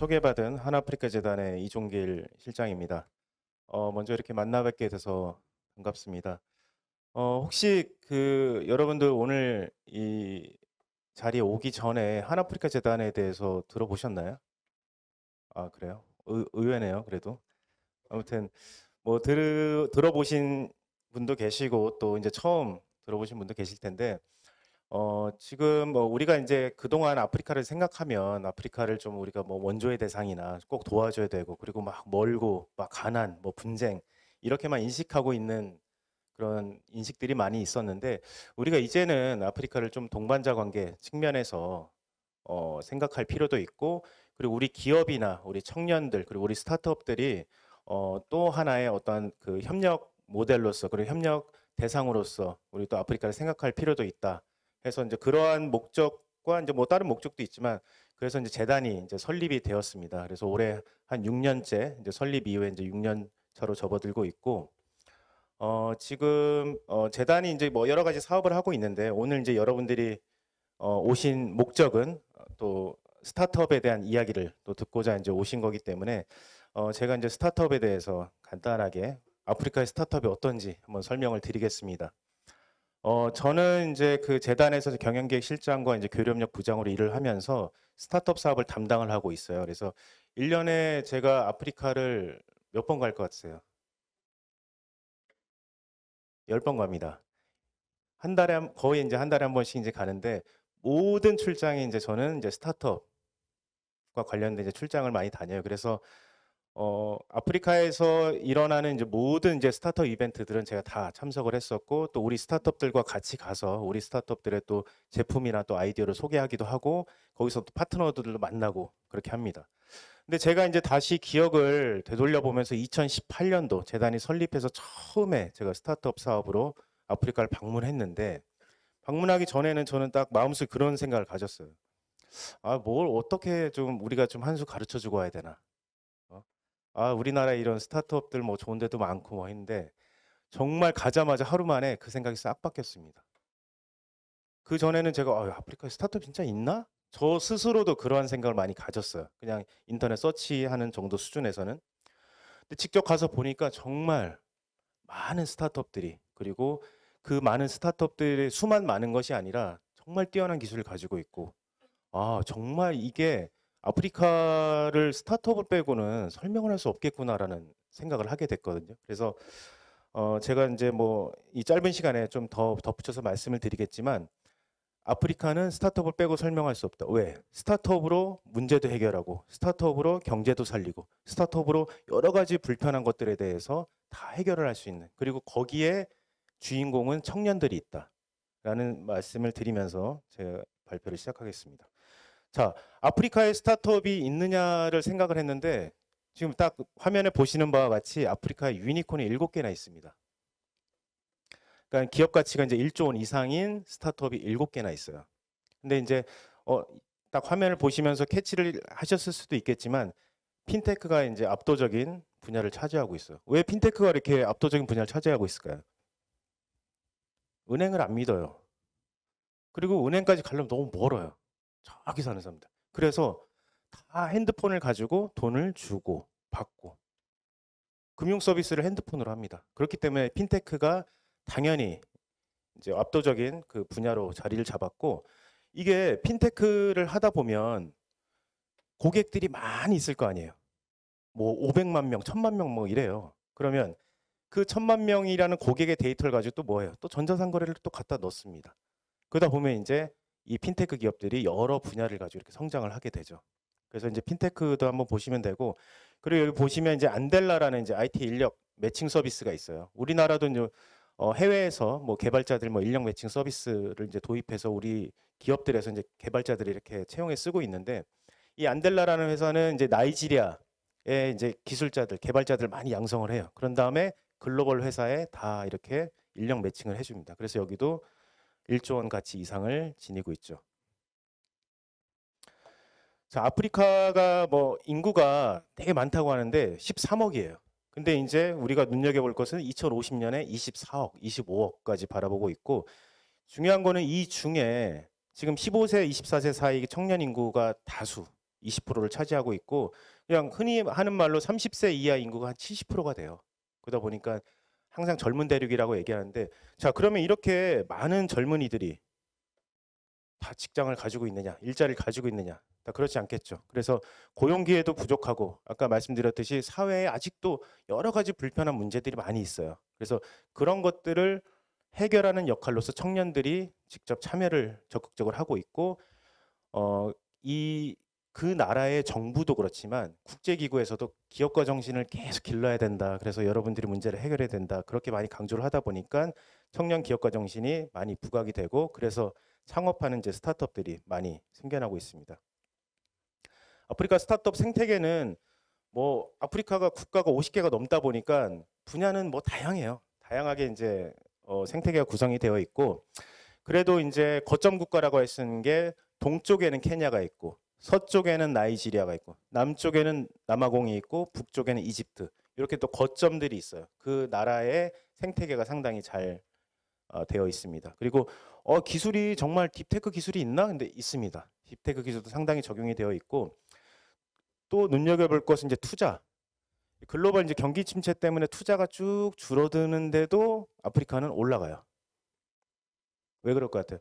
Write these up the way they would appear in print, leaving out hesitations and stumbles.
소개받은 한아프리카 재단의 이종길 실장입니다. 먼저 이렇게 만나 뵙게 돼서 반갑습니다. 혹시 여러분들 오늘 이 자리에 오기 전에 한아프리카 재단에 대해서 들어보셨나요? 아, 그래요? 의외네요, 그래도. 아무튼 뭐 들어보신 분도 계시고 또 이제 처음 들어보신 분도 계실 텐데, 지금 뭐 우리가 이제 그동안 아프리카를 생각하면 아프리카를 좀 우리가 뭐 원조의 대상이나 꼭 도와줘야 되고, 그리고 막 멀고 막 가난, 뭐 분쟁 이렇게만 인식하고 있는 그런 인식들이 많이 있었는데, 우리가 이제는 아프리카를 좀 동반자 관계 측면에서 생각할 필요도 있고, 그리고 우리 기업이나 우리 청년들 그리고 우리 스타트업들이 또 하나의 어떤 그 협력 모델로서, 그리고 협력 대상으로서 우리 또 아프리카를 생각할 필요도 있다 해서, 이제 그러한 목적과 이제 뭐 다른 목적도 있지만, 그래서 이제 재단이 이제 설립이 되었습니다. 그래서 올해 한 6년째, 이제 설립 이후에 이제 6년 차로 접어들고 있고, 지금 재단이 이제 뭐 여러 가지 사업을 하고 있는데, 오늘 이제 여러분들이 오신 목적은 또 스타트업에 대한 이야기를 또 듣고자 이제 오신 거기 때문에, 제가 이제 스타트업에 대해서 간단하게 아프리카의 스타트업이 어떤지 한번 설명을 드리겠습니다. 저는 이제 그 재단에서 경영기획 실장과 이제 교류협력 부장으로 일을 하면서 스타트업 사업을 담당을 하고 있어요. 그래서 1년에 제가 아프리카를 몇 번 갈 것 같으세요? 10번 갑니다. 거의 이제 한 달에 한 번씩 이제 가는데, 모든 출장이 이제 저는 이제 스타트업과 관련된 이제 출장을 많이 다녀요. 그래서 아프리카에서 일어나는 이제 모든 이제 스타트업 이벤트들은 제가 다 참석을 했었고, 또 우리 스타트업들과 같이 가서 우리 스타트업들의 또 제품이나 또 아이디어를 소개하기도 하고, 거기서 또 파트너들도 만나고 그렇게 합니다. 근데 제가 이제 다시 기억을 되돌려 보면서 2018년도 재단이 설립해서 처음에 제가 스타트업 사업으로 아프리카를 방문했는데, 방문하기 전에는 저는 딱 마음속에 그런 생각을 가졌어요. 아, 뭘 어떻게 좀 우리가 좀 한 수 가르쳐 주고 와야 되나? 어? 아, 우리나라에 이런 스타트업들 뭐 좋은 데도 많고 뭐 했는데, 정말 가자마자 하루 만에 그 생각이 싹 바뀌었습니다. 그 전에는 제가 아프리카에 스타트업 진짜 있나? 저 스스로도 그러한 생각을 많이 가졌어요. 그냥 인터넷 서치하는 정도 수준에서는. 근데 직접 가서 보니까 정말 많은 스타트업들이, 그리고 그 많은 스타트업들의 수만 많은 것이 아니라 정말 뛰어난 기술을 가지고 있고, 아, 정말 이게 아프리카를 스타트업을 빼고는 설명을 할 수 없겠구나라는 생각을 하게 됐거든요. 그래서 제가 이제 뭐 이 짧은 시간에 좀 더 덧붙여서 말씀을 드리겠지만, 아프리카는 스타트업을 빼고 설명할 수 없다. 왜? 스타트업으로 문제도 해결하고, 스타트업으로 경제도 살리고, 스타트업으로 여러 가지 불편한 것들에 대해서 다 해결을 할 수 있는, 그리고 거기에 주인공은 청년들이 있다라는 말씀을 드리면서 제 발표를 시작하겠습니다. 자, 아프리카에 스타트업이 있느냐를 생각을 했는데, 지금 딱 화면에 보시는 바와 같이 아프리카에 유니콘이 7개나 있습니다. 그러니까 기업 가치가 이제 1조 원 이상인 스타트업이 7개나 있어요. 근데 이제 어, 딱 화면을 보시면서 캐치를 하셨을 수도 있겠지만, 핀테크가 이제 압도적인 분야를 차지하고 있어요. 왜 핀테크가 이렇게 압도적인 분야를 차지하고 있을까요? 은행을 안 믿어요. 그리고 은행까지 가려면 너무 멀어요. 저기 사는 사람들. 그래서 다 핸드폰을 가지고 돈을 주고 받고, 금융 서비스를 핸드폰으로 합니다. 그렇기 때문에 핀테크가 당연히 이제 압도적인 그 분야로 자리를 잡았고, 이게 핀테크를 하다 보면 고객들이 많이 있을 거 아니에요. 뭐 500만 명, 1000만 명 뭐 이래요. 그러면 그 1000만 명이라는 고객의 데이터를 가지고 또 뭐예요? 또 전자상거래를 또 갖다 넣습니다. 그러다 보면 이제 이 핀테크 기업들이 여러 분야를 가지고 이렇게 성장을 하게 되죠. 그래서 이제 핀테크도 한번 보시면 되고, 그리고 여기 보시면 이제 안델라라는 이제 IT 인력 매칭 서비스가 있어요. 우리나라도 이제 해외에서 뭐 개발자들 뭐 인력 매칭 서비스를 이제 도입해서 우리 기업들에서 이제 개발자들이 이렇게 채용에 쓰고 있는데, 이 안델라라는 회사는 이제 나이지리아에 이제 기술자들, 개발자들 많이 양성을 해요. 그런 다음에 글로벌 회사에 다 이렇게 인력 매칭을 해줍니다. 그래서 여기도 1조 원 가치 이상을 지니고 있죠. 자, 아프리카가 뭐 인구가 되게 많다고 하는데 13억이에요. 근데 이제 우리가 눈여겨볼 것은 2050년에 24억, 25억까지 바라보고 있고, 중요한 거는 이 중에 지금 15세, 24세 사이 청년 인구가 다수, 20%를 차지하고 있고 그냥 흔히 하는 말로 30세 이하 인구가 한 70%가 돼요. 그러다 보니까 항상 젊은 대륙이라고 얘기하는데 자 그러면 이렇게 많은 젊은이들이 다 직장을 가지고 있느냐, 일자리를 가지고 있느냐, 다 그렇지 않겠죠. 그래서 고용 기회도 부족하고 아까 말씀드렸듯이 사회에 아직도 여러 가지 불편한 문제들이 많이 있어요. 그래서 그런 것들을 해결하는 역할로서 청년들이 직접 참여를 적극적으로 하고 있고 그 나라의 정부도 그렇지만 국제기구에서도 기업가 정신을 계속 길러야 된다. 그래서 여러분들이 문제를 해결해야 된다. 그렇게 많이 강조를 하다 보니까 청년 기업가 정신이 많이 부각이 되고 그래서 창업하는 이제 스타트업들이 많이 생겨나고 있습니다. 아프리카 스타트업 생태계는 뭐 아프리카가 국가가 50개가 넘다 보니까 분야는 뭐 다양해요. 다양하게 이제 생태계가 구성이 되어 있고 그래도 이제 거점 국가라고 할 수 있는 게 동쪽에는 케냐가 있고 서쪽에는 나이지리아가 있고 남쪽에는 남아공이 있고 북쪽에는 이집트 이렇게 또 거점들이 있어요. 그 나라의 생태계가 상당히 잘 되어 있습니다. 그리고 기술이 정말 딥테크 기술이 있나? 근데 있습니다. 딥테크 기술도 상당히 적용이 되어 있고 또 눈여겨볼 것은 이제 투자. 글로벌 이제 경기 침체 때문에 투자가 쭉 줄어드는데도 아프리카는 올라가요. 왜 그럴 것 같아요?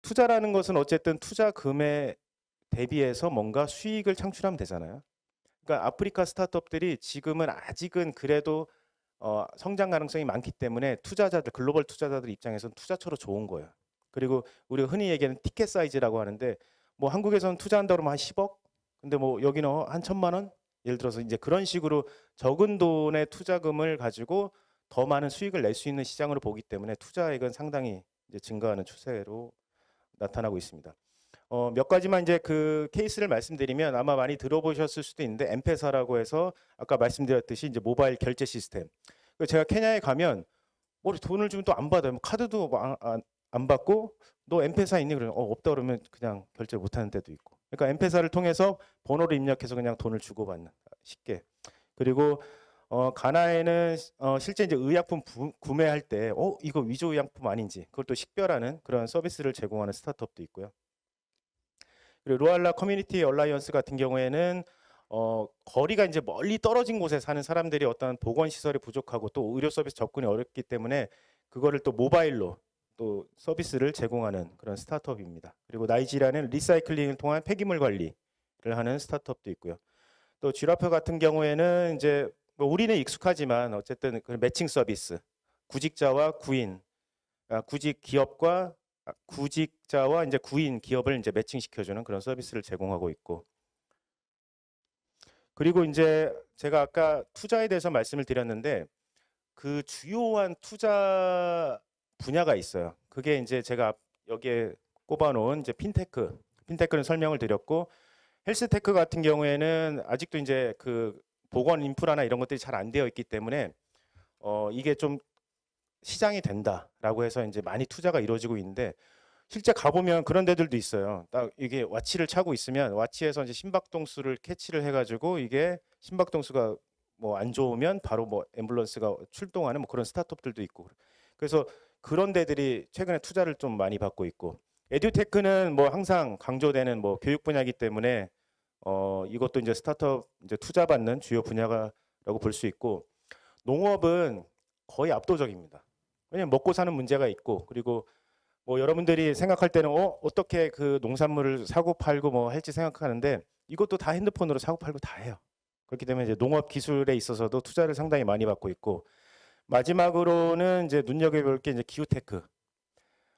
투자라는 것은 어쨌든 투자금에 대비해서 뭔가 수익을 창출하면 되잖아요. 그러니까 아프리카 스타트업들이 지금은 아직은 그래도 성장 가능성이 많기 때문에 투자자들, 글로벌 투자자들 입장에서는 투자처로 좋은 거예요. 그리고 우리가 흔히 얘기하는 티켓 사이즈라고 하는데 뭐 한국에서는 투자한다 그러면 한 10억? 근데 뭐 여기는 한 1,000만 원? 예를 들어서 이제 그런 식으로 적은 돈의 투자금을 가지고 더 많은 수익을 낼 수 있는 시장으로 보기 때문에 투자액은 상당히 이제 증가하는 추세로 나타나고 있습니다. 몇 가지만 이제 그 케이스를 말씀드리면 아마 많이 들어보셨을 수도 있는데 엠페사라고 해서 아까 말씀드렸듯이 이제 모바일 결제 시스템. 제가 케냐에 가면 뭐 돈을 주면 또 안 받아요. 뭐 카드도 뭐 안 받고 너 엠페사 있니? 그러면 없다 그러면 그냥 결제 못 하는 데도 있고. 그러니까 엠페사를 통해서 번호를 입력해서 그냥 돈을 주고받는 쉽게. 그리고 가나에는 실제 이제 의약품 구매할 때 이거 위조 의약품 아닌지 그걸 또 식별하는 그런 서비스를 제공하는 스타트업도 있고요. 그리고 로알라 커뮤니티 얼라이언스 같은 경우에는 거리가 이제 멀리 떨어진 곳에 사는 사람들이 어떤 보건 시설이 부족하고 또 의료 서비스 접근이 어렵기 때문에 그거를 또 모바일로 또 서비스를 제공하는 그런 스타트업입니다. 그리고 나이지리아는 리사이클링을 통한 폐기물 관리를 하는 스타트업도 있고요. 또 쥐라표 같은 경우에는 이제 뭐 우리는 익숙하지만 어쨌든 그 매칭 서비스, 구직자와 구인, 구직 기업과 구직자와 이제 구인 기업을 이제 매칭시켜주는 그런 서비스를 제공하고 있고 그리고 이제 제가 아까 투자에 대해서 말씀을 드렸는데 그 주요한 투자 분야가 있어요. 그게 이제 제가 여기에 꼽아놓은 이제 핀테크는 설명을 드렸고 헬스테크 같은 경우에는 아직도 이제 그 보건 인프라나 이런 것들이 잘 안 되어 있기 때문에 이게 좀 시장이 된다라고 해서 이제 많이 투자가 이루어지고 있는데 실제 가보면 그런 데들도 있어요. 딱 이게 와치를 차고 있으면 와치에서 이제 심박동수를 캐치를 해가지고 이게 심박동수가 뭐 안 좋으면 바로 뭐 앰뷸런스가 출동하는 뭐 그런 스타트업들도 있고 그래서 그런 데들이 최근에 투자를 좀 많이 받고 있고 에듀테크는 뭐 항상 강조되는 뭐 교육 분야이기 때문에 이것도 이제 스타트업 이제 투자 받는 주요 분야라고 볼 수 있고 농업은 거의 압도적입니다. 왜냐면 먹고 사는 문제가 있고 그리고 뭐 여러분들이 생각할 때는 어떻게 그 농산물을 사고 팔고 뭐 할지 생각하는데 이것도 다 핸드폰으로 사고 팔고 다 해요. 그렇기 때문에 이제 농업 기술에 있어서도 투자를 상당히 많이 받고 있고 마지막으로는 이제 눈여겨볼 게 이제 기후테크.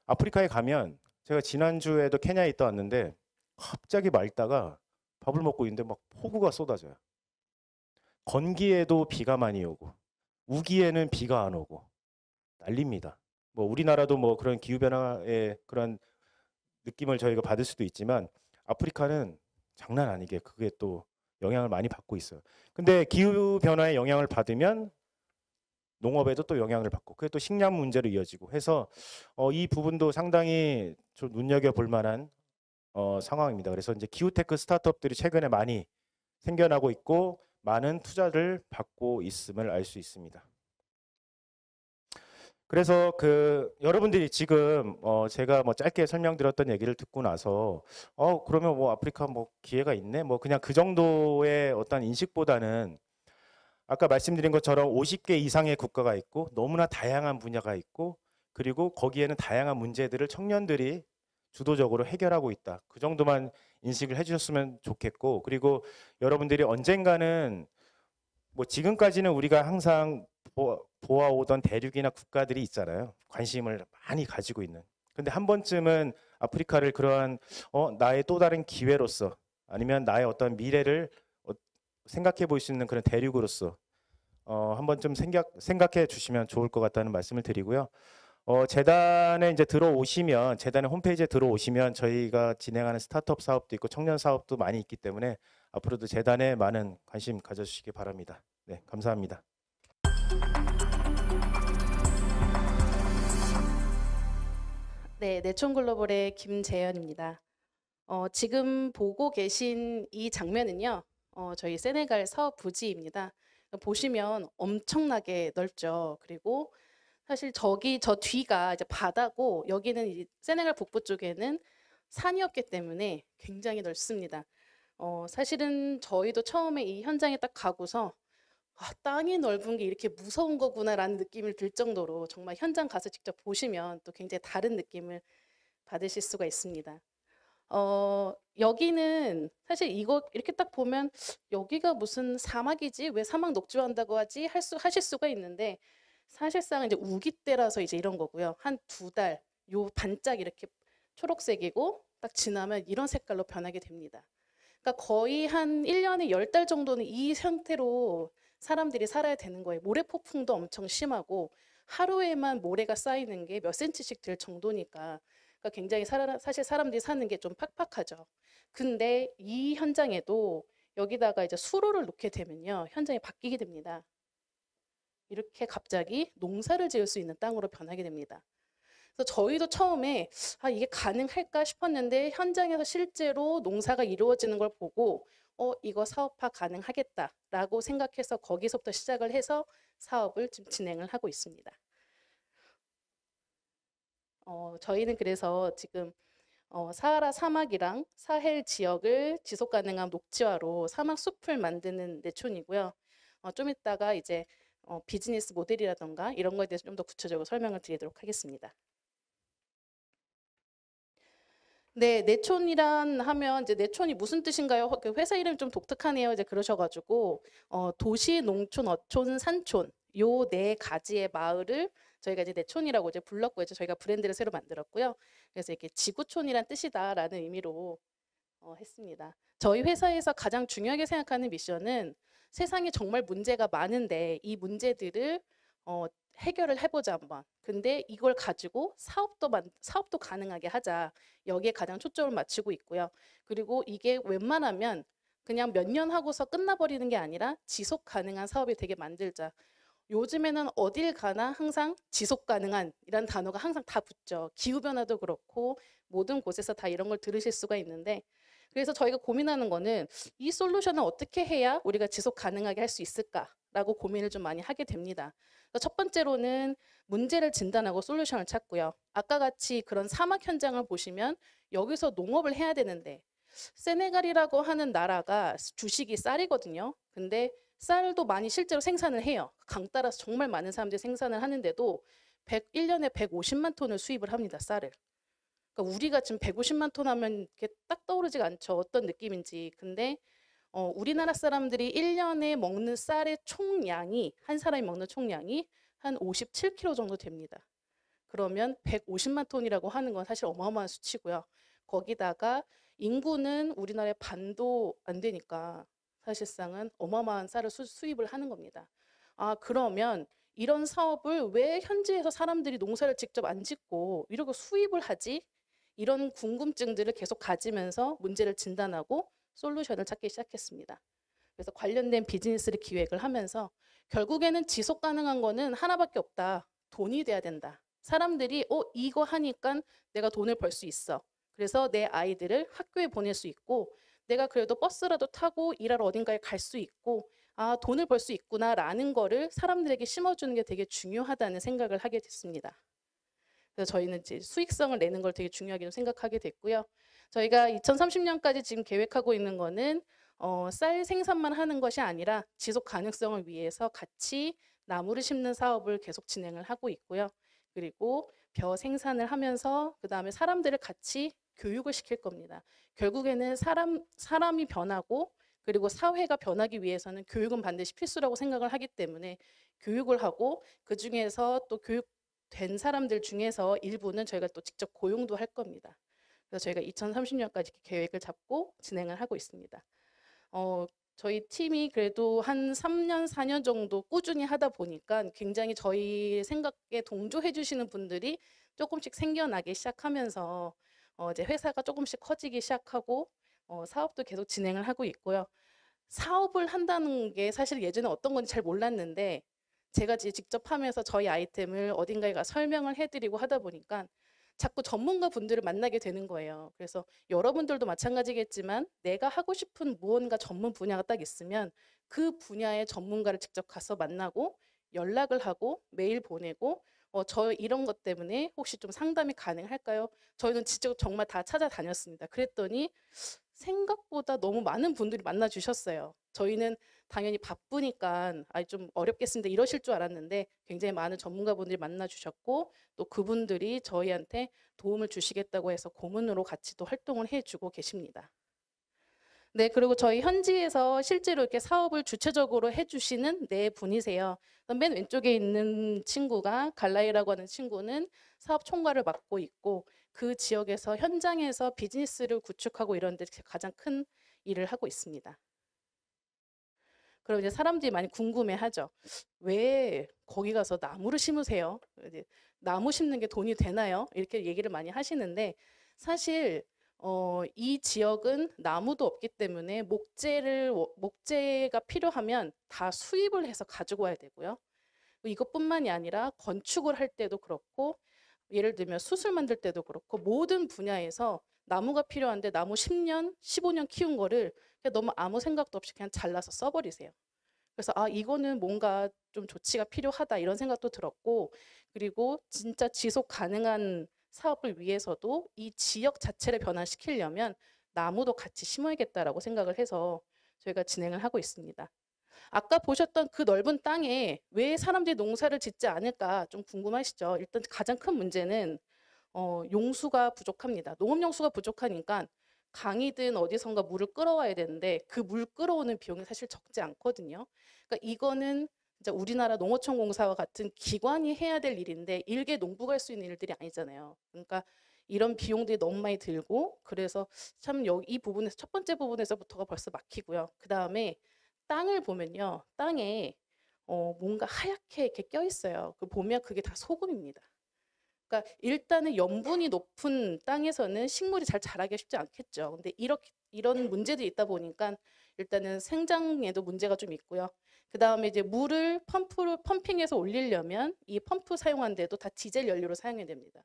아프리카에 가면 제가 지난주에도 케냐에 있다 왔는데 갑자기 맑다가 밥을 먹고 있는데 막 폭우가 쏟아져요. 건기에도 비가 많이 오고 우기에는 비가 안 오고 난립니다. 뭐 우리나라도 뭐 그런 기후 변화의 그런 느낌을 저희가 받을 수도 있지만 아프리카는 장난 아니게 그게 또 영향을 많이 받고 있어요. 근데 기후 변화의 영향을 받으면 농업에도 또 영향을 받고 그게 또 식량 문제로 이어지고 해서 이 부분도 상당히 좀 눈여겨 볼 만한 상황입니다. 그래서 이제 기후테크 스타트업들이 최근에 많이 생겨나고 있고 많은 투자를 받고 있음을 알 수 있습니다. 그래서 여러분들이 지금 제가 뭐 짧게 설명드렸던 얘기를 듣고 나서 그러면 뭐 아프리카 뭐 기회가 있네 뭐 그냥 그 정도의 어떤 인식보다는 아까 말씀드린 것처럼 50개 이상의 국가가 있고 너무나 다양한 분야가 있고 그리고 거기에는 다양한 문제들을 청년들이 주도적으로 해결하고 있다. 그 정도만 인식을 해주셨으면 좋겠고 그리고 여러분들이 언젠가는 뭐 지금까지는 우리가 항상 보아오던 대륙이나 국가들이 있잖아요. 관심을 많이 가지고 있는. 근데 한 번쯤은 아프리카를 그러한 나의 또 다른 기회로서 아니면 나의 어떤 미래를 생각해 볼 수 있는 그런 대륙으로서 한 번쯤 생각해 주시면 좋을 것 같다는 말씀을 드리고요. 재단에 이제 들어오시면 재단의 홈페이지에 들어오시면 저희가 진행하는 스타트업 사업도 있고 청년 사업도 많이 있기 때문에 앞으로도 재단에 많은 관심 가져주시기 바랍니다. 네, 감사합니다. 네, 내촌글로벌의 김재현입니다. 지금 보고 계신 이 장면은요, 저희 세네갈 사업 부지입니다. 보시면 엄청나게 넓죠. 그리고 사실 저 뒤가 이제 바다고 여기는 이 세네갈 북부 쪽에는 산이었기 때문에 굉장히 넓습니다. 사실은 저희도 처음에 이 현장에 딱 가고서 땅이 넓은 게 이렇게 무서운 거구나라는 느낌을 들 정도로 정말 현장 가서 직접 보시면 또 굉장히 다른 느낌을 받으실 수가 있습니다. 여기는 사실 이거 이렇게 딱 보면 여기가 무슨 사막이지? 왜 사막 녹지한다고 하지? 하실 수가 있는데 사실상 이제 우기 때라서 이제 이런 거고요. 한 2달 요 반짝 이렇게 초록색이고 딱 지나면 이런 색깔로 변하게 됩니다. 그러니까 거의 한 1년에 10달 정도는 이 상태로 사람들이 살아야 되는 거예요. 모래 폭풍도 엄청 심하고 하루에만 모래가 쌓이는 게 몇 센치씩 될 정도니까 그러니까 굉장히 사실 사람들이 사는 게 좀 팍팍하죠. 근데 이 현장에도 여기다가 이제 수로를 놓게 되면요. 현장이 바뀌게 됩니다. 이렇게 갑자기 농사를 지을 수 있는 땅으로 변하게 됩니다. 그래서 저희도 처음에 이게 가능할까 싶었는데 현장에서 실제로 농사가 이루어지는 걸 보고 이거 사업화 가능하겠다라고 생각해서 거기서부터 시작을 해서 사업을 지금 진행을 하고 있습니다. 저희는 그래서 지금 사하라 사막이랑 사헬 지역을 지속 가능한 녹지화로 사막 숲을 만드는 내촌이고요. 좀 이따가 이제 비즈니스 모델이라던가 이런 거에 대해서 좀 더 구체적으로 설명을 드리도록 하겠습니다. 네, 내촌이란 하면 이제 내촌이 무슨 뜻인가요? 그 회사 이름이 좀 독특하네요. 이제 그러셔가지고 도시, 농촌, 어촌, 산촌 요 4가지의 마을을 저희가 이제 내촌이라고 이제 불렀고 이제 저희가 브랜드를 새로 만들었고요. 그래서 이렇게 지구촌이란 뜻이다라는 의미로 했습니다. 저희 회사에서 가장 중요하게 생각하는 미션은 세상에 정말 문제가 많은데 이 문제들을 해결을 해보자 한번. 근데 이걸 가지고 사업도 가능하게 하자. 여기에 가장 초점을 맞추고 있고요. 그리고 이게 웬만하면 그냥 몇 년 하고서 끝나버리는 게 아니라 지속 가능한 사업이 되게 만들자. 요즘에는 어딜 가나 항상 지속 가능한 이란 단어가 항상 다 붙죠. 기후변화도 그렇고 모든 곳에서 다 이런 걸 들으실 수가 있는데 그래서 저희가 고민하는 거는 이 솔루션을 어떻게 해야 우리가 지속 가능하게 할 수 있을까라고 고민을 좀 많이 하게 됩니다. 첫 번째로는 문제를 진단하고 솔루션을 찾고요. 아까 같이 그런 사막 현장을 보시면 여기서 농업을 해야 되는데 세네갈이라고 하는 나라가 주식이 쌀이거든요. 근데 쌀도 많이 실제로 생산을 해요. 강 따라서 정말 많은 사람들이 생산을 하는데도 1년에 150만 톤을 수입을 합니다. 쌀을. 그러니까 우리가 지금 150만 톤 하면 이렇게 딱 떠오르지가 않죠. 어떤 느낌인지. 근데 우리나라 사람들이 1년에 먹는 쌀의 총량이 한 사람이 먹는 총량이 한 57kg 정도 됩니다. 그러면 150만 톤이라고 하는 건 사실 어마어마한 수치고요. 거기다가 인구는 우리나라의 반도 안 되니까 사실상은 어마어마한 쌀을 수입을 하는 겁니다. 그러면 이런 사업을 왜 현지에서 사람들이 농사를 직접 안 짓고 이러고 수입을 하지? 이런 궁금증들을 계속 가지면서 문제를 진단하고 솔루션을 찾기 시작했습니다. 그래서 관련된 비즈니스를 기획을 하면서 결국에는 지속 가능한 거는 하나밖에 없다. 돈이 돼야 된다. 사람들이 이거 하니까 내가 돈을 벌 수 있어. 그래서 내 아이들을 학교에 보낼 수 있고 내가 그래도 버스라도 타고 일하러 어딘가에 갈 수 있고 아, 돈을 벌 수 있구나라는 거를 사람들에게 심어주는 게 되게 중요하다는 생각을 하게 됐습니다. 그래서 저희는 이제 수익성을 내는 걸 되게 중요하게 좀 생각하게 됐고요. 저희가 2030년까지 지금 계획하고 있는 거는 쌀 생산만 하는 것이 아니라 지속 가능성을 위해서 같이 나무를 심는 사업을 계속 진행을 하고 있고요. 그리고 벼 생산을 하면서 그다음에 사람들을 같이 교육을 시킬 겁니다. 결국에는 사람이 변하고 그리고 사회가 변하기 위해서는 교육은 반드시 필수라고 생각을 하기 때문에 교육을 하고 그중에서 또 교육된 사람들 중에서 일부는 저희가 또 직접 고용도 할 겁니다. 그래서 저희가 2030년까지 계획을 잡고 진행을 하고 있습니다. 저희 팀이 그래도 한 3년, 4년 정도 꾸준히 하다 보니까 굉장히 저희 생각에 동조해 주시는 분들이 조금씩 생겨나기 시작하면서 이제 회사가 조금씩 커지기 시작하고 사업도 계속 진행을 하고 있고요. 사업을 한다는 게 사실 예전에 어떤 건지 잘 몰랐는데 제가 이제 직접 하면서 저희 아이템을 어딘가에 가 설명을 해드리고 하다 보니까 자꾸 전문가 분들을 만나게 되는 거예요. 그래서 여러분들도 마찬가지겠지만 내가 하고 싶은 무언가 전문 분야가 딱 있으면 그 분야의 전문가를 직접 가서 만나고 연락을 하고 메일 보내고 저 이런 것 때문에 혹시 좀 상담이 가능할까요? 저희는 직접 정말 다 찾아다녔습니다. 그랬더니 생각보다 너무 많은 분들이 만나 주셨어요. 저희는 당연히 바쁘니까 좀 어렵겠습니다 이러실 줄 알았는데 굉장히 많은 전문가분들이 만나 주셨고 또 그분들이 저희한테 도움을 주시겠다고 해서 고문으로 같이 또 활동을 해주고 계십니다. 네, 그리고 저희 현지에서 실제로 이렇게 사업을 주체적으로 해주시는 네 분이세요. 맨 왼쪽에 있는 친구가 갈라이라고 하는 친구는 사업 총괄을 맡고 있고 그 지역에서 현장에서 비즈니스를 구축하고 이런 데 가장 큰 일을 하고 있습니다. 그럼 이제 사람들이 많이 궁금해하죠. 왜 거기 가서 나무를 심으세요? 이제 나무 심는 게 돈이 되나요? 이렇게 얘기를 많이 하시는데 사실 이 지역은 나무도 없기 때문에 목재가 필요하면 다 수입을 해서 가지고 와야 되고요. 이것뿐만이 아니라 건축을 할 때도 그렇고 예를 들면 수술 만들 때도 그렇고 모든 분야에서 나무가 필요한데 나무 10년, 15년 키운 거를 그냥 너무 아무 생각도 없이 그냥 잘라서 써버리세요. 그래서 이거는 뭔가 좀 조치가 필요하다 이런 생각도 들었고 그리고 진짜 지속 가능한 사업을 위해서도 이 지역 자체를 변화시키려면 나무도 같이 심어야겠다라고 생각을 해서 저희가 진행을 하고 있습니다. 아까 보셨던 그 넓은 땅에 왜 사람들이 농사를 짓지 않을까 좀 궁금하시죠? 일단 가장 큰 문제는 용수가 부족합니다. 농업 용수가 부족하니까 강이든 어디선가 물을 끌어와야 되는데 그 물 끌어오는 비용이 사실 적지 않거든요. 그러니까 이거는 진짜 우리나라 농어촌공사와 같은 기관이 해야 될 일인데 일개 농부가 할 수 있는 일들이 아니잖아요. 그러니까 이런 비용들이 너무 많이 들고 그래서 참 이 부분에서 첫 번째 부분에서부터가 벌써 막히고요. 그 다음에 땅을 보면요. 땅에 뭔가 하얗게 이렇게 껴 있어요. 그 보면 그게 다 소금입니다. 그러니까 일단은 염분이 높은 땅에서는 식물이 잘 자라기 쉽지 않겠죠. 근데 이런 문제들이 있다 보니까 일단은 생장에도 문제가 좀 있고요. 그 다음에 이제 물을 펌핑해서 올리려면 이 펌프 사용하는데도 다 디젤 연료로 사용해야 됩니다.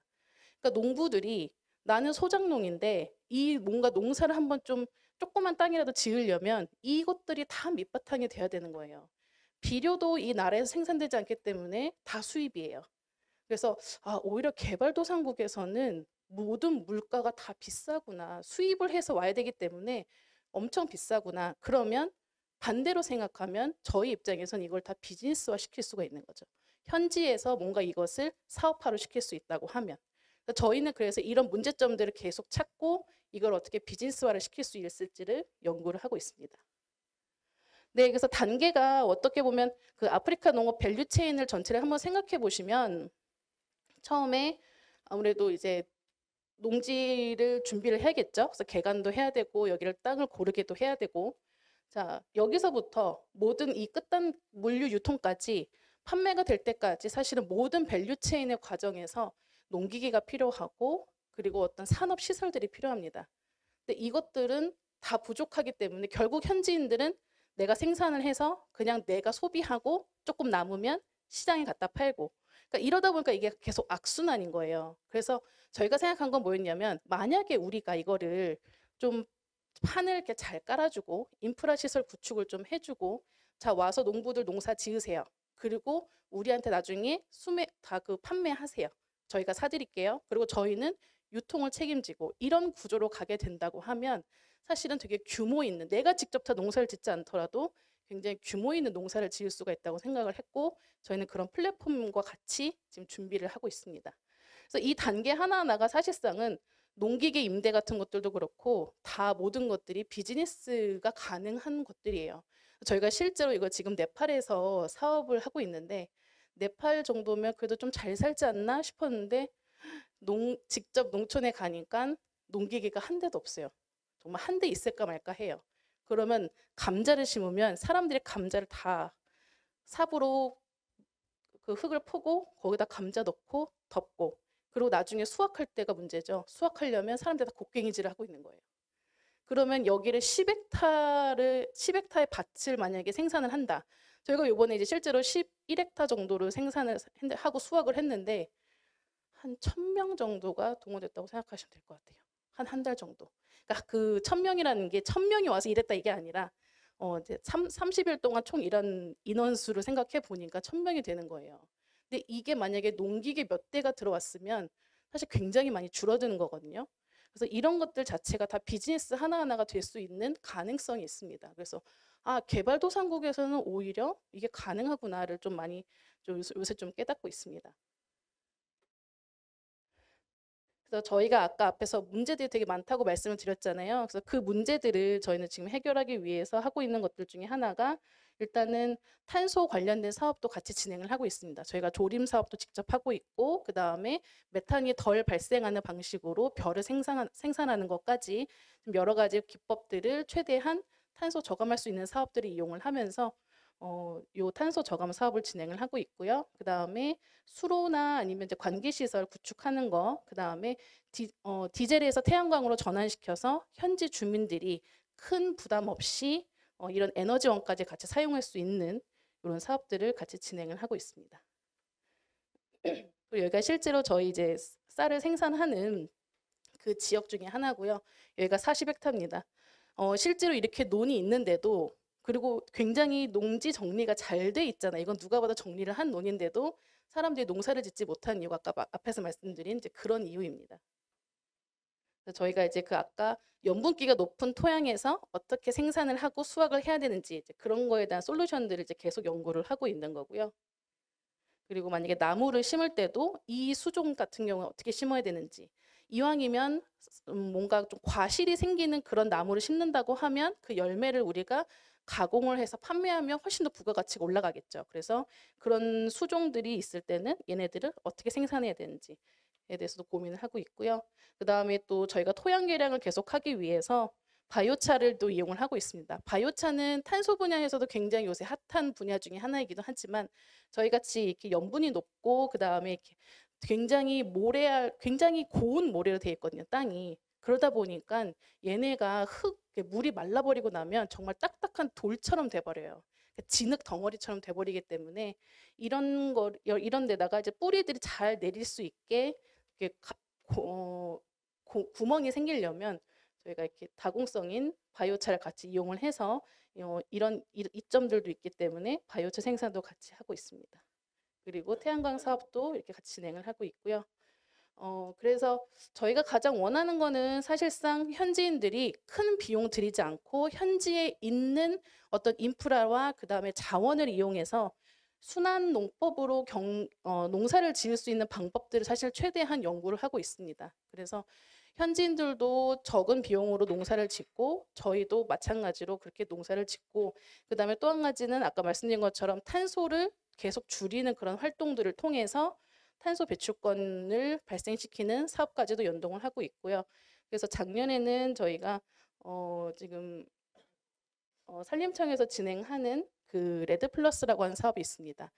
그러니까 농부들이 나는 소작농인데 이 뭔가 농사를 한번 좀 조그만 땅이라도 지으려면 이것들이 다 밑바탕이 돼야 되는 거예요. 비료도 이 나라에서 생산되지 않기 때문에 다 수입이에요. 그래서 오히려 개발도상국에서는 모든 물가가 다 비싸구나. 수입을 해서 와야 되기 때문에 엄청 비싸구나. 그러면 반대로 생각하면 저희 입장에선 이걸 다 비즈니스화 시킬 수가 있는 거죠. 현지에서 뭔가 이것을 사업화로 시킬 수 있다고 하면. 저희는 그래서 이런 문제점들을 계속 찾고 이걸 어떻게 비즈니스화를 시킬 수 있을지를 연구를 하고 있습니다. 네, 그래서 단계가 어떻게 보면 그 아프리카 농업 밸류 체인을 전체를 한번 생각해 보시면 처음에 아무래도 이제 농지를 준비를 해야겠죠. 그래서 개간도 해야 되고 여기를 땅을 고르게도 해야 되고 자 여기서부터 모든 이 끝단 물류 유통까지 판매가 될 때까지 사실은 모든 밸류 체인의 과정에서 농기계가 필요하고 그리고 어떤 산업 시설들이 필요합니다. 근데 이것들은 다 부족하기 때문에 결국 현지인들은 내가 생산을 해서 그냥 내가 소비하고 조금 남으면 시장에 갖다 팔고 그러니까 이러다 보니까 이게 계속 악순환인 거예요. 그래서 저희가 생각한 건 뭐였냐면 만약에 우리가 이거를 좀 판을 이렇게 잘 깔아주고 인프라 시설 구축을 좀 해주고 자, 와서 농부들 농사 지으세요. 그리고 우리한테 나중에 수매 다 그 판매하세요. 저희가 사드릴게요. 그리고 저희는 유통을 책임지고 이런 구조로 가게 된다고 하면 사실은 되게 규모 있는, 내가 직접 다 농사를 짓지 않더라도 굉장히 규모 있는 농사를 지을 수가 있다고 생각을 했고, 저희는 그런 플랫폼과 같이 지금 준비를 하고 있습니다. 그래서 이 단계 하나하나가 사실상은 농기계 임대 같은 것들도 그렇고 다 모든 것들이 비즈니스가 가능한 것들이에요. 저희가 실제로 이거 지금 네팔에서 사업을 하고 있는데, 네팔 정도면 그래도 좀 잘 살지 않나 싶었는데 직접 농촌에 가니까 농기계가 한 대도 없어요. 정말 한 대 있을까 말까 해요. 그러면 감자를 심으면 사람들이 감자를 다 삽으로 그 흙을 퍼고 거기다 감자 넣고 덮고, 그리고 나중에 수확할 때가 문제죠. 수확하려면 사람들이 다 곡괭이질을 하고 있는 거예요. 그러면 여기를 10헥타의 밭을 만약에 생산을 한다. 저희가 요번에 이제 실제로 11헥타 정도를 생산을 하고 수확을 했는데 한 1000명 정도가 동원됐다고 생각하시면 될 것 같아요. 한 달 정도. 그러니까 그 1000명이라는 게 1000명이 와서 일했다 이게 아니라 이제 30일 동안 총 일한 인원수를 생각해 보니까 1000명이 되는 거예요. 근데 이게 만약에 농기계 몇 대가 들어왔으면 사실 굉장히 많이 줄어드는 거거든요. 그래서 이런 것들 자체가 다 비즈니스 하나하나가 될 수 있는 가능성이 있습니다. 그래서 개발도상국에서는 오히려 이게 가능하구나를 좀 많이 요새 좀 깨닫고 있습니다. 그래서 저희가 아까 앞에서 문제들이 되게 많다고 말씀을 드렸잖아요. 그래서 그 문제들을 저희는 지금 해결하기 위해서 하고 있는 것들 중에 하나가, 일단은 탄소 관련된 사업도 같이 진행을 하고 있습니다. 저희가 조림 사업도 직접 하고 있고, 그 다음에 메탄이 덜 발생하는 방식으로 벼를 생산하는 것까지 여러 가지 기법들을 최대한 탄소 저감할 수 있는 사업들을 이용을 하면서 요 탄소 저감 사업을 진행을 하고 있고요. 그 다음에 수로나 아니면 이제 관계 시설 구축하는 거, 그 다음에 디젤에서 태양광으로 전환시켜서 현지 주민들이 큰 부담 없이 이런 에너지원까지 같이 사용할 수 있는 이런 사업들을 같이 진행을 하고 있습니다. 그리고 여기가 실제로 저희 이제 쌀을 생산하는 그 지역 중에 하나고요. 여기가 40헥타입니다. 실제로 이렇게 논이 있는데도, 그리고 굉장히 농지 정리가 잘 돼 있잖아요. 이건 누가 봐도 정리를 한 논인데도 사람들이 농사를 짓지 못한 이유가 아까 앞에서 말씀드린 이제 그런 이유입니다. 그래서 저희가 이제 그 아까 염분기가 높은 토양에서 어떻게 생산을 하고 수확을 해야 되는지 이제 그런 거에 대한 솔루션들을 이제 계속 연구를 하고 있는 거고요. 그리고 만약에 나무를 심을 때도 이 수종 같은 경우는 어떻게 심어야 되는지, 이왕이면 뭔가 좀 과실이 생기는 그런 나무를 심는다고 하면 그 열매를 우리가 가공을 해서 판매하면 훨씬 더 부가가치가 올라가겠죠. 그래서 그런 수종들이 있을 때는 얘네들을 어떻게 생산해야 되는지에 대해서도 고민을 하고 있고요. 그 다음에 또 저희가 토양 개량을 계속하기 위해서 바이오차를 또 이용을 하고 있습니다. 바이오차는 탄소 분야에서도 굉장히 요새 핫한 분야 중에 하나이기도 하지만, 저희 같이 이렇게 염분이 높고 그 다음에 이렇게 굉장히 굉장히 고운 모래로 되어 있거든요, 땅이. 그러다 보니까 얘네가 물이 말라버리고 나면 정말 딱딱한 돌처럼 돼버려요. 진흙 덩어리처럼 돼버리기 때문에 이런 데다가 이제 뿌리들이 잘 내릴 수 있게 이렇게 구멍이 생기려면 저희가 이렇게 다공성인 바이오차를 같이 이용을 해서 이런 이점들도 있기 때문에 바이오차 생산도 같이 하고 있습니다. 그리고 태양광 사업도 이렇게 같이 진행을 하고 있고요. 그래서 저희가 가장 원하는 거는 사실상 현지인들이 큰 비용 들이지 않고 현지에 있는 어떤 인프라와 그 다음에 자원을 이용해서 순환 농법으로 농사를 지을 수 있는 방법들을 사실 최대한 연구를 하고 있습니다. 그래서 현지인들도 적은 비용으로 농사를 짓고 저희도 마찬가지로 그렇게 농사를 짓고, 그 다음에 또 한 가지는 아까 말씀드린 것처럼 탄소를 계속 줄이는 그런 활동들을 통해서 탄소 배출권을 발생시키는 사업까지도 연동을 하고 있고요. 그래서 작년에는 저희가 지금 산림청에서 진행하는 그 레드 플러스라고 하는 사업이 있습니다.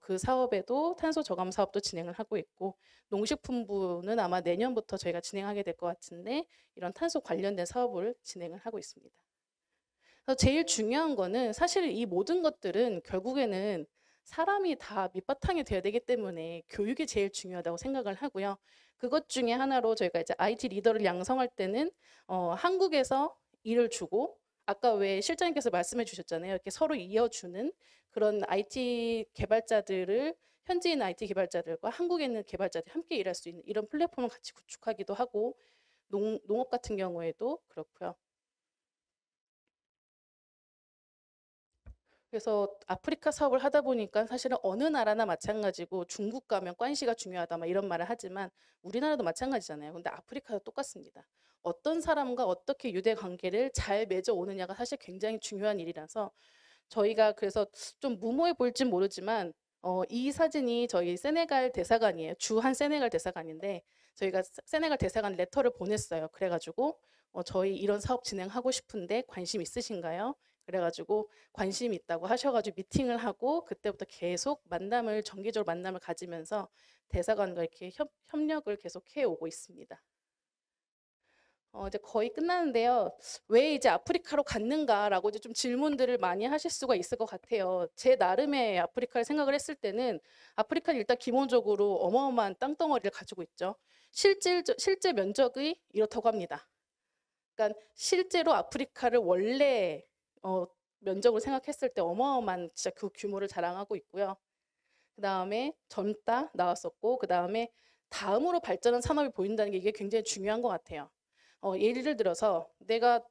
그 사업에도 탄소 저감 사업도 진행을 하고 있고, 농식품부는 아마 내년부터 저희가 진행하게 될 것 같은데 이런 탄소 관련된 사업을 진행을 하고 있습니다. 그래서 제일 중요한 거는 사실 이 모든 것들은 결국에는 사람이 다 밑바탕이 돼야 되기 때문에 교육이 제일 중요하다고 생각을 하고요. 그것 중에 하나로 저희가 이제 IT 리더를 양성할 때는 한국에서 일을 주고 아까 왜 실장님께서 말씀해 주셨잖아요. 이렇게 서로 이어주는 그런 IT 개발자들을 현지에 있는 IT 개발자들과 한국에 있는 개발자들이 함께 일할 수 있는 이런 플랫폼을 같이 구축하기도 하고 농업 같은 경우에도 그렇고요. 그래서 아프리카 사업을 하다 보니까 사실은 어느 나라나 마찬가지고 중국 가면 관시가 중요하다 막 이런 말을 하지만 우리나라도 마찬가지잖아요. 근데 아프리카도 똑같습니다. 어떤 사람과 어떻게 유대 관계를 잘 맺어 오느냐가 사실 굉장히 중요한 일이라서 저희가 그래서 좀 무모해 보일진 모르지만 이 사진이 저희 세네갈 대사관이에요. 주한 세네갈 대사관인데 저희가 세네갈 대사관 레터를 보냈어요. 그래가지고 저희 이런 사업 진행하고 싶은데 관심 있으신가요? 그래가지고 관심 있다고 하셔가지고 미팅을 하고 그때부터 계속 정기적으로 만남을 가지면서 대사관과 이렇게 협력을 계속 해오고 있습니다. 이제 거의 끝나는데요. 왜 이제 아프리카로 갔는가라고 이제 좀 질문들을 많이 하실 수가 있을 것 같아요. 제 나름의 아프리카를 생각을 했을 때는 아프리카는 일단 기본적으로 어마어마한 땅덩어리를 가지고 있죠. 실제 면적이 이렇다고 합니다. 그러니까 실제로 아프리카를 원래 면적을 생각했을 때 어마어마한 진짜 그 규모를 자랑하고 있고요. 그 다음에 젊다 나왔었고 그 다음에 다음으로 발전한 산업이 보인다는 게 이게 굉장히 중요한 것 같아요. 예를 들어서 내가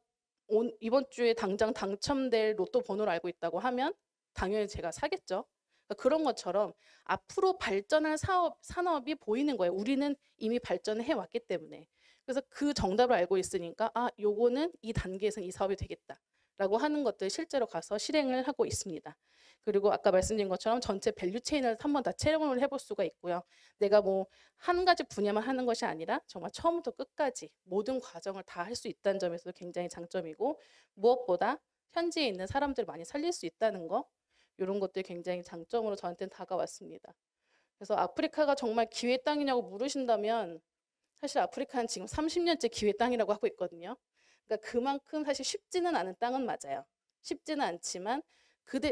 이번 주에 당장 당첨될 로또 번호를 알고 있다고 하면 당연히 제가 사겠죠. 그러니까 그런 것처럼 앞으로 발전할 산업이 보이는 거예요. 우리는 이미 발전을 해왔기 때문에. 그래서 그 정답을 알고 있으니까 요거는 이 단계에서는 이 사업이 되겠다라고 하는 것들 실제로 가서 실행을 하고 있습니다. 그리고 아까 말씀드린 것처럼 전체 밸류 체인을 한번 다 체험을 해볼 수가 있고요. 내가 뭐 한 가지 분야만 하는 것이 아니라 정말 처음부터 끝까지 모든 과정을 다 할 수 있다는 점에서도 굉장히 장점이고 무엇보다 현지에 있는 사람들을 많이 살릴 수 있다는 거 이런 것들이 굉장히 장점으로 저한테는 다가왔습니다. 그래서 아프리카가 정말 기회의 땅이냐고 물으신다면 사실 아프리카는 지금 30년째 기회의 땅이라고 하고 있거든요. 그러니까 그만큼 사실 쉽지는 않은 땅은 맞아요. 쉽지는 않지만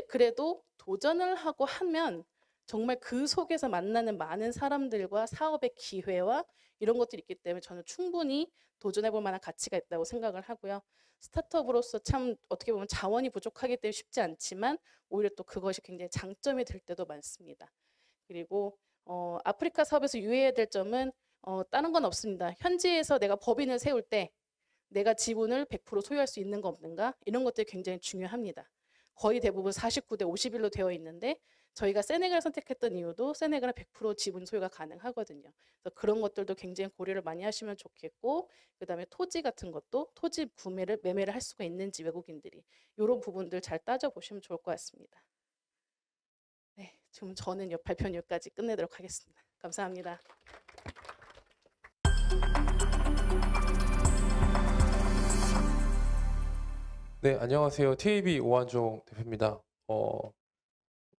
그래도 도전을 하고 하면 정말 그 속에서 만나는 많은 사람들과 사업의 기회와 이런 것들이 있기 때문에 저는 충분히 도전해 볼 만한 가치가 있다고 생각을 하고요. 스타트업으로서 참 어떻게 보면 자원이 부족하기 때문에 쉽지 않지만 오히려 또 그것이 굉장히 장점이 될 때도 많습니다. 그리고 아프리카 사업에서 유의해야 될 점은 다른 건 없습니다. 현지에서 내가 법인을 세울 때 내가 지분을 100% 소유할 수 있는 거 없는가? 이런 것들이 굉장히 중요합니다. 거의 대부분 49대 51로 되어 있는데 저희가 세네갈을 선택했던 이유도 세네갈은 100% 지분 소유가 가능하거든요. 그래서 그런 것들도 굉장히 고려를 많이 하시면 좋겠고 그다음에 토지 같은 것도 토지 매매를 할 수가 있는지 외국인들이 이런 부분들 잘 따져보시면 좋을 것 같습니다. 네, 지금 저는 발표는 여기까지 끝내도록 하겠습니다. 감사합니다. 네, 안녕하세요. TAB 오한종 대표입니다.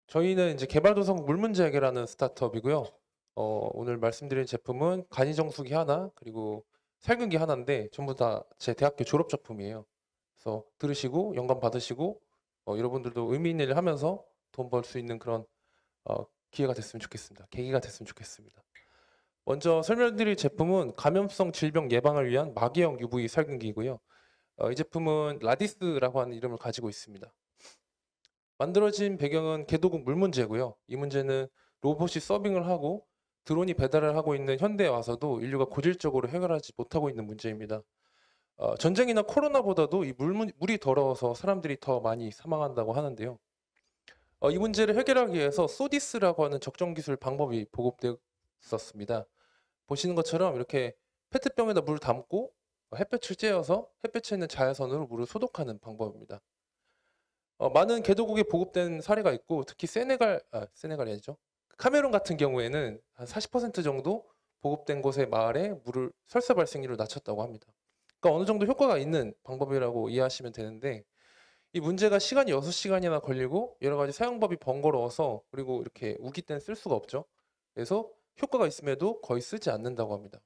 저희는 이제 개발도상 물문제 해결하는 스타트업이고요. 오늘 말씀드린 제품은 간이정수기 하나, 그리고 살균기 하나인데 전부 다 제 대학교 졸업 작품이에요. 그래서 들으시고 영감 받으시고 여러분들도 의미 있는 일을 하면서 돈 벌 수 있는 그런 기회가 됐으면 좋겠습니다. 계기가 됐으면 좋겠습니다. 먼저 설명드릴 제품은 감염성 질병 예방을 위한 마개형 UV 살균기이고요. 이 제품은 라디스라고 하는 이름을 가지고 있습니다. 만들어진 배경은 개도국 물 문제고요. 이 문제는 로봇이 서빙을 하고 드론이 배달을 하고 있는 현대에 와서도 인류가 고질적으로 해결하지 못하고 있는 문제입니다. 전쟁이나 코로나보다도 이 물이 더러워서 사람들이 더 많이 사망한다고 하는데요. 이 문제를 해결하기 위해서 소디스라고 하는 적정 기술 방법이 보급되었습니다. 보시는 것처럼 이렇게 페트병에다 물을 담고 햇볕을 쬐어서 햇볕에 있는 자외선으로 물을 소독하는 방법입니다. 많은 개도국에 보급된 사례가 있고 특히 세네갈이 아니죠. 카메룬 같은 경우에는 한 40% 정도 보급된 곳의 마을에 물을 설사 발생률을 낮췄다고 합니다. 그러니까 어느 정도 효과가 있는 방법이라고 이해하시면 되는데 이 문제가 시간이 6시간이나 걸리고 여러 가지 사용법이 번거로워서 그리고 이렇게 우기 때는 쓸 수가 없죠. 그래서 효과가 있음에도 거의 쓰지 않는다고 합니다.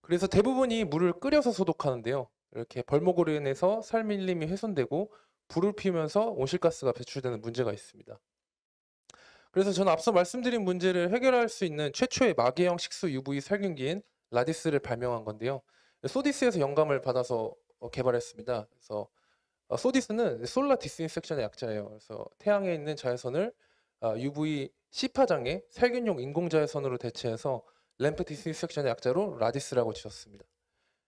그래서 대부분이 물을 끓여서 소독하는데요. 이렇게 벌목으로 인해서 살밀림이 훼손되고 불을 피우면서 온실가스가 배출되는 문제가 있습니다. 그래서 저는 앞서 말씀드린 문제를 해결할 수 있는 최초의 마개형 식수 UV 살균기인 라디스를 발명한 건데요. 소디스에서 영감을 받아서 개발했습니다. 그래서 소디스는 솔라 디스인섹션의 약자예요. 그래서 태양에 있는 자외선을 UV C파장의 살균용 인공 자외선으로 대체해서 램프 디스인섹션의 약자로 라디스라고 지었습니다.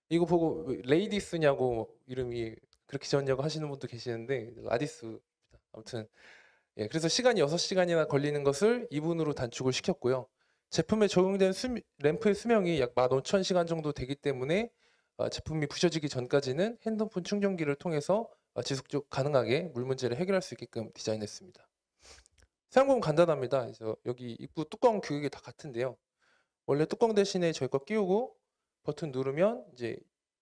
이거 보고 왜 레이디스냐고 이름이 그렇게 지었냐고 하시는 분도 계시는데 라디스입니다. 아무튼 예, 그래서 시간이 6시간이나 걸리는 것을 2분으로 단축을 시켰고요. 제품에 적용된 램프의 수명이 약 15,000시간 정도 되기 때문에 제품이 부셔지기 전까지는 핸드폰 충전기를 통해서 지속적 가능하게 물 문제를 해결할 수 있게끔 디자인했습니다. 사용법은 간단합니다. 그래서 여기 입구 뚜껑 규격이 다 같은데요. 원래 뚜껑 대신에 저희 거 끼우고 버튼 누르면 이제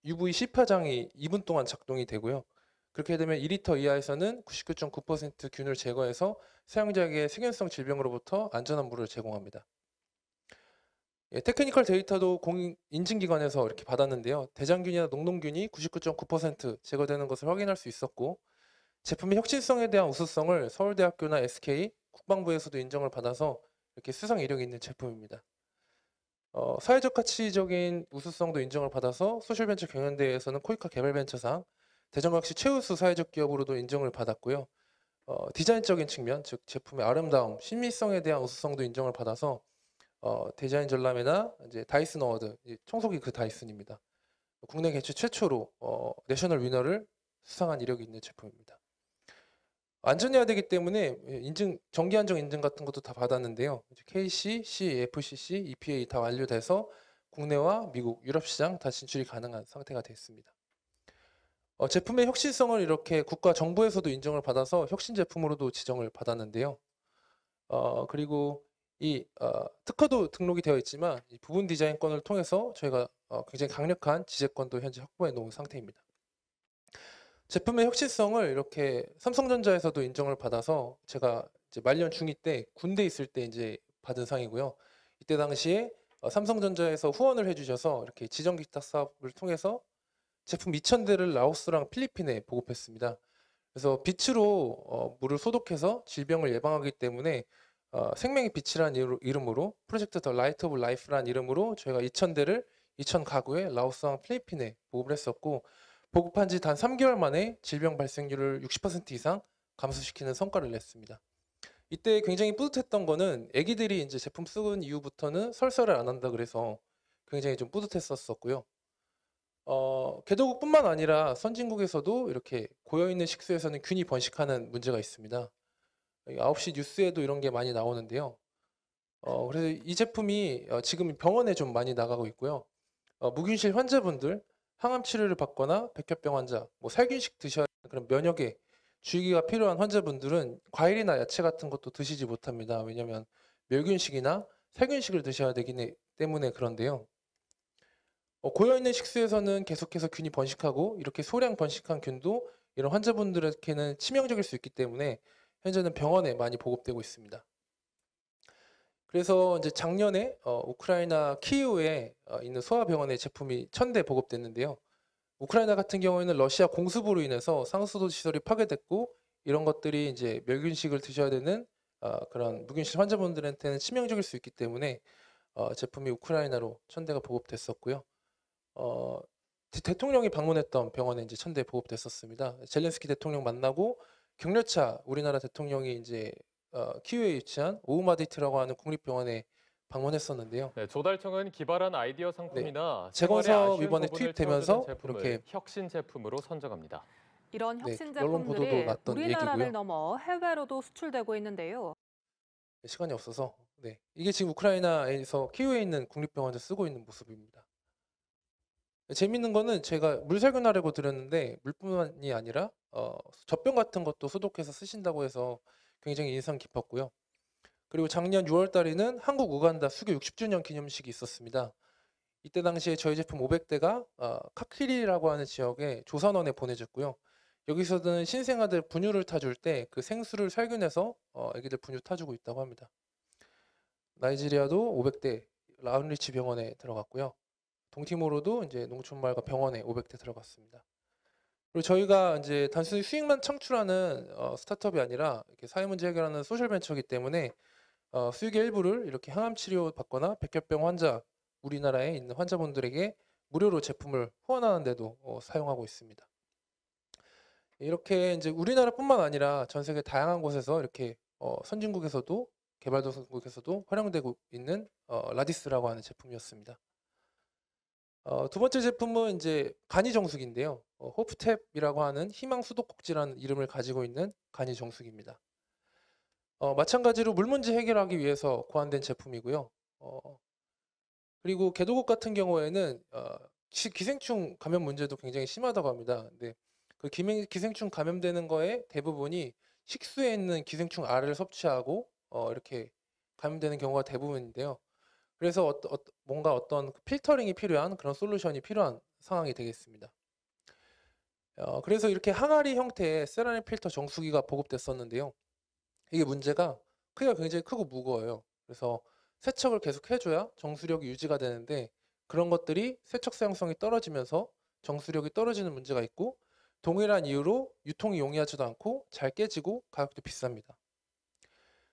UV C파장이 2분 동안 작동이 되고요. 그렇게 되면 2리터 이하에서는 99.9% 균을 제거해서 사용자에게 세균성 질병으로부터 안전한 물을 제공합니다. 예, 테크니컬 데이터도 공인 인증기관에서 이렇게 받았는데요. 대장균이나 농농균이 99.9% 제거되는 것을 확인할 수 있었고, 제품의 혁신성에 대한 우수성을 서울대학교나 SK, 국방부에서도 인정을 받아서 이렇게 수상 이력이 있는 제품입니다. 사회적 가치적인 우수성도 인정을 받아서 소셜벤처 경연대회에서는 코이카 개발벤처상, 대전광시 최우수 사회적 기업으로도 인정을 받았고요. 디자인적인 측면, 즉 제품의 아름다움, 신미성에 대한 우수성도 인정을 받아서 디자인 전람회나 이제 다이슨 어워드, 청소기 그 다이슨입니다. 국내 개최 최초로 내셔널 위너를 수상한 이력이 있는 제품입니다. 안전해야 되기 때문에 인증, 정기 안정 인증 같은 것도 다 받았는데요. KC, C, FCC, EPA 다 완료돼서 국내와 미국, 유럽 시장 다 진출이 가능한 상태가 됐습니다. 제품의 혁신성을 이렇게 국가 정부에서도 인정을 받아서 혁신 제품으로도 지정을 받았는데요. 그리고 이 특허도 등록이 되어 있지만 이 부분 디자인권을 통해서 저희가 굉장히 강력한 지재권도 현재 확보해 놓은 상태입니다. 제품의 혁신성을 이렇게 삼성전자에서도 인정을 받아서 제가 이제 말년 중2 때 군대 있을 때 이제 받은 상이고요. 이때 당시에 삼성전자에서 후원을 해주셔서 이렇게 지정 기탁 사업을 통해서 제품 2,000대를 라오스랑 필리핀에 보급했습니다. 그래서 빛으로 물을 소독해서 질병을 예방하기 때문에 생명의 빛이라는 이름으로 프로젝트 더 라이트 오브 라이프라는 이름으로 저희가 2,000대를 2,000가구에 라오스랑 필리핀에 보급을 했었고, 보급한 지 단 3개월 만에 질병 발생률을 60% 이상 감소시키는 성과를 냈습니다. 이때 굉장히 뿌듯했던 거는 애기들이 이제 제품 쓰는 이후부터는 설사를 안 한다 그래서 굉장히 좀 뿌듯했었고요. 개도국뿐만 아니라 선진국에서도 이렇게 고여있는 식수에서는 균이 번식하는 문제가 있습니다. 9시 뉴스에도 이런 게 많이 나오는데요. 그래서 이 제품이 지금 병원에 좀 많이 나가고 있고요. 무균실 환자분들, 항암 치료를 받거나 백혈병 환자, 뭐 살균식 드셔야 하는 그런 면역에 주의가 필요한 환자분들은 과일이나 야채 같은 것도 드시지 못합니다. 왜냐하면 멸균식이나 살균식을 드셔야 되기 때문에 그런데요. 고여있는 식수에서는 계속해서 균이 번식하고 이렇게 소량 번식한 균도 이런 환자분들에게는 치명적일 수 있기 때문에 현재는 병원에 많이 보급되고 있습니다. 그래서 이제 작년에 우크라이나 키이우에 있는 소아병원에 제품이 1,000대 보급됐는데요. 우크라이나 같은 경우에는 러시아 공습으로 인해서 상수도 시설이 파괴됐고 이런 것들이 이제 멸균식을 드셔야 되는 그런 무균실 환자분들한테는 치명적일 수 있기 때문에 제품이 우크라이나로 1,000대가 보급됐었고요. 대통령이 방문했던 병원에 이제 1,000대 보급됐었습니다. 젤렌스키 대통령 만나고 격려차 우리나라 대통령이 이제 키우에 위치한 오우마디트라고 하는 국립병원에 방문했었는데요. 네, 조달청은 기발한 아이디어 상품이나 재건사업 생활의 아쉬운 이번에 부분을 투입되면서 채워주는 제품을 이렇게 혁신 제품으로 선정합니다. 이런 네, 혁신 언론 보도도 제품들이 났던 우리나라를 얘기고요. 넘어 해외로도 수출되고 있는데요. 시간이 없어서 이게 지금 우크라이나에서 키우에 있는 국립병원에서 쓰고 있는 모습입니다. 재밌는 거는 제가 물살균하려고 드렸는데 물뿐만이 아니라 젖병 같은 것도 소독해서 쓰신다고 해서 굉장히 인상 깊었고요. 그리고 작년 6월 달에는 한국 우간다 수교 60주년 기념식이 있었습니다. 이때 당시에 저희 제품 500대가 카키리라고 하는 지역에 조선원에 보내졌고요. 여기서는 신생아들 분유를 타줄 때 그 생수를 살균해서 애기들 분유 타주고 있다고 합니다. 나이지리아도 500대 라운리치 병원에 들어갔고요. 동티모로도 이제 농촌마을과 병원에 500대 들어갔습니다. 그리고 저희가 이제 단순히 수익만 창출하는 스타트업이 아니라 이렇게 사회 문제 해결하는 소셜 벤처이기 때문에 수익의 일부를 이렇게 항암 치료 받거나 백혈병 환자, 우리나라에 있는 환자분들에게 무료로 제품을 후원하는 데도 사용하고 있습니다. 이렇게 이제 우리나라뿐만 아니라 전 세계 다양한 곳에서 이렇게 선진국에서도 개발도상국에서도 활용되고 있는 라디스라고 하는 제품이었습니다. 두 번째 제품은 이제 간이 정수기인데요. 호프탭이라고 하는 희망 수도꼭지라는 이름을 가지고 있는 간이 정수기입니다. 마찬가지로 물 문제 해결하기 위해서 고안된 제품이고요. 그리고 개도국 같은 경우에는 기생충 감염 문제도 굉장히 심하다고 합니다. 근데 그 기생충 감염되는 거에 대부분이 식수에 있는 기생충 알을 섭취하고 이렇게 감염되는 경우가 대부분인데요. 그래서 뭔가 어떤 필터링이 필요한 그런 솔루션이 필요한 상황이 되겠습니다. 그래서 이렇게 항아리 형태의 세라믹 필터 정수기가 보급됐었는데요. 이게 문제가 크기가 굉장히 크고 무거워요. 그래서 세척을 계속 해줘야 정수력이 유지가 되는데 그런 것들이 세척 사용성이 떨어지면서 정수력이 떨어지는 문제가 있고 동일한 이유로 유통이 용이하지도 않고 잘 깨지고 가격도 비쌉니다.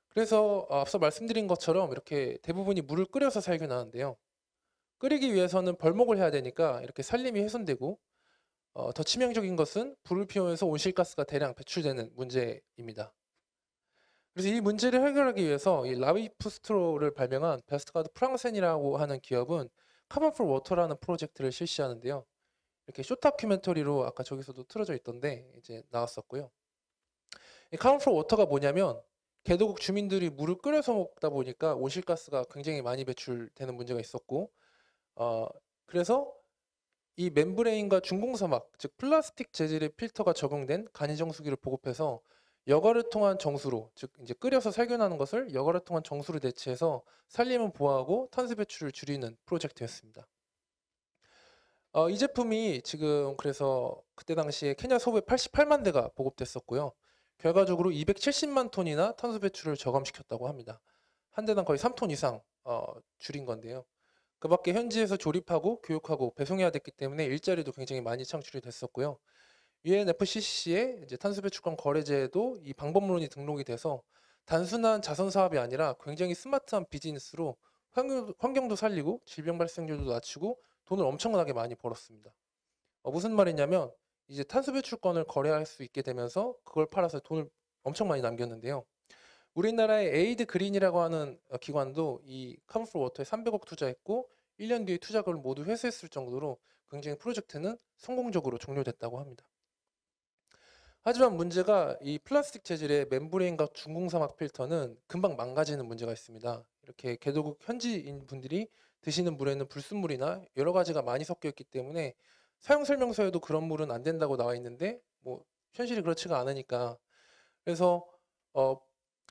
그래서 앞서 말씀드린 것처럼 이렇게 대부분이 물을 끓여서 살균 하는데요. 끓이기 위해서는 벌목을 해야 되니까 이렇게 살림이 훼손되고 더 치명적인 것은 불을 피우면서 온실가스가 대량 배출되는 문제입니다. 그래서 이 문제를 해결하기 위해서 이 라비푸스트로를 발명한 베스트가드 프랑센이라고 하는 기업은 카본 포 워터라는 프로젝트를 실시하는데요. 이렇게 쇼 다큐멘터리로 아까 저기서도 틀어져 있던데 이제 나왔었고요. 이 카본 포 워터가 뭐냐면 개도국 주민들이 물을 끓여서 먹다 보니까 온실가스가 굉장히 많이 배출되는 문제가 있었고 그래서 이 멤브레인과 중공사막 즉 플라스틱 재질의 필터가 적용된 간이 정수기를 보급해서 여과를 통한 정수로 즉 이제 끓여서 살균하는 것을 여과를 통한 정수로 대체해서 산림을 보호하고 탄소 배출을 줄이는 프로젝트였습니다. 이 제품이 지금 그래서 그때 당시에 케냐 서부에 88만 대가 보급됐었고요. 결과적으로 270만 톤이나 탄소 배출을 저감시켰다고 합니다. 한 대당 거의 3톤 이상 줄인 건데요. 그 밖에 현지에서 조립하고 교육하고 배송해야 됐기 때문에 일자리도 굉장히 많이 창출이 됐었고요. UNFCCC의 이제 탄소 배출권 거래제에도 이 방법론이 등록이 돼서 단순한 자선 사업이 아니라 굉장히 스마트한 비즈니스로 환경도 살리고 질병 발생률도 낮추고 돈을 엄청나게 많이 벌었습니다. 무슨 말이냐면 이제 탄소 배출권을 거래할 수 있게 되면서 그걸 팔아서 돈을 엄청 많이 남겼는데요. 우리나라의 에이드 그린이라고 하는 기관도 이 카본 포 워터에 300억 투자했고 1년 뒤에 투자금을 모두 회수했을 정도로 굉장히 프로젝트는 성공적으로 종료됐다고 합니다. 하지만 문제가 이 플라스틱 재질의 멤브레인과 중공사막 필터는 금방 망가지는 문제가 있습니다. 이렇게 개도국 현지인 분들이 드시는 물에는 불순물이나 여러 가지가 많이 섞여 있기 때문에 사용 설명서에도 그런 물은 안 된다고 나와 있는데 뭐 현실이 그렇지가 않으니까 그래서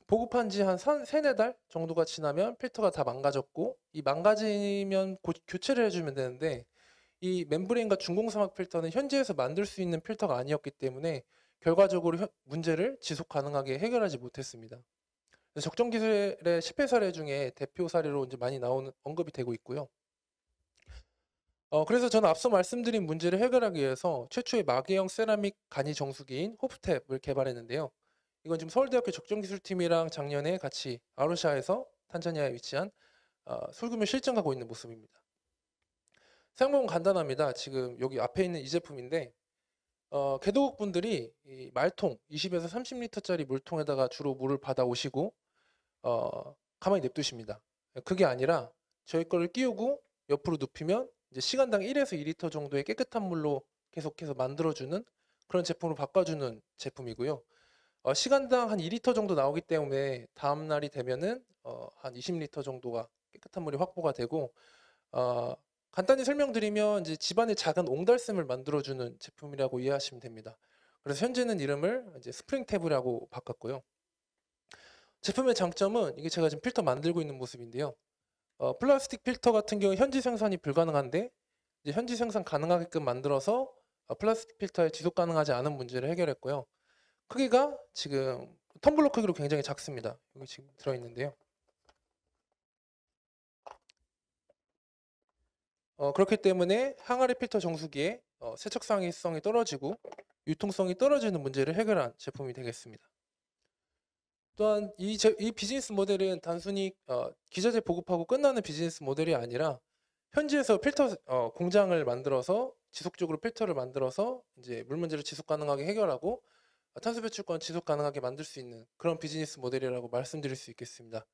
보급한 지 한 3-4달 정도가 지나면 필터가 다 망가졌고 이 망가지면 교체를 해주면 되는데 이 멤브레인과 중공사막 필터는 현지에서 만들 수 있는 필터가 아니었기 때문에 결과적으로 문제를 지속 가능하게 해결하지 못했습니다. 적정 기술의 실패 사례 중에 대표 사례로 이제 많이 나오는 언급이 되고 있고요. 그래서 저는 앞서 말씀드린 문제를 해결하기 위해서 최초의 마개형 세라믹 간이 정수기인 호프탭을 개발했는데요. 이건 지금 서울대학교 적정기술팀이랑 작년에 같이 아루샤에서 탄자니아에 위치한 솔규모 실증하고 있는 모습입니다. 사용법은 간단합니다. 지금 여기 앞에 있는 이 제품인데 개도국 분들이 이 말통 20에서 30리터짜리 물통에다가 주로 물을 받아 오시고 가만히 냅두십니다. 그게 아니라 저희 거를 끼우고 옆으로 눕히면 이제 시간당 1에서 2리터 정도의 깨끗한 물로 계속해서 만들어주는 그런 제품으로 바꿔주는 제품이고요. 시간당 한 2리터 정도 나오기 때문에 다음 날이 되면은 한 20리터 정도가 깨끗한 물이 확보가 되고 간단히 설명드리면 이제 집안에 작은 옹달샘을 만들어주는 제품이라고 이해하시면 됩니다. 그래서 현재는 이름을 이제 스프링탭이라고 바꿨고요. 제품의 장점은 이게 제가 지금 필터 만들고 있는 모습인데요. 플라스틱 필터 같은 경우 현지 생산이 불가능한데 이제 현지 생산 가능하게끔 만들어서 플라스틱 필터에 지속 가능하지 않은 문제를 해결했고요. 크기가 지금 텀블러 크기로 굉장히 작습니다. 여기 지금 들어있는데요. 그렇기 때문에 항아리 필터 정수기에 세척상의성이 떨어지고 유통성이 떨어지는 문제를 해결한 제품이 되겠습니다. 또한 이 비즈니스 모델은 단순히 기저제 보급하고 끝나는 비즈니스 모델이 아니라 현지에서 필터 공장을 만들어서 지속적으로 필터를 만들어서 이제 물 문제를 지속 가능하게 해결하고 탄소 배출권 지속 가능하게 만들 수 있는 그런 비즈니스 모델이라고 말씀드릴 수 있겠습니다.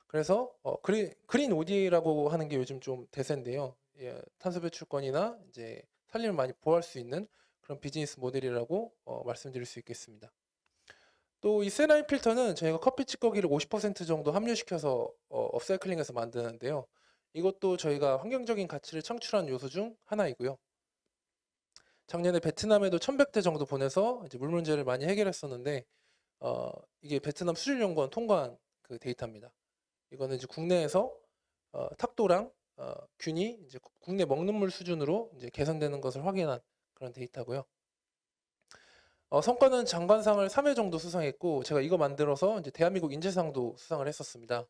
그래서 그린 ODA라고 하는 게 요즘 좀 대세인데요. 예, 탄소 배출권이나 이제 산림을 많이 보호할 수 있는 그런 비즈니스 모델이라고 말씀드릴 수 있겠습니다. 또 이 세라인 필터는 저희가 커피 찌꺼기를 50% 정도 함유시켜서 업사이클링해서 만드는데요. 이것도 저희가 환경적인 가치를 창출한 요소 중 하나이고요. 작년에 베트남에도 1,100대 정도 보내서 이제 물 문제를 많이 해결했었는데 이게 베트남 수질연구원 통과한 그 데이터입니다. 이거는 이제 국내에서 탁도랑 균이 이제 국내 먹는 물 수준으로 이제 개선되는 것을 확인한 그런 데이터고요. 성과는 장관상을 3회 정도 수상했고 제가 이거 만들어서 이제 대한민국 인재상도 수상을 했었습니다.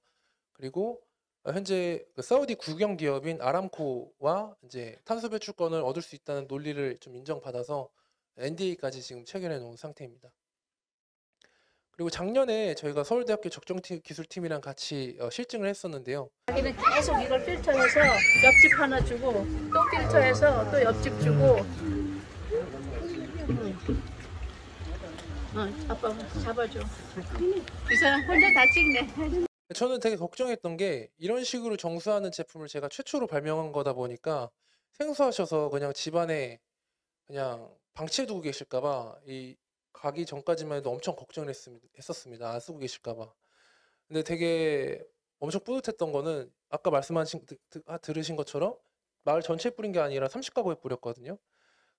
그리고 현재 그 사우디 국영 기업인 아람코와 이제 탄소 배출권을 얻을 수 있다는 논리를 좀 인정받아서 NDA까지 지금 체결해 놓은 상태입니다. 그리고 작년에 저희가 서울대학교 적정기술팀이랑 같이 실증을 했었는데요. 자기는 계속 이걸 필터해서 옆집 하나 주고 또 필터해서 또 옆집 주고. 아빠 잡아줘. 이 사람 혼자 다 찍네. 저는 되게 걱정했던 게 이런 식으로 정수하는 제품을 제가 최초로 발명한 거다 보니까 생소하셔서 그냥 집안에 그냥 방치해두고 계실까봐 이 가기 전까지만 해도 엄청 걱정을 했었습니다. 안 쓰고 계실까봐. 근데 되게 엄청 뿌듯했던 거는 아까 들으신 것처럼 마을 전체에 뿌린 게 아니라 30가구에 뿌렸거든요.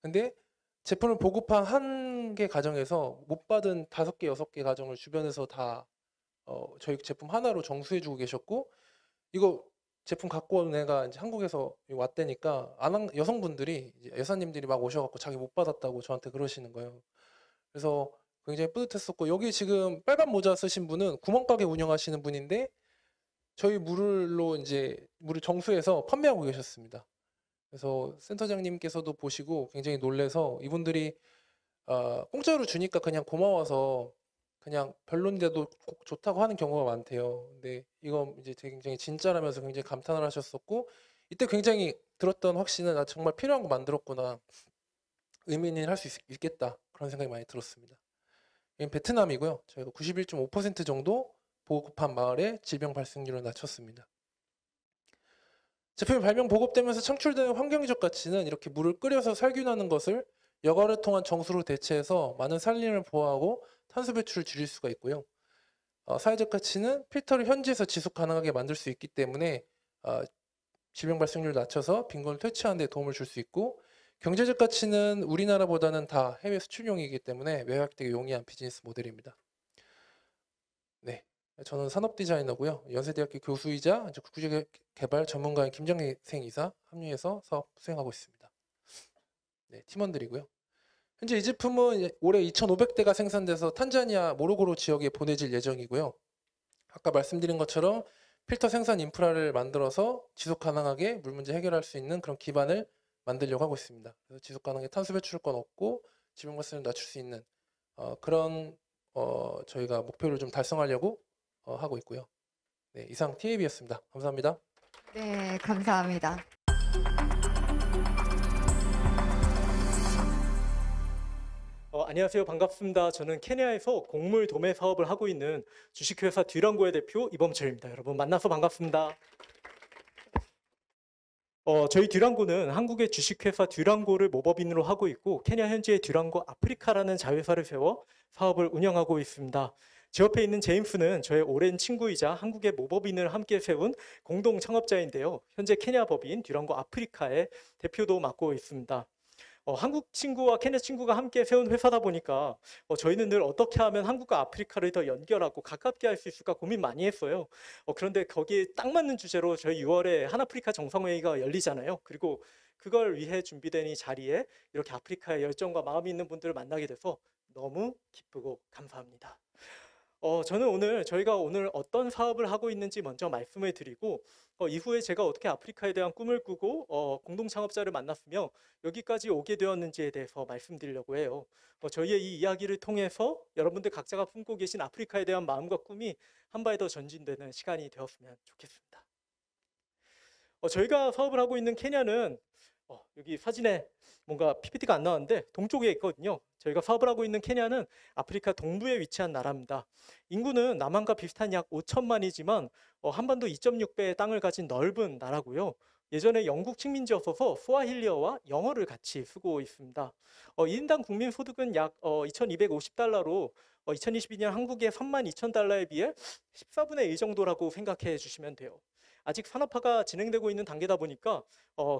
근데 제품을 보급한 한 개 가정에서 못 받은 5개, 6개 가정을 주변에서 다 저희 제품 하나로 정수해주고 계셨고, 이거 제품 갖고 온 애가 이제 한국에서 왔다니까 여성분들이 이제 여사님들이 막 오셔갖고 자기 못 받았다고 저한테 그러시는 거예요. 그래서 굉장히 뿌듯했었고, 여기 지금 빨간 모자 쓰신 분은 구멍가게 운영하시는 분인데 저희 물을 정수해서 판매하고 계셨습니다. 그래서 센터장님께서도 보시고 굉장히 놀래서 이분들이 공짜로 주니까 그냥 고마워서 그냥 별론데도 꼭 좋다고 하는 경우가 많대요. 근데 이거 이제 굉장히 진짜라면서 굉장히 감탄을 하셨었고, 이때 굉장히 들었던 확신은 정말 필요한 거 만들었구나, 의미는 할 수 있겠다, 그런 생각이 많이 들었습니다. 이건 베트남이고요. 저희가 91.5% 정도 보급한 마을의 질병 발생률을 낮췄습니다. 제품이 발명 보급되면서 창출되는 환경적 가치는 이렇게 물을 끓여서 살균하는 것을 여과를 통한 정수로 대체해서 많은 산림을 보호하고 탄소 배출을 줄일 수가 있고요. 사회적 가치는 필터를 현지에서 지속 가능하게 만들 수 있기 때문에 질병 발생률을 낮춰서 빈곤을 퇴치하는 데 도움을 줄 수 있고, 경제적 가치는 우리나라보다는 다 해외 수출용이기 때문에 외곽되게 용이한 비즈니스 모델입니다. 네, 저는 산업 디자이너고요. 연세대학교 교수이자 국제개발 전문가인 김정생 이사 합류해서 사업 수행하고 있습니다. 네, 팀원들이고요. 현재 이 제품은 올해 2,500대가 생산돼서 탄자니아 모로고로 지역에 보내질 예정이고요. 아까 말씀드린 것처럼 필터 생산 인프라를 만들어서 지속 가능하게 물 문제 해결할 수 있는 그런 기반을 만들려고 하고 있습니다. 그래서 지속 가능하게 탄소 배출권 없고 질병 발생을 낮출 수 있는 그런 저희가 목표를 좀 달성하려고 하고 있고요. 네, 이상 TAB였습니다. 감사합니다. 네, 감사합니다. 안녕하세요. 반갑습니다. 저는 케냐에서 곡물 도매 사업을 하고 있는 주식회사 듀랑고의 대표 이범철입니다. 여러분 만나서 반갑습니다. 저희 듀랑고는 한국의 주식회사 듀랑고를 모법인으로 하고 있고, 케냐 현지의 듀랑고 아프리카라는 자회사를 세워 사업을 운영하고 있습니다. 제 옆에 있는 제임스는 저의 오랜 친구이자 한국의 모법인을 함께 세운 공동 창업자인데요. 현재 케냐 법인 듀랑고 아프리카의 대표도 맡고 있습니다. 한국 친구와 케냐 친구가 함께 세운 회사다 보니까 저희는 늘 어떻게 하면 한국과 아프리카를 더 연결하고 가깝게 할 수 있을까 고민 많이 했어요. 그런데 거기에 딱 맞는 주제로 저희 6월에 한아프리카 정상회의가 열리잖아요. 그리고 그걸 위해 준비된 이 자리에 이렇게 아프리카의 열정과 마음이 있는 분들을 만나게 돼서 너무 기쁘고 감사합니다. 저는 저희가 오늘 어떤 사업을 하고 있는지 먼저 말씀을 드리고, 이후에 제가 어떻게 아프리카에 대한 꿈을 꾸고 공동 창업자를 만났으며 여기까지 오게 되었는지에 대해서 말씀드리려고 해요. 저희의 이 이야기를 통해서 여러분들 각자가 품고 계신 아프리카에 대한 마음과 꿈이 한 발 더 전진되는 시간이 되었으면 좋겠습니다. 저희가 사업을 하고 있는 케냐는 여기 사진에 뭔가 PPT가 안 나왔는데 동쪽에 있거든요. 저희가 사업을 하고 있는 케냐는 아프리카 동부에 위치한 나라입니다. 인구는 남한과 비슷한 약 5천만이지만 한반도 2.6배의 땅을 가진 넓은 나라고요. 예전에 영국 식민지였어서 스와힐리어와 영어를 같이 쓰고 있습니다. 1인당 국민 소득은 약 2,250달러로 2022년 한국의 32,000달러에 비해 14분의 1 정도라고 생각해 주시면 돼요. 아직 산업화가 진행되고 있는 단계다 보니까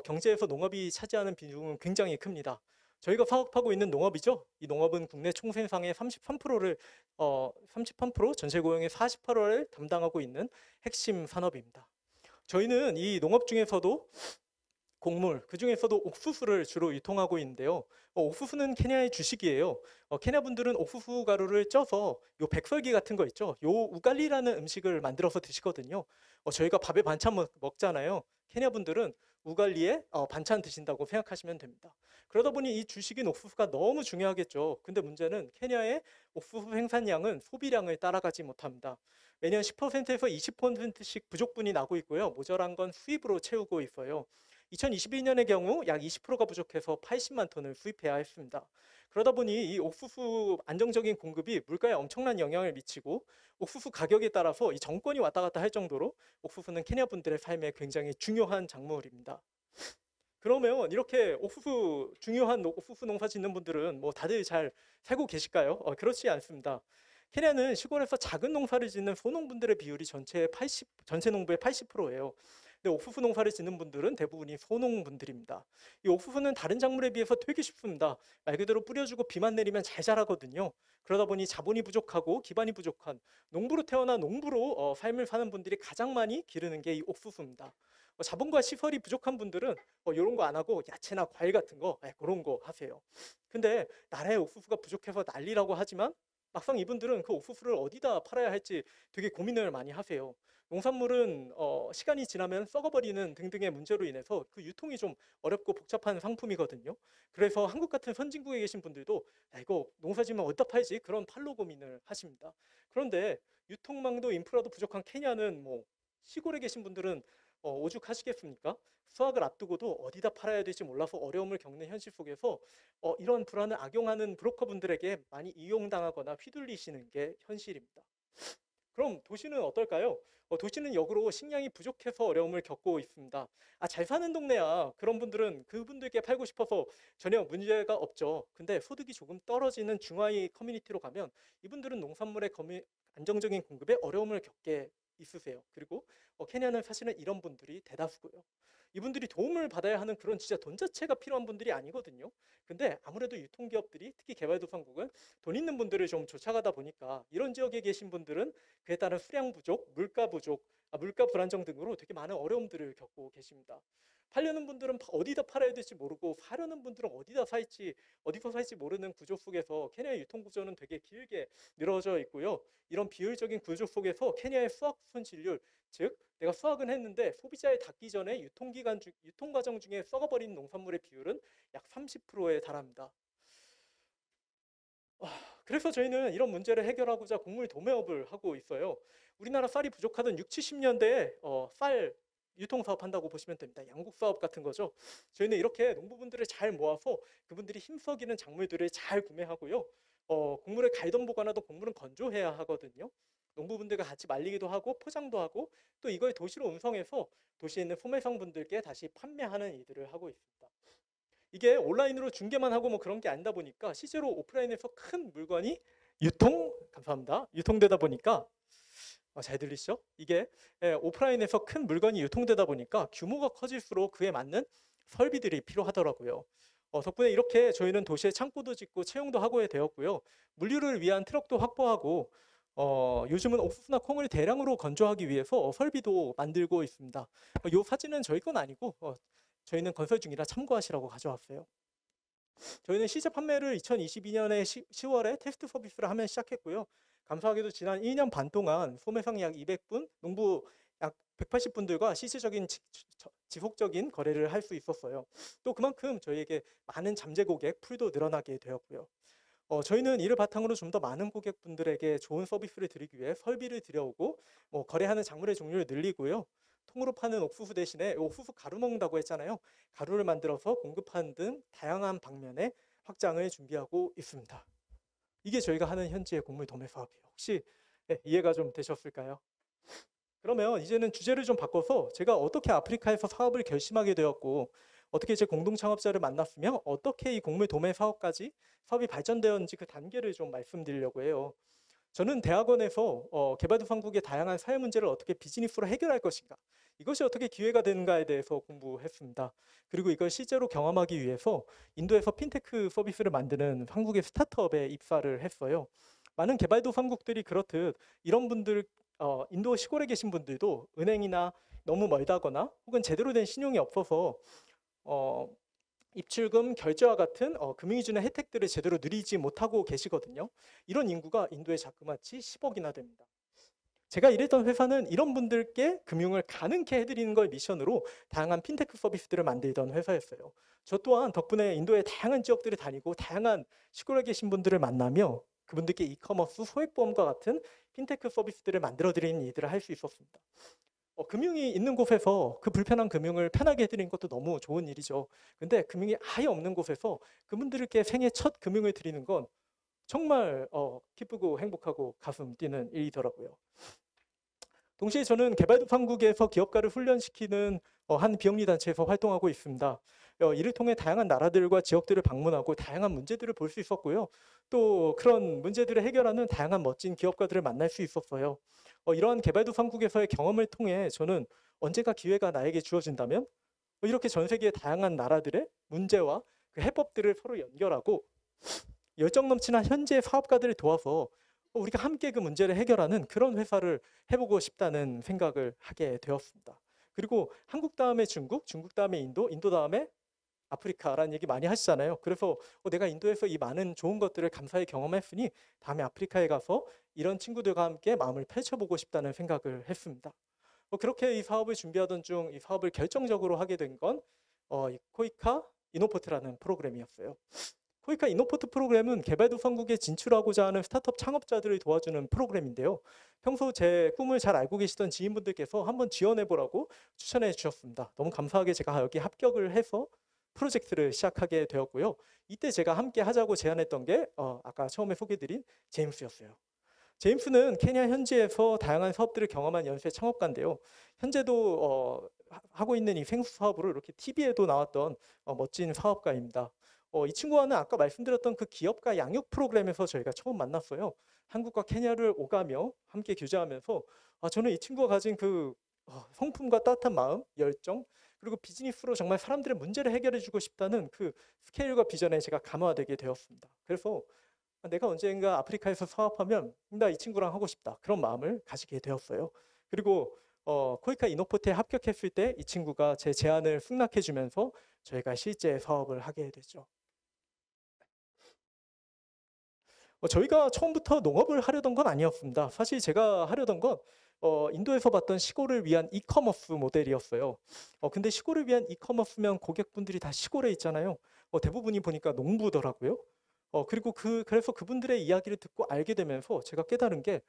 경제에서 농업이 차지하는 비중은 굉장히 큽니다. 저희가 사업하고 있는 농업이죠. 이 농업은 국내 총생산의 33%를 33% 전체 고용의 48%를 담당하고 있는 핵심 산업입니다. 저희는 이 농업 중에서도 곡물, 그 중에서도 옥수수를 주로 유통하고 있는데요. 옥수수는 케냐의 주식이에요. 케냐 분들은 옥수수 가루를 쪄서 요 백설기 같은 거 있죠. 요 우갈리라는 음식을 만들어서 드시거든요. 저희가 밥에 반찬 먹잖아요. 케냐 분들은 우갈리에 반찬 드신다고 생각하시면 됩니다. 그러다 보니 이 주식인 옥수수가 너무 중요하겠죠. 근데 문제는 케냐의 옥수수 생산량은 소비량을 따라가지 못합니다. 매년 10%에서 20%씩 부족분이 나고 있고요. 모자란 건 수입으로 채우고 있어요. 2022년의 경우 약 20%가 부족해서 80만 톤을 수입해야 했습니다. 그러다 보니 이 옥수수 안정적인 공급이 물가에 엄청난 영향을 미치고 옥수수 가격에 따라서 이 정권이 왔다 갔다 할 정도로 옥수수는 케냐 분들의 삶에 굉장히 중요한 작물입니다. 그러면 이렇게 옥수수 중요한 옥수수 농사 짓는 분들은 뭐 다들 잘 살고 계실까요? 그렇지 않습니다. 케냐는 시골에서 작은 농사를 짓는 소농분들의 비율이 전체 농부의 80%예요. 근데 옥수수 농사를 짓는 분들은 대부분이 소농분들입니다. 이 옥수수는 다른 작물에 비해서 되게 쉽습니다. 말 그대로 뿌려주고 비만 내리면 잘 자라거든요. 그러다 보니 자본이 부족하고 기반이 부족한 농부로 태어나 농부로 삶을 사는 분들이 가장 많이 기르는 게 이 옥수수입니다. 자본과 시설이 부족한 분들은 이런 거 안 하고 야채나 과일 같은 거 그런 거 하세요. 근데 나라에 옥수수가 부족해서 난리라고 하지만 막상 이분들은 그 옥수수를 어디다 팔아야 할지 되게 고민을 많이 하세요. 농산물은 시간이 지나면 썩어버리는 등등의 문제로 인해서 그 유통이 좀 어렵고 복잡한 상품이거든요. 그래서 한국 같은 선진국에 계신 분들도 이거 농사지면 어디다 팔지? 그런 판로 고민을 하십니다. 그런데 유통망도 인프라도 부족한 케냐는 뭐 시골에 계신 분들은 오죽하시겠습니까? 수확을 앞두고도 어디다 팔아야 될지 몰라서 어려움을 겪는 현실 속에서 이런 불안을 악용하는 브로커분들에게 많이 이용당하거나 휘둘리시는 게 현실입니다. 그럼 도시는 어떨까요? 도시는 역으로 식량이 부족해서 어려움을 겪고 있습니다. 잘 사는 동네야. 그런 분들은 그분들께 팔고 싶어서 전혀 문제가 없죠. 근데 소득이 조금 떨어지는 중하위 커뮤니티로 가면 이분들은 농산물의 안정적인 공급에 어려움을 겪게 있으세요. 그리고 케냐는 사실은 이런 분들이 대다수고요. 이분들이 도움을 받아야 하는 그런 진짜 돈 자체가 필요한 분들이 아니거든요. 근데 아무래도 유통기업들이 특히 개발도상국은 돈 있는 분들을 좀 쫓아가다 보니까 이런 지역에 계신 분들은 그에 따른 수량 부족, 물가 부족, 물가 불안정 등으로 되게 많은 어려움들을 겪고 계십니다. 팔려는 분들은 어디다 팔아야 될지 모르고 사려는 분들은 어디서 살지 모르는 구조 속에서 케냐의 유통 구조는 되게 길게 늘어져 있고요. 이런 비효율적인 구조 속에서 케냐의 수확 손실률, 즉 내가 수확은 했는데 소비자에 닿기 전에 유통 과정 중에 썩어버린 농산물의 비율은 약 30%에 달합니다. 그래서 저희는 이런 문제를 해결하고자 곡물 도매업을 하고 있어요. 우리나라 쌀이 부족하던 6, 70년대에 쌀 유통 사업 한다고 보시면 됩니다. 양국 사업 같은 거죠. 저희는 이렇게 농부분들을 잘 모아서 그분들이 힘써기는 작물들을 잘 구매하고요. 곡물을 갈던 보관하던 곡물은 건조해야 하거든요. 농부분들과 같이 말리기도 하고 포장도 하고 또 이걸 도시로 운송해서 도시에 있는 소매상분들께 다시 판매하는 일들을 하고 있습니다. 이게 온라인으로 중계만 하고 뭐 그런 게 아니다 보니까 실제로 오프라인에서 큰 물건이 유통되다 보니까 잘 들리시죠? 이게 오프라인에서 큰 물건이 유통되다 보니까 규모가 커질수록 그에 맞는 설비들이 필요하더라고요. 덕분에 이렇게 저희는 도시에 창고도 짓고 채용도 하고 되었고요. 물류를 위한 트럭도 확보하고 요즘은 옥수수나 콩을 대량으로 건조하기 위해서 설비도 만들고 있습니다. 이 사진은 저희 건 아니고 저희는 건설 중이라 참고하시라고 가져왔어요. 저희는 실제 판매를 2022년에 10월에 테스트 서비스를 하면 시작했고요. 감사하게도 지난 1년 반 동안 소매상 약 200분, 농부 약 180분들과 실질적인 지속적인 거래를 할 수 있었어요. 또 그만큼 저희에게 많은 잠재 고객 풀도 늘어나게 되었고요. 저희는 이를 바탕으로 좀 더 많은 고객분들에게 좋은 서비스를 드리기 위해 설비를 들여오고 거래하는 작물의 종류를 늘리고요. 통으로 파는 옥수수 대신에 옥수수 가루 먹는다고 했잖아요. 가루를 만들어서 공급하는 등 다양한 방면의 확장을 준비하고 있습니다. 이게 저희가 하는 현지의 곡물 도매 사업이에요. 혹시 이해가 좀 되셨을까요? 그러면 이제는 주제를 좀 바꿔서 제가 어떻게 아프리카에서 사업을 결심하게 되었고 어떻게 제 공동 창업자를 만났으며 어떻게 이 곡물 도매 사업까지 사업이 발전되었는지 그 단계를 좀 말씀드리려고 해요. 저는 대학원에서 개발도상국의 다양한 사회 문제를 어떻게 비즈니스로 해결할 것인가, 이것이 어떻게 기회가 되는가에 대해서 공부했습니다. 그리고 이걸 실제로 경험하기 위해서 인도에서 핀테크 서비스를 만드는 한국의 스타트업에 입사를 했어요. 많은 개발도상국들이 그렇듯 이런 분들, 인도 시골에 계신 분들도 은행이나 너무 멀다거나 혹은 제대로 된 신용이 없어서 입출금, 결제와 같은 금융이 주는 혜택들을 제대로 누리지 못하고 계시거든요. 이런 인구가 인도에 자그마치 10억이나 됩니다. 제가 일했던 회사는 이런 분들께 금융을 가능케 해드리는 걸 미션으로 다양한 핀테크 서비스들을 만들던 회사였어요. 저 또한 덕분에 인도의 다양한 지역들을 다니고 다양한 시골에 계신 분들을 만나며 그분들께 이커머스, 소액보험과 같은 핀테크 서비스들을 만들어드리는 일들을 할 수 있었습니다. 금융이 있는 곳에서 그 불편한 금융을 편하게 해드리는 것도 너무 좋은 일이죠. 근데 금융이 아예 없는 곳에서 그분들께 생애 첫 금융을 드리는 건 정말 기쁘고 행복하고 가슴 뛰는 일이더라고요. 동시에 저는 개발도상국에서 기업가를 훈련시키는 한 비영리 단체에서 활동하고 있습니다. 이를 통해 다양한 나라들과 지역들을 방문하고 다양한 문제들을 볼 수 있었고요. 또 그런 문제들을 해결하는 다양한 멋진 기업가들을 만날 수 있었어요. 이러한 개발도상국에서의 경험을 통해 저는 언젠가 기회가 나에게 주어진다면 이렇게 전 세계의 다양한 나라들의 문제와 그 해법들을 서로 연결하고 열정 넘치는 현지의 사업가들을 도와서 우리가 함께 그 문제를 해결하는 그런 회사를 해보고 싶다는 생각을 하게 되었습니다. 그리고 한국 다음에 중국, 중국 다음에 인도, 인도 다음에 아프리카라는 얘기 많이 하시잖아요. 그래서 내가 인도에서 이 많은 좋은 것들을 감사히 경험했으니 다음에 아프리카에 가서 이런 친구들과 함께 마음을 펼쳐보고 싶다는 생각을 했습니다. 그렇게 이 사업을 준비하던 중 이 사업을 결정적으로 하게 된 건 코이카 이노포트라는 프로그램이었어요. 코이카 이노포트 프로그램은 개발도상국에 진출하고자 하는 스타트업 창업자들을 도와주는 프로그램인데요. 평소 제 꿈을 잘 알고 계시던 지인분들께서 한번 지원해보라고 추천해 주셨습니다. 너무 감사하게 제가 여기 합격을 해서 프로젝트를 시작하게 되었고요. 이때 제가 함께 하자고 제안했던 게 아까 처음에 소개드린 제임스였어요. 제임스는 케냐 현지에서 다양한 사업들을 경험한 연수의 창업가인데요. 현재도 하고 있는 이 생수 사업으로 이렇게 TV에도 나왔던 멋진 사업가입니다. 이 친구와는 아까 말씀드렸던 그 기업가 양육 프로그램에서 저희가 처음 만났어요. 한국과 케냐를 오가며 함께 교제하면서 저는 이 친구가 가진 그 성품과 따뜻한 마음, 열정, 그리고 비즈니스로 정말 사람들의 문제를 해결해 주고 싶다는 그 스케일과 비전에 제가 감화되게 되었습니다. 그래서 내가 언젠가 아프리카에서 사업하면 나 이 친구랑 하고 싶다, 그런 마음을 가지게 되었어요. 그리고 코이카 이노포트에 합격했을 때 이 친구가 제 제안을 승낙해 주면서 저희가 실제 사업을 하게 됐죠. 저희가 처음부터 농업을 하려던 건 아니었습니다. 사실 제가 하려던 건 인도에서 봤던 시골을 위한 이커머스 모델이었어요. 근데 시골을 위한 이커머스면 고객분들이 다 시골에 있잖아요. 대부분이 보니까 농부더라고요. 그리고 그래서 그분들의 이야기를 듣고 알게 되면서 제가 깨달은 게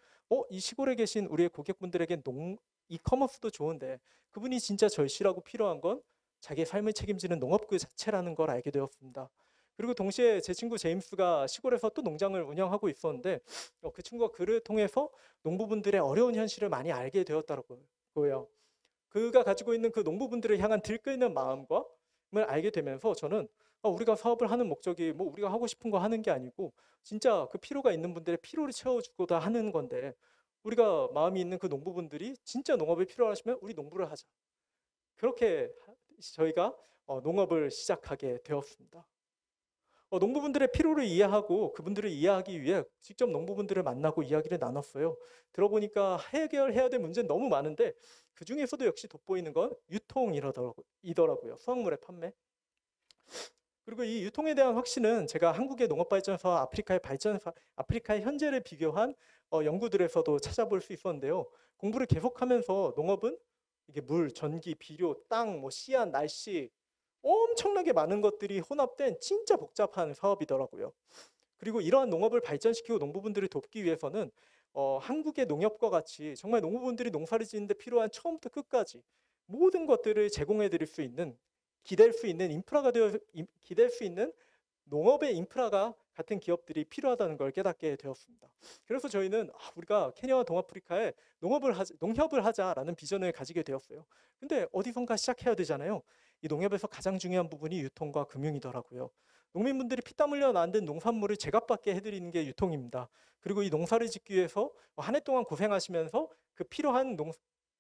이 시골에 계신 우리의 고객분들에게 이커머스도 좋은데 그분이 진짜 절실하고 필요한 건 자기의 삶을 책임지는 농업 그 자체라는 걸 알게 되었습니다. 그리고 동시에 제 친구 제임스가 시골에서 또 농장을 운영하고 있었는데 그 친구가 그를 통해서 농부분들의 어려운 현실을 많이 알게 되었다고요. 그가 가지고 있는 그 농부분들을 향한 들끓는 마음을 알게 되면서 저는 우리가 사업을 하는 목적이 뭐 우리가 하고 싶은 거 하는 게 아니고 진짜 그 필요가 있는 분들의 필요를 채워주고자 하는 건데 우리가 마음이 있는 그 농부분들이 진짜 농업이 필요하시면 우리 농부를 하자. 그렇게 저희가 농업을 시작하게 되었습니다. 농부분들의 필요를 이해하고 그분들을 이해하기 위해 직접 농부분들을 만나고 이야기를 나눴어요. 들어보니까 해결해야 될 문제는 너무 많은데 그 중에서도 역시 돋보이는 건 유통이더라고요. 수확물의 판매. 그리고 이 유통에 대한 확신은 제가 한국의 농업 발전사와 아프리카의 현재를 비교한 연구들에서도 찾아볼 수 있었는데요. 공부를 계속하면서 농업은 이게 물, 전기, 비료, 땅, 씨앗, 날씨 엄청나게 많은 것들이 혼합된 진짜 복잡한 사업이더라고요. 그리고 이러한 농업을 발전시키고 농부분들을 돕기 위해서는 한국의 농협과 같이 정말 농부분들이 농사를 짓는데 필요한 처음부터 끝까지 모든 것들을 제공해 드릴 수 있는 기댈 수 있는 농업의 인프라가 같은 기업들이 필요하다는 걸 깨닫게 되었습니다. 그래서 저희는 우리가 케냐와 동아프리카에 농협을 하자라는 비전을 가지게 되었어요. 근데 어디선가 시작해야 되잖아요. 이 농협에서 가장 중요한 부분이 유통과 금융이더라고요. 농민분들이 피땀 흘려 만든 농산물을 제값받게 해드리는 게 유통입니다. 그리고 이 농사를 짓기 위해서 한 해 동안 고생하시면서 그 필요한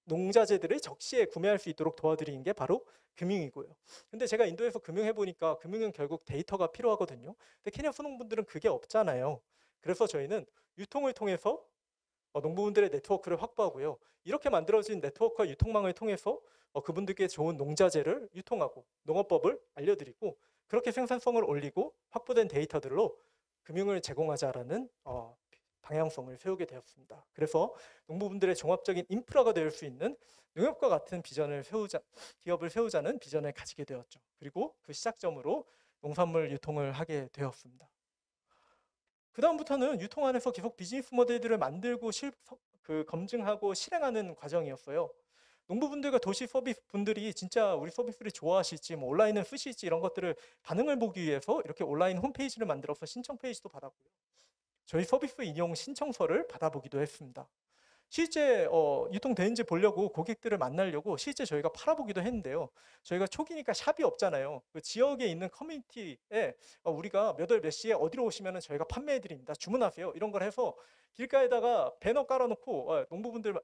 농자재들을 적시에 구매할 수 있도록 도와드리는 게 바로 금융이고요. 근데 제가 인도에서 금융해 보니까 금융은 결국 데이터가 필요하거든요. 근데 케냐 소농분들은 그게 없잖아요. 그래서 저희는 유통을 통해서 농부분들의 네트워크를 확보하고요. 이렇게 만들어진 네트워크와 유통망을 통해서 그분들께 좋은 농자재를 유통하고 농업법을 알려드리고 그렇게 생산성을 올리고 확보된 데이터들로 금융을 제공하자라는 방향성을 세우게 되었습니다. 그래서 농부분들의 종합적인 인프라가 될 수 있는 농협과 같은 기업을 세우자는 비전을 가지게 되었죠. 그리고 그 시작점으로 농산물 유통을 하게 되었습니다. 그 다음부터는 유통 안에서 계속 비즈니스 모델들을 만들고 검증하고 실행하는 과정이었어요. 농부분들과 도시 서비스 분들이 진짜 우리 서비스를 좋아하실지 온라인을 쓰실지 이런 것들을 반응을 보기 위해서 이렇게 온라인 홈페이지를 만들어서 신청 페이지도 받았고요. 저희 서비스 인용 신청서를 받아보기도 했습니다. 실제 유통되는지 보려고 고객들을 만나려고 실제 저희가 팔아보기도 했는데요. 저희가 초기니까 샵이 없잖아요. 그 지역에 있는 커뮤니티에 우리가 몇 월 몇 시에 어디로 오시면 저희가 판매해드립니다. 주문하세요. 이런 걸 해서 길가에다가 배너 깔아놓고 농부분들,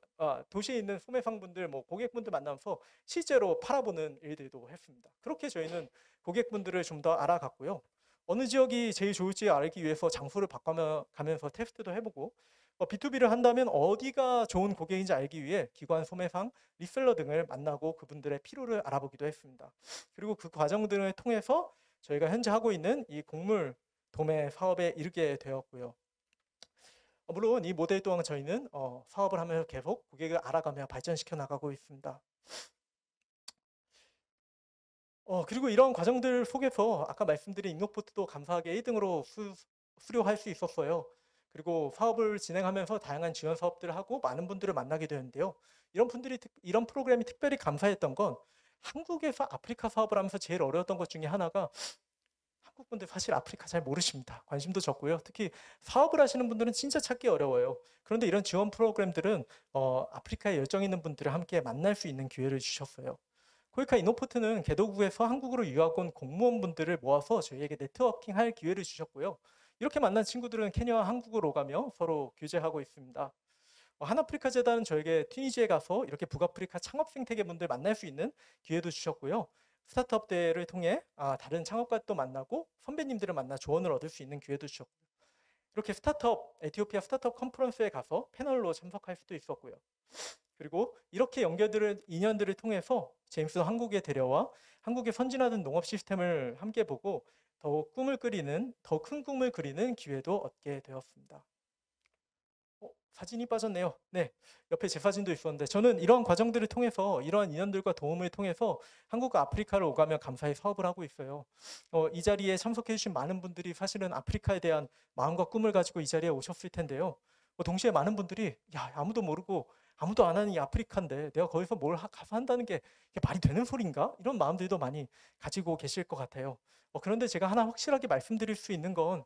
도시에 있는 소매상분들, 고객분들 만나면서 실제로 팔아보는 일들도 했습니다. 그렇게 저희는 고객분들을 좀 더 알아갔고요. 어느 지역이 제일 좋을지 알기 위해서 장소를 바꿔가면서 테스트도 해보고 B2B를 한다면 어디가 좋은 고객인지 알기 위해 기관, 소매상, 리셀러 등을 만나고 그분들의 필요를 알아보기도 했습니다. 그리고 그 과정들을 통해서 저희가 현재 하고 있는 이 곡물 도매 사업에 이르게 되었고요. 물론 이 모델 또한 저희는 사업을 하면서 계속 고객을 알아가며 발전시켜 나가고 있습니다. 그리고 이런 과정들 속에서 아까 말씀드린 인노포트도 감사하게 1등으로 수료할 수 있었어요. 그리고 사업을 진행하면서 다양한 지원 사업들을 하고 많은 분들을 만나게 되는데요. 이런 프로그램이 특별히 감사했던 건 한국에서 아프리카 사업을 하면서 제일 어려웠던 것 중에 하나가 한국 분들 사실 아프리카 잘 모르십니다. 관심도 적고요. 특히 사업을 하시는 분들은 진짜 찾기 어려워요. 그런데 이런 지원 프로그램들은 아프리카에 열정 있는 분들을 함께 만날 수 있는 기회를 주셨어요. 코이카 이노포트는 개도국에서 한국으로 유학 온 공무원분들을 모아서 저희에게 네트워킹할 기회를 주셨고요. 이렇게 만난 친구들은 케냐와 한국으로 오가며 서로 교제하고 있습니다. 한아프리카 재단은 저에게 튀니지에 가서 이렇게 북아프리카 창업 생태계분들 만날 수 있는 기회도 주셨고요. 스타트업 대회를 통해 다른 창업가도 만나고 선배님들을 만나 조언을 얻을 수 있는 기회도 주셨고요. 이렇게 에티오피아 스타트업 컨퍼런스에 가서 패널로 참석할 수도 있었고요. 그리고 이렇게 인연들을 통해서 제임스도 한국에 데려와 한국의 선진화된 농업 시스템을 함께 보고 더 큰 꿈을 그리는 기회도 얻게 되었습니다. 사진이 빠졌네요. 네, 옆에 제 사진도 있었는데 저는 이러한 과정들을 통해서 이러한 인연들과 도움을 통해서 한국과 아프리카를 오가며 감사히 사업을 하고 있어요. 이 자리에 참석해 주신 많은 분들이 사실은 아프리카에 대한 마음과 꿈을 가지고 이 자리에 오셨을 텐데요. 동시에 많은 분들이 아무도 모르고 아무도 안 하는 이 아프리카인데 내가 거기서 뭘 가서 한다는 게 말이 되는 소린가? 이런 마음들도 많이 가지고 계실 것 같아요. 그런데 제가 하나 확실하게 말씀드릴 수 있는 건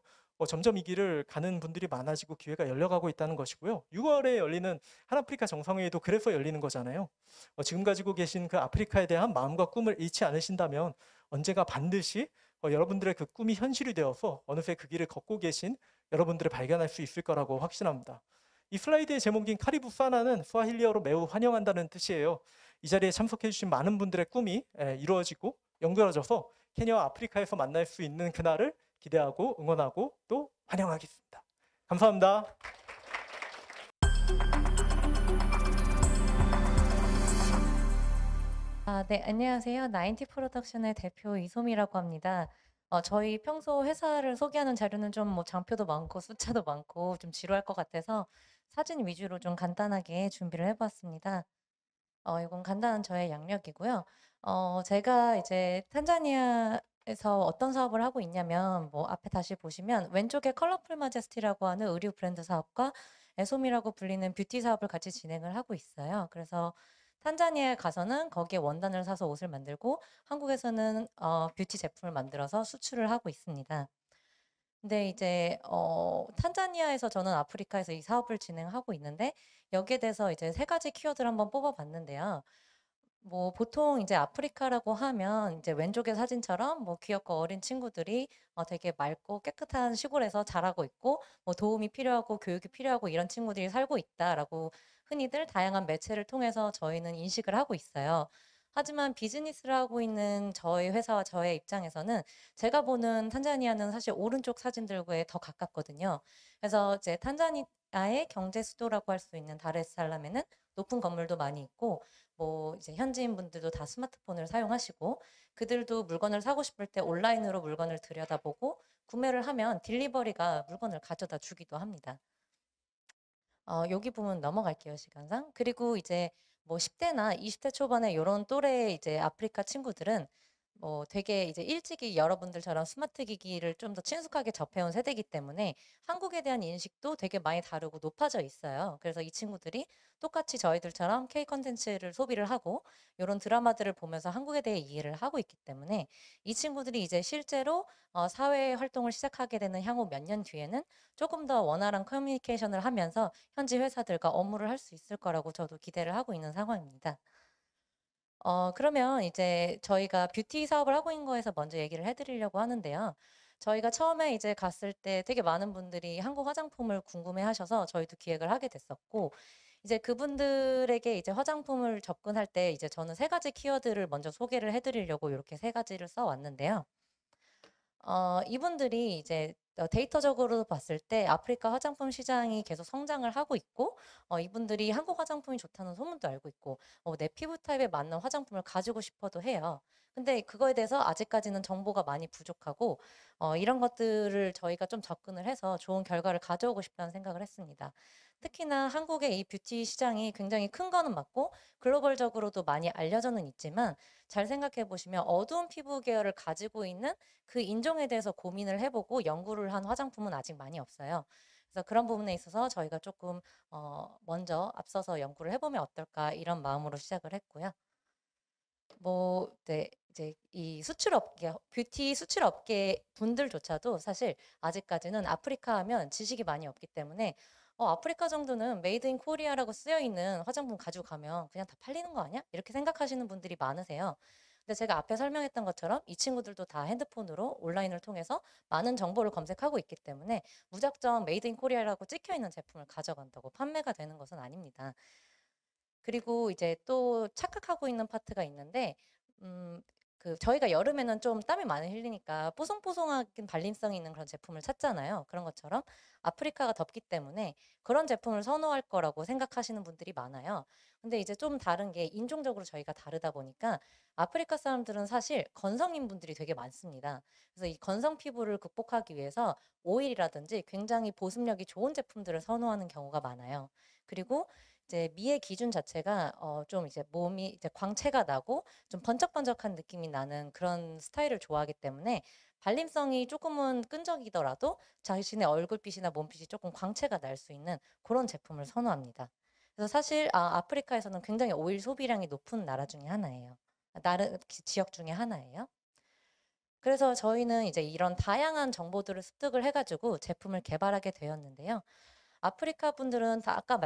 점점 이 길을 가는 분들이 많아지고 기회가 열려가고 있다는 것이고요. 6월에 열리는 한아프리카 정상회의도 그래서 열리는 거잖아요. 지금 가지고 계신 그 아프리카에 대한 마음과 꿈을 잃지 않으신다면 언젠가 반드시 여러분들의 그 꿈이 현실이 되어서 어느새 그 길을 걷고 계신 여러분들을 발견할 수 있을 거라고 확신합니다. 이 슬라이드의 제목인 카리부 사나는 스와힐리어로 매우 환영한다는 뜻이에요. 이 자리에 참석해 주신 많은 분들의 꿈이 이루어지고 연결해져서 케냐와 아프리카에서 만날 수 있는 그날을 기대하고 응원하고 또 환영하겠습니다. 감사합니다. 네, 안녕하세요. 나인티 프로덕션의 대표 이솜이라고 합니다. 저희 평소 회사를 소개하는 자료는 좀 장표도 많고 숫자도 많고 좀 지루할 것 같아서 사진 위주로 좀 간단하게 준비를 해봤습니다. 이건 간단한 저의 양력이고요. 제가 이제 탄자니아에서 어떤 사업을 하고 있냐면 앞에 다시 보시면 왼쪽에 컬러풀 마제스티라고 하는 의류 브랜드 사업과 에솜이라고 불리는 뷰티 사업을 같이 진행을 하고 있어요. 그래서 탄자니아에 가서는 거기에 원단을 사서 옷을 만들고 한국에서는 뷰티 제품을 만들어서 수출을 하고 있습니다. 근데 이제 탄자니아에서 저는 아프리카에서 이 사업을 진행하고 있는데 여기에 대해서 이제 세 가지 키워드를 한번 뽑아봤는데요. 뭐 보통 이제 아프리카라고 하면 이제 왼쪽의 사진처럼 뭐 귀엽고 어린 친구들이 되게 맑고 깨끗한 시골에서 자라고 있고 뭐 도움이 필요하고 교육이 필요하고 이런 친구들이 살고 있다라고 흔히들 다양한 매체를 통해서 저희는 인식을 하고 있어요. 하지만 비즈니스를 하고 있는 저희 회사와 저의 입장에서는 제가 보는 탄자니아는 사실 오른쪽 사진들과에 더 가깝거든요. 그래서 이제 탄자니아의 경제 수도라고 할 수 있는 다르에스살람에는 높은 건물도 많이 있고 뭐 이제 현지인 분들도 다 스마트폰을 사용하시고 그들도 물건을 사고 싶을 때 온라인으로 물건을 들여다보고 구매를 하면 딜리버리가 물건을 가져다 주기도 합니다. 여기 부분 넘어갈게요, 시간상. 그리고 이제 뭐 10대나 20대 초반에 요런 또래의 이제 아프리카 친구들은 뭐 되게 이제 일찍이 여러분들처럼 스마트 기기를 좀 더 친숙하게 접해온 세대이기 때문에 한국에 대한 인식도 되게 많이 다르고 높아져 있어요. 그래서 이 친구들이 똑같이 저희들처럼 K 콘텐츠를 소비를 하고 요런 드라마들을 보면서 한국에 대해 이해를 하고 있기 때문에 이 친구들이 이제 실제로 사회 활동을 시작하게 되는 향후 몇 년 뒤에는 조금 더 원활한 커뮤니케이션을 하면서 현지 회사들과 업무를 할 수 있을 거라고 저도 기대를 하고 있는 상황입니다. 그러면 이제 저희가 뷰티 사업을 하고 있는 거에서 먼저 얘기를 해드리려고 하는데요. 저희가 처음에 이제 갔을 때 되게 많은 분들이 한국 화장품을 궁금해 하셔서 저희도 기획을 하게 됐었고, 이제 그분들에게 이제 화장품을 접근할 때 이제 저는 세 가지 키워드를 먼저 소개를 해드리려고 이렇게 세 가지를 써왔는데요. 이분들이 이제 데이터적으로 봤을 때 아프리카 화장품 시장이 계속 성장을 하고 있고, 이분들이 한국 화장품이 좋다는 소문도 알고 있고, 내 피부 타입에 맞는 화장품을 가지고 싶어도 해요. 근데 그거에 대해서 아직까지는 정보가 많이 부족하고, 이런 것들을 저희가 좀 접근을 해서 좋은 결과를 가져오고 싶다는 생각을 했습니다. 특히나 한국의 이 뷰티 시장이 굉장히 큰 거는 맞고, 글로벌적으로도 많이 알려져는 있지만, 잘 생각해 보시면 어두운 피부 계열을 가지고 있는 그 인종에 대해서 고민을 해보고 연구를 한 화장품은 아직 많이 없어요. 그래서 그런 부분에 있어서 저희가 조금 먼저 앞서서 연구를 해보면 어떨까 이런 마음으로 시작을 했고요. 뭐, 네, 이제 이 수출업계, 뷰티 수출업계 분들조차도 사실 아직까지는 아프리카 하면 지식이 많이 없기 때문에 아프리카 정도는 메이드 인 코리아라고 쓰여 있는 화장품 가지고 가면 그냥 다 팔리는 거 아니야? 이렇게 생각하시는 분들이 많으세요. 근데 제가 앞에 설명했던 것처럼 이 친구들도 다 핸드폰으로 온라인을 통해서 많은 정보를 검색하고 있기 때문에 무작정 메이드 인 코리아라고 찍혀 있는 제품을 가져간다고 판매가 되는 것은 아닙니다. 그리고 이제 또 착각하고 있는 파트가 있는데, 저희가 여름에는 좀 땀이 많이 흘리니까 뽀송뽀송하긴 발림성이 있는 그런 제품을 찾잖아요. 그런 것처럼 아프리카가 덥기 때문에 그런 제품을 선호할 거라고 생각하시는 분들이 많아요. 근데 이제 좀 다른 게 인종적으로 저희가 다르다 보니까 아프리카 사람들은 사실 건성인 분들이 되게 많습니다. 그래서 이 건성 피부를 극복하기 위해서 오일이라든지 굉장히 보습력이 좋은 제품들을 선호하는 경우가 많아요. 그리고 이제 미의 기준 자체가 좀 이제 몸이 이제 광채가 나고 좀 번쩍번쩍한 느낌이 나는 그런 스타일을 좋아하기 때문에 발림성이 조금은 끈적이더라도 자신의 얼굴빛이나 몸빛이 조금 광채가 날 수 있는 그런 제품을 선호합니다. 그래서 사실 아프리카에서는 굉장히 오일 소비량이 높은 나라 중에 하나예요. 지역 중에 하나예요. 그래서 저희는 이제 이런 다양한 정보들을 습득을 해가지고 제품을 개발하게 되었는데요. 아프리카 분들은 다 아까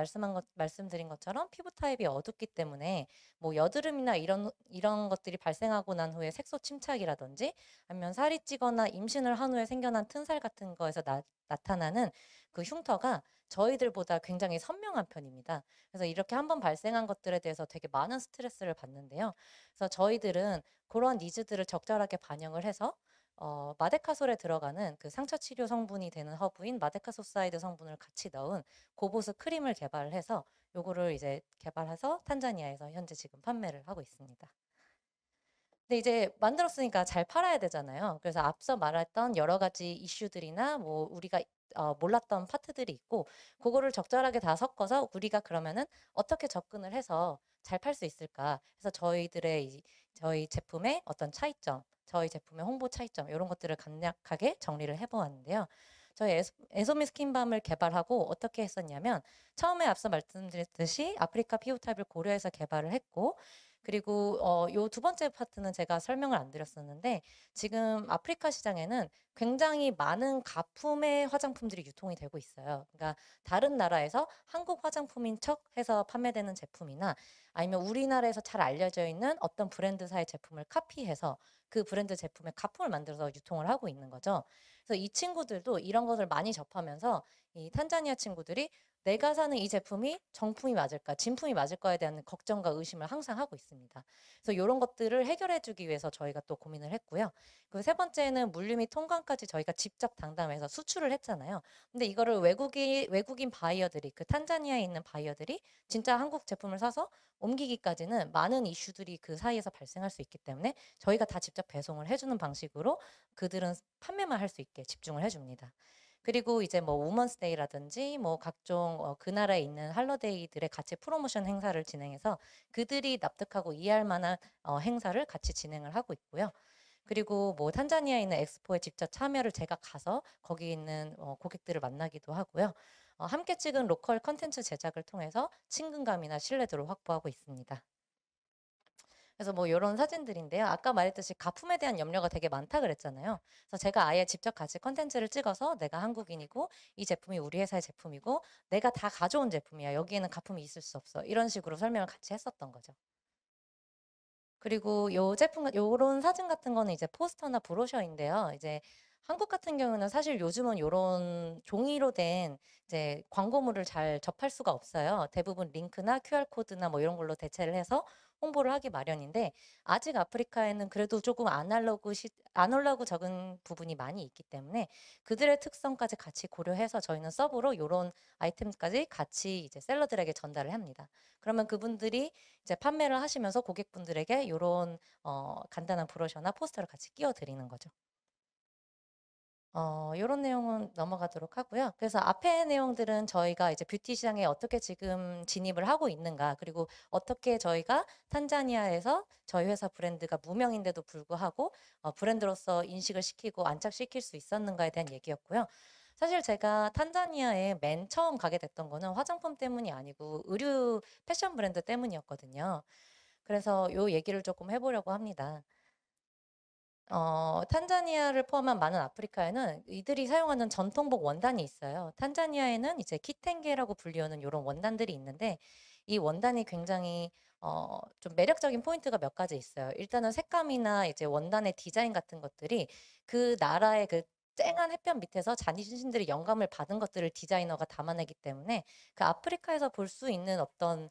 말씀드린 것처럼 피부 타입이 어둡기 때문에 뭐 여드름이나 이런 것들이 발생하고 난 후에 색소 침착이라든지 아니면 살이 찌거나 임신을 한 후에 생겨난 튼살 같은 거에서 나타나는 그 흉터가 저희들보다 굉장히 선명한 편입니다. 그래서 이렇게 한번 발생한 것들에 대해서 되게 많은 스트레스를 받는데요. 그래서 저희들은 그런 니즈들을 적절하게 반영을 해서 마데카솔에 들어가는 그 상처 치료 성분이 되는 허브인 마데카소사이드 성분을 같이 넣은 고보스 크림을 개발을 해서 요거를 이제 개발해서 탄자니아에서 현재 지금 판매를 하고 있습니다. 근데 이제 만들었으니까 잘 팔아야 되잖아요. 그래서 앞서 말했던 여러 가지 이슈들이나 뭐 우리가 몰랐던 파트들이 있고 그거를 적절하게 다 섞어서 우리가 그러면은 어떻게 접근을 해서 잘 팔 수 있을까 해서 저희 제품의 어떤 차이점, 저희 제품의 홍보 차이점 이런 것들을 간략하게 정리를 해보았는데요. 저희 에소미 스킨밤을 개발하고 어떻게 했었냐면 처음에 앞서 말씀드렸듯이 아프리카 피부 타입을 고려해서 개발을 했고 그리고 요 두 번째 파트는 제가 설명을 안 드렸었는데 지금 아프리카 시장에는 굉장히 많은 가품의 화장품들이 유통이 되고 있어요. 그러니까 다른 나라에서 한국 화장품인 척 해서 판매되는 제품이나 아니면 우리나라에서 잘 알려져 있는 어떤 브랜드사의 제품을 카피해서 그 브랜드 제품의 가품을 만들어서 유통을 하고 있는 거죠. 그래서 이 친구들도 이런 것을 많이 접하면서 이 탄자니아 친구들이 내가 사는 이 제품이 정품이 맞을까, 진품이 맞을 거에 대한 걱정과 의심을 항상 하고 있습니다. 그래서 이런 것들을 해결해 주기 위해서 저희가 또 고민을 했고요. 그리고 세 번째는 물류 및 통관까지 저희가 직접 담당해서 수출을 했잖아요. 근데 이거를 외국인 바이어들이, 그 탄자니아에 있는 바이어들이 진짜 한국 제품을 사서 옮기기까지는 많은 이슈들이 그 사이에서 발생할 수 있기 때문에 저희가 다 직접 배송을 해주는 방식으로 그들은 판매만 할 수 있게 집중을 해줍니다. 그리고 이제 뭐 우먼스데이라든지 뭐 각종 그 나라에 있는 할러데이들의 같이 프로모션 행사를 진행해서 그들이 납득하고 이해할 만한 행사를 같이 진행을 하고 있고요. 그리고 뭐 탄자니아에 있는 엑스포에 직접 참여를 제가 가서 거기 있는 고객들을 만나기도 하고요. 함께 찍은 로컬 컨텐츠 제작을 통해서 친근감이나 신뢰도를 확보하고 있습니다. 그래서 뭐 이런 사진들인데요. 아까 말했듯이 가품에 대한 염려가 되게 많다 그랬잖아요. 그래서 제가 아예 직접 같이 컨텐츠를 찍어서 내가 한국인이고 이 제품이 우리 회사의 제품이고 내가 다 가져온 제품이야. 여기에는 가품이 있을 수 없어. 이런 식으로 설명을 같이 했었던 거죠. 그리고 요 제품, 요런 사진 같은 거는 이제 포스터나 브로셔인데요. 이제 한국 같은 경우는 사실 요즘은 요런 종이로 된 이제 광고물을 잘 접할 수가 없어요. 대부분 링크나 QR코드나 뭐 이런 걸로 대체를 해서 홍보를 하기 마련인데 아직 아프리카에는 그래도 조금 아날로그적인 부분이 많이 있기 때문에 그들의 특성까지 같이 고려해서 저희는 서브로 요런 아이템까지 같이 이제 셀러들에게 전달을 합니다. 그러면 그분들이 이제 판매를 하시면서 고객분들에게 요런 간단한 브로셔나 포스터를 같이 끼워 드리는 거죠. 요런 내용은 넘어가도록 하고요. 그래서 앞에 내용들은 저희가 이제 뷰티 시장에 어떻게 지금 진입을 하고 있는가, 그리고 어떻게 저희가 탄자니아에서 저희 회사 브랜드가 무명인데도 불구하고 브랜드로서 인식을 시키고 안착시킬 수 있었는가에 대한 얘기였고요. 사실 제가 탄자니아에 맨 처음 가게 됐던 거는 화장품 때문이 아니고 의류 패션 브랜드 때문이었거든요. 그래서 요 얘기를 조금 해보려고 합니다. 탄자니아를 포함한 많은 아프리카에는 이들이 사용하는 전통복 원단이 있어요. 탄자니아에는 이제 키텐게라고 불리우는 요런 원단들이 있는데 이 원단이 굉장히 좀 매력적인 포인트가 몇 가지 있어요. 일단은 색감이나 이제 원단의 디자인 같은 것들이 그 나라의 그 쨍한 햇볕 밑에서 자신들이 영감을 받은 것들을 디자이너가 담아내기 때문에 그 아프리카에서 볼 수 있는 어떤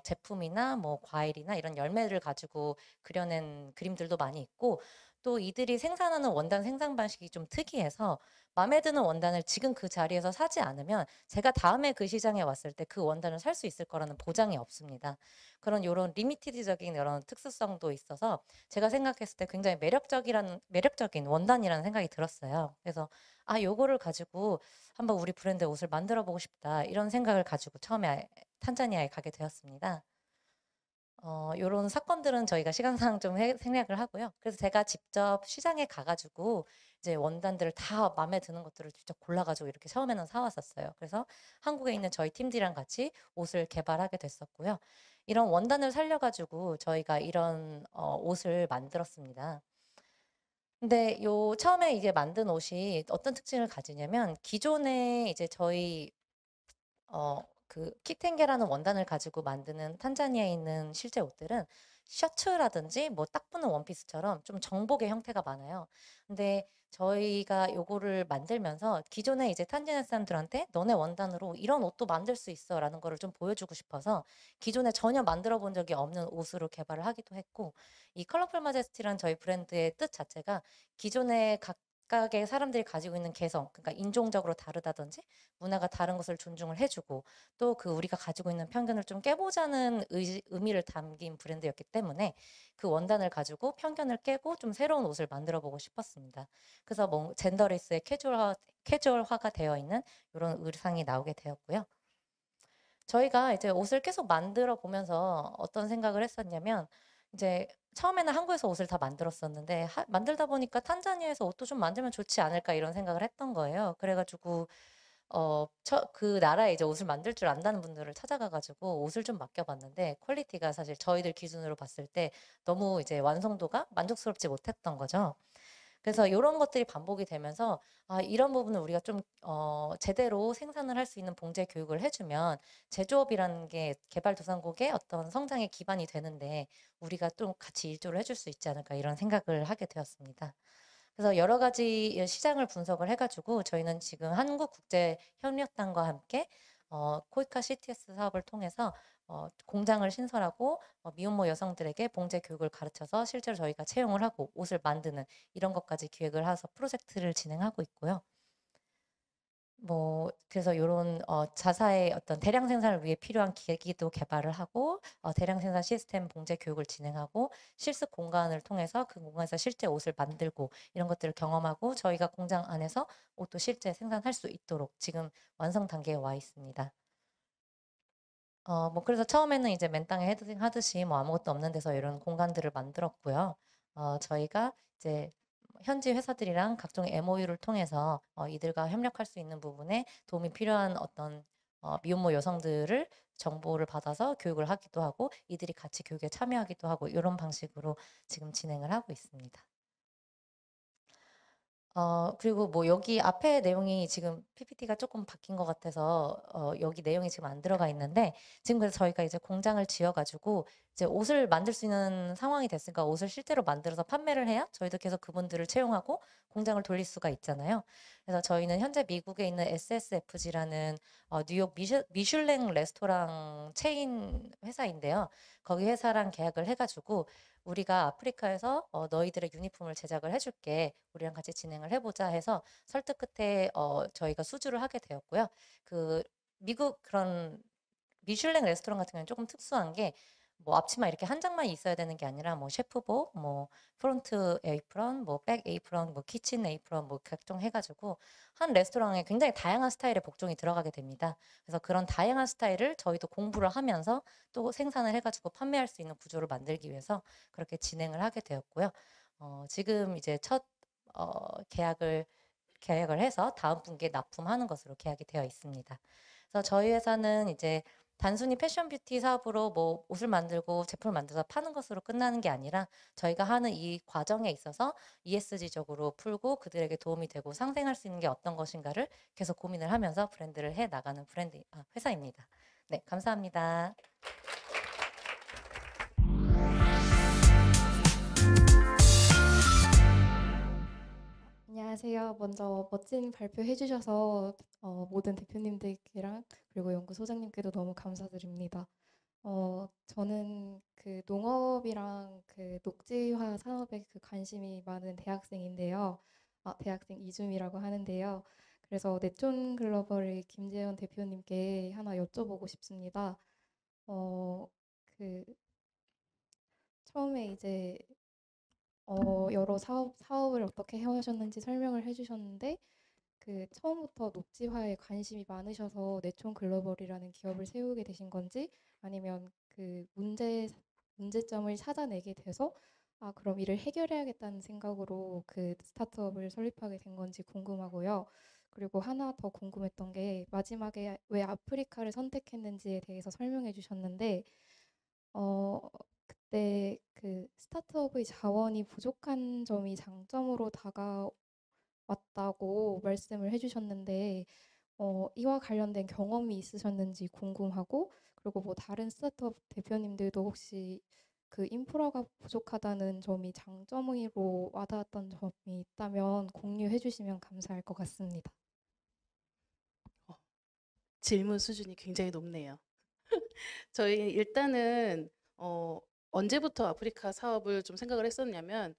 제품이나 뭐 과일이나 이런 열매를 가지고 그려낸 그림들도 많이 있고 또 이들이 생산하는 원단 생산 방식이 좀 특이해서 마음에 드는 원단을 지금 그 자리에서 사지 않으면 제가 다음에 그 시장에 왔을 때 그 원단을 살 수 있을 거라는 보장이 없습니다. 그런 요런 리미티드적인 이런 특수성도 있어서 제가 생각했을 때 굉장히 매력적인 원단이라는 생각이 들었어요. 그래서 요거를 가지고 한번 우리 브랜드 옷을 만들어 보고 싶다. 이런 생각을 가지고 처음에 탄자니아에 가게 되었습니다. 요런 사건들은 저희가 시간상 좀 생략을 하고요. 그래서 제가 직접 시장에 가가지고 이제 원단들을 다 마음에 드는 것들을 직접 골라가지고 이렇게 처음에는 사왔었어요. 그래서 한국에 있는 저희 팀들이랑 같이 옷을 개발하게 됐었고요. 이런 원단을 살려가지고 저희가 이런 옷을 만들었습니다. 근데 요 처음에 이제 만든 옷이 어떤 특징을 가지냐면 기존에 이제 저희 그 키텐게라는 원단을 가지고 만드는 탄자니아에 있는 실제 옷들은 셔츠라든지 뭐 딱 붙는 원피스처럼 좀 정복의 형태가 많아요. 근데 저희가 요거를 만들면서 기존에 이제 탄자니아 사람들한테 너네 원단으로 이런 옷도 만들 수 있어라는 거를 좀 보여주고 싶어서 기존에 전혀 만들어 본 적이 없는 옷으로 개발을 하기도 했고 이 컬러풀 마제스티라는 저희 브랜드의 뜻 자체가 기존에 각각의 사람들이 가지고 있는 개성, 그러니까 인종적으로 다르다든지 문화가 다른 것을 존중을 해주고 또 그 우리가 가지고 있는 편견을 좀 깨보자는 의미를 담긴 브랜드였기 때문에 그 원단을 가지고 편견을 깨고 좀 새로운 옷을 만들어 보고 싶었습니다. 그래서 뭐 젠더리스의 캐주얼화가 되어 있는 이런 의상이 나오게 되었고요. 저희가 이제 옷을 계속 만들어 보면서 어떤 생각을 했었냐면 이제 처음에는 한국에서 옷을 다 만들었었는데 만들다 보니까 탄자니아에서 옷도 좀 만들면 좋지 않을까 이런 생각을 했던 거예요. 그래가지고 그 나라에 이제 옷을 만들 줄 안다는 분들을 찾아가가지고 옷을 좀 맡겨봤는데 퀄리티가 사실 저희들 기준으로 봤을 때 너무 이제 완성도가 만족스럽지 못했던 거죠. 그래서 이런 것들이 반복이 되면서 이런 부분을 우리가 좀 제대로 생산을 할 수 있는 봉제 교육을 해주면 제조업이라는 게 개발도상국의 어떤 성장의 기반이 되는데 우리가 좀 같이 일조를 해줄 수 있지 않을까 이런 생각을 하게 되었습니다. 그래서 여러 가지 시장을 분석을 해가지고 저희는 지금 한국국제협력단과 함께 코이카 CTS 사업을 통해서 공장을 신설하고 미혼모 여성들에게 봉제 교육을 가르쳐서 실제로 저희가 채용을 하고 옷을 만드는 이런 것까지 기획을 해서 프로젝트를 진행하고 있고요. 그래서 이런 자사의 어떤 대량 생산을 위해 필요한 기기도 개발을 하고 대량 생산 시스템 봉제 교육을 진행하고 실습 공간을 통해서 그 공간에서 실제 옷을 만들고 이런 것들을 경험하고 저희가 공장 안에서 옷도 실제 생산할 수 있도록 지금 완성 단계에 와 있습니다. 그래서 처음에는 이제 맨 땅에 헤드링 하듯이 아무것도 없는 데서 이런 공간들을 만들었고요. 저희가 이제 현지 회사들이랑 각종 MOU를 통해서 이들과 협력할 수 있는 부분에 도움이 필요한 어떤 미혼모 여성들을 정보를 받아서 교육을 하기도 하고 이들이 같이 교육에 참여하기도 하고 이런 방식으로 지금 진행을 하고 있습니다. 그리고 여기 앞에 내용이 지금 PPT가 조금 바뀐 것 같아서 여기 내용이 지금 안 들어가 있는데 지금 그래서 저희가 이제 공장을 지어가지고 이제 옷을 만들 수 있는 상황이 됐으니까 옷을 실제로 만들어서 판매를 해야 저희도 계속 그분들을 채용하고 공장을 돌릴 수가 있잖아요. 그래서 저희는 현재 미국에 있는 SSFG라는 뉴욕 미슐랭 레스토랑 체인 회사인데요. 거기 회사랑 계약을 해가지고 우리가 아프리카에서 너희들의 유니폼을 제작을 해줄게. 우리랑 같이 진행을 해보자 해서 설득 끝에 저희가 수주를 하게 되었고요. 그 미국 그런 미슐랭 레스토랑 같은 경우는 조금 특수한 게 앞치마 이렇게 한 장만 있어야 되는 게 아니라 셰프복, 프론트 에이프런, 백 에이프런, 키친 에이프런 각종 해가지고 한 레스토랑에 굉장히 다양한 스타일의 복종이 들어가게 됩니다. 그래서 그런 다양한 스타일을 저희도 공부를 하면서 또 생산을 해가지고 판매할 수 있는 구조를 만들기 위해서 그렇게 진행을 하게 되었고요. 지금 이제 첫 계약을 해서 다음 분기에 납품하는 것으로 계약이 되어 있습니다. 그래서 저희 회사는 이제 단순히 패션 뷰티 사업으로 옷을 만들고 제품을 만들어서 파는 것으로 끝나는 게 아니라 저희가 하는 이 과정에 있어서 ESG적으로 풀고 그들에게 도움이 되고 상생할 수 있는 게 어떤 것인가를 계속 고민을 하면서 브랜드를 해 나가는 회사입니다. 네, 감사합니다. 안녕하세요. 먼저 멋진 발표 해주셔서 모든 대표님들께랑 그리고 연구소장님께도 너무 감사드립니다. 저는 그 농업이랑 그 녹지화 산업에 관심이 많은 대학생인데요. 대학생 이줌이라고 하는데요. 그래서 내촌 글로벌의 김재현 대표님께 하나 여쭤보고 싶습니다. 처음에 이제 여러 사업을 어떻게 해오셨는지 설명을 해주셨는데 처음부터 녹지화에 관심이 많으셔서 내촌 글로벌이라는 기업을 세우게 되신 건지 아니면 문제점을 찾아내게 돼서 그럼 이를 해결해야겠다는 생각으로 스타트업을 설립하게 된 건지 궁금하고요. 그리고 하나 더 궁금했던 게 마지막에 왜 아프리카를 선택했는지에 대해서 설명해 주셨는데 그때 스타트업의 자원이 부족한 점이 장점으로 다가왔다고 말씀을 해주셨는데 이와 관련된 경험이 있으셨는지 궁금하고 그리고 다른 스타트업 대표님들도 혹시 인프라가 부족하다는 점이 장점으로 와닿았던 점이 있다면 공유해 주시면 감사할 것 같습니다. 질문 수준이 굉장히 높네요. 저희 일단은 언제부터 아프리카 사업을 좀 생각을 했었냐면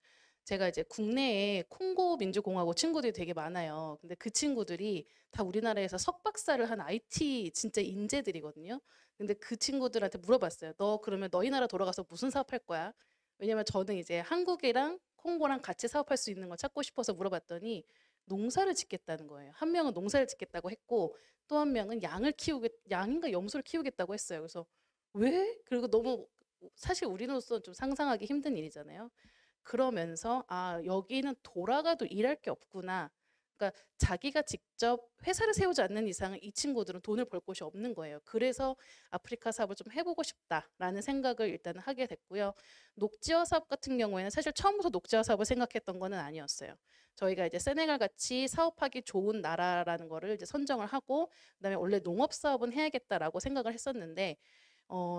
제가 이제 국내에 콩고 민주공화국 친구들이 되게 많아요. 근데 그 친구들이 다 우리나라에서 석박사를 한 IT 진짜 인재들이거든요. 근데 그 친구들한테 물어봤어요. 너 그러면 너희 나라 돌아가서 무슨 사업할 거야? 왜냐면 저는 이제 한국이랑 콩고랑 같이 사업할 수 있는 거 찾고 싶어서 물어봤더니 농사를 짓겠다는 거예요. 한 명은 농사를 짓겠다고 했고 또 한 명은 양인가 염소를 키우겠다고 했어요. 그래서 왜? 그리고 너무 사실 우리로서는 좀 상상하기 힘든 일이잖아요. 그러면서 아, 여기는 돌아가도 일할 게 없구나. 그러니까 자기가 직접 회사를 세우지 않는 이상은 이 친구들은 돈을 벌 곳이 없는 거예요. 그래서 아프리카 사업을 좀 해보고 싶다라는 생각을 일단은 하게 됐고요. 녹지화 사업 같은 경우에는 사실 처음부터 녹지화 사업을 생각했던 거는 아니었어요. 저희가 이제 세네갈 같이 사업하기 좋은 나라라는 거를 이제 선정을 하고 그다음에 원래 농업 사업은 해야겠다라고 생각을 했었는데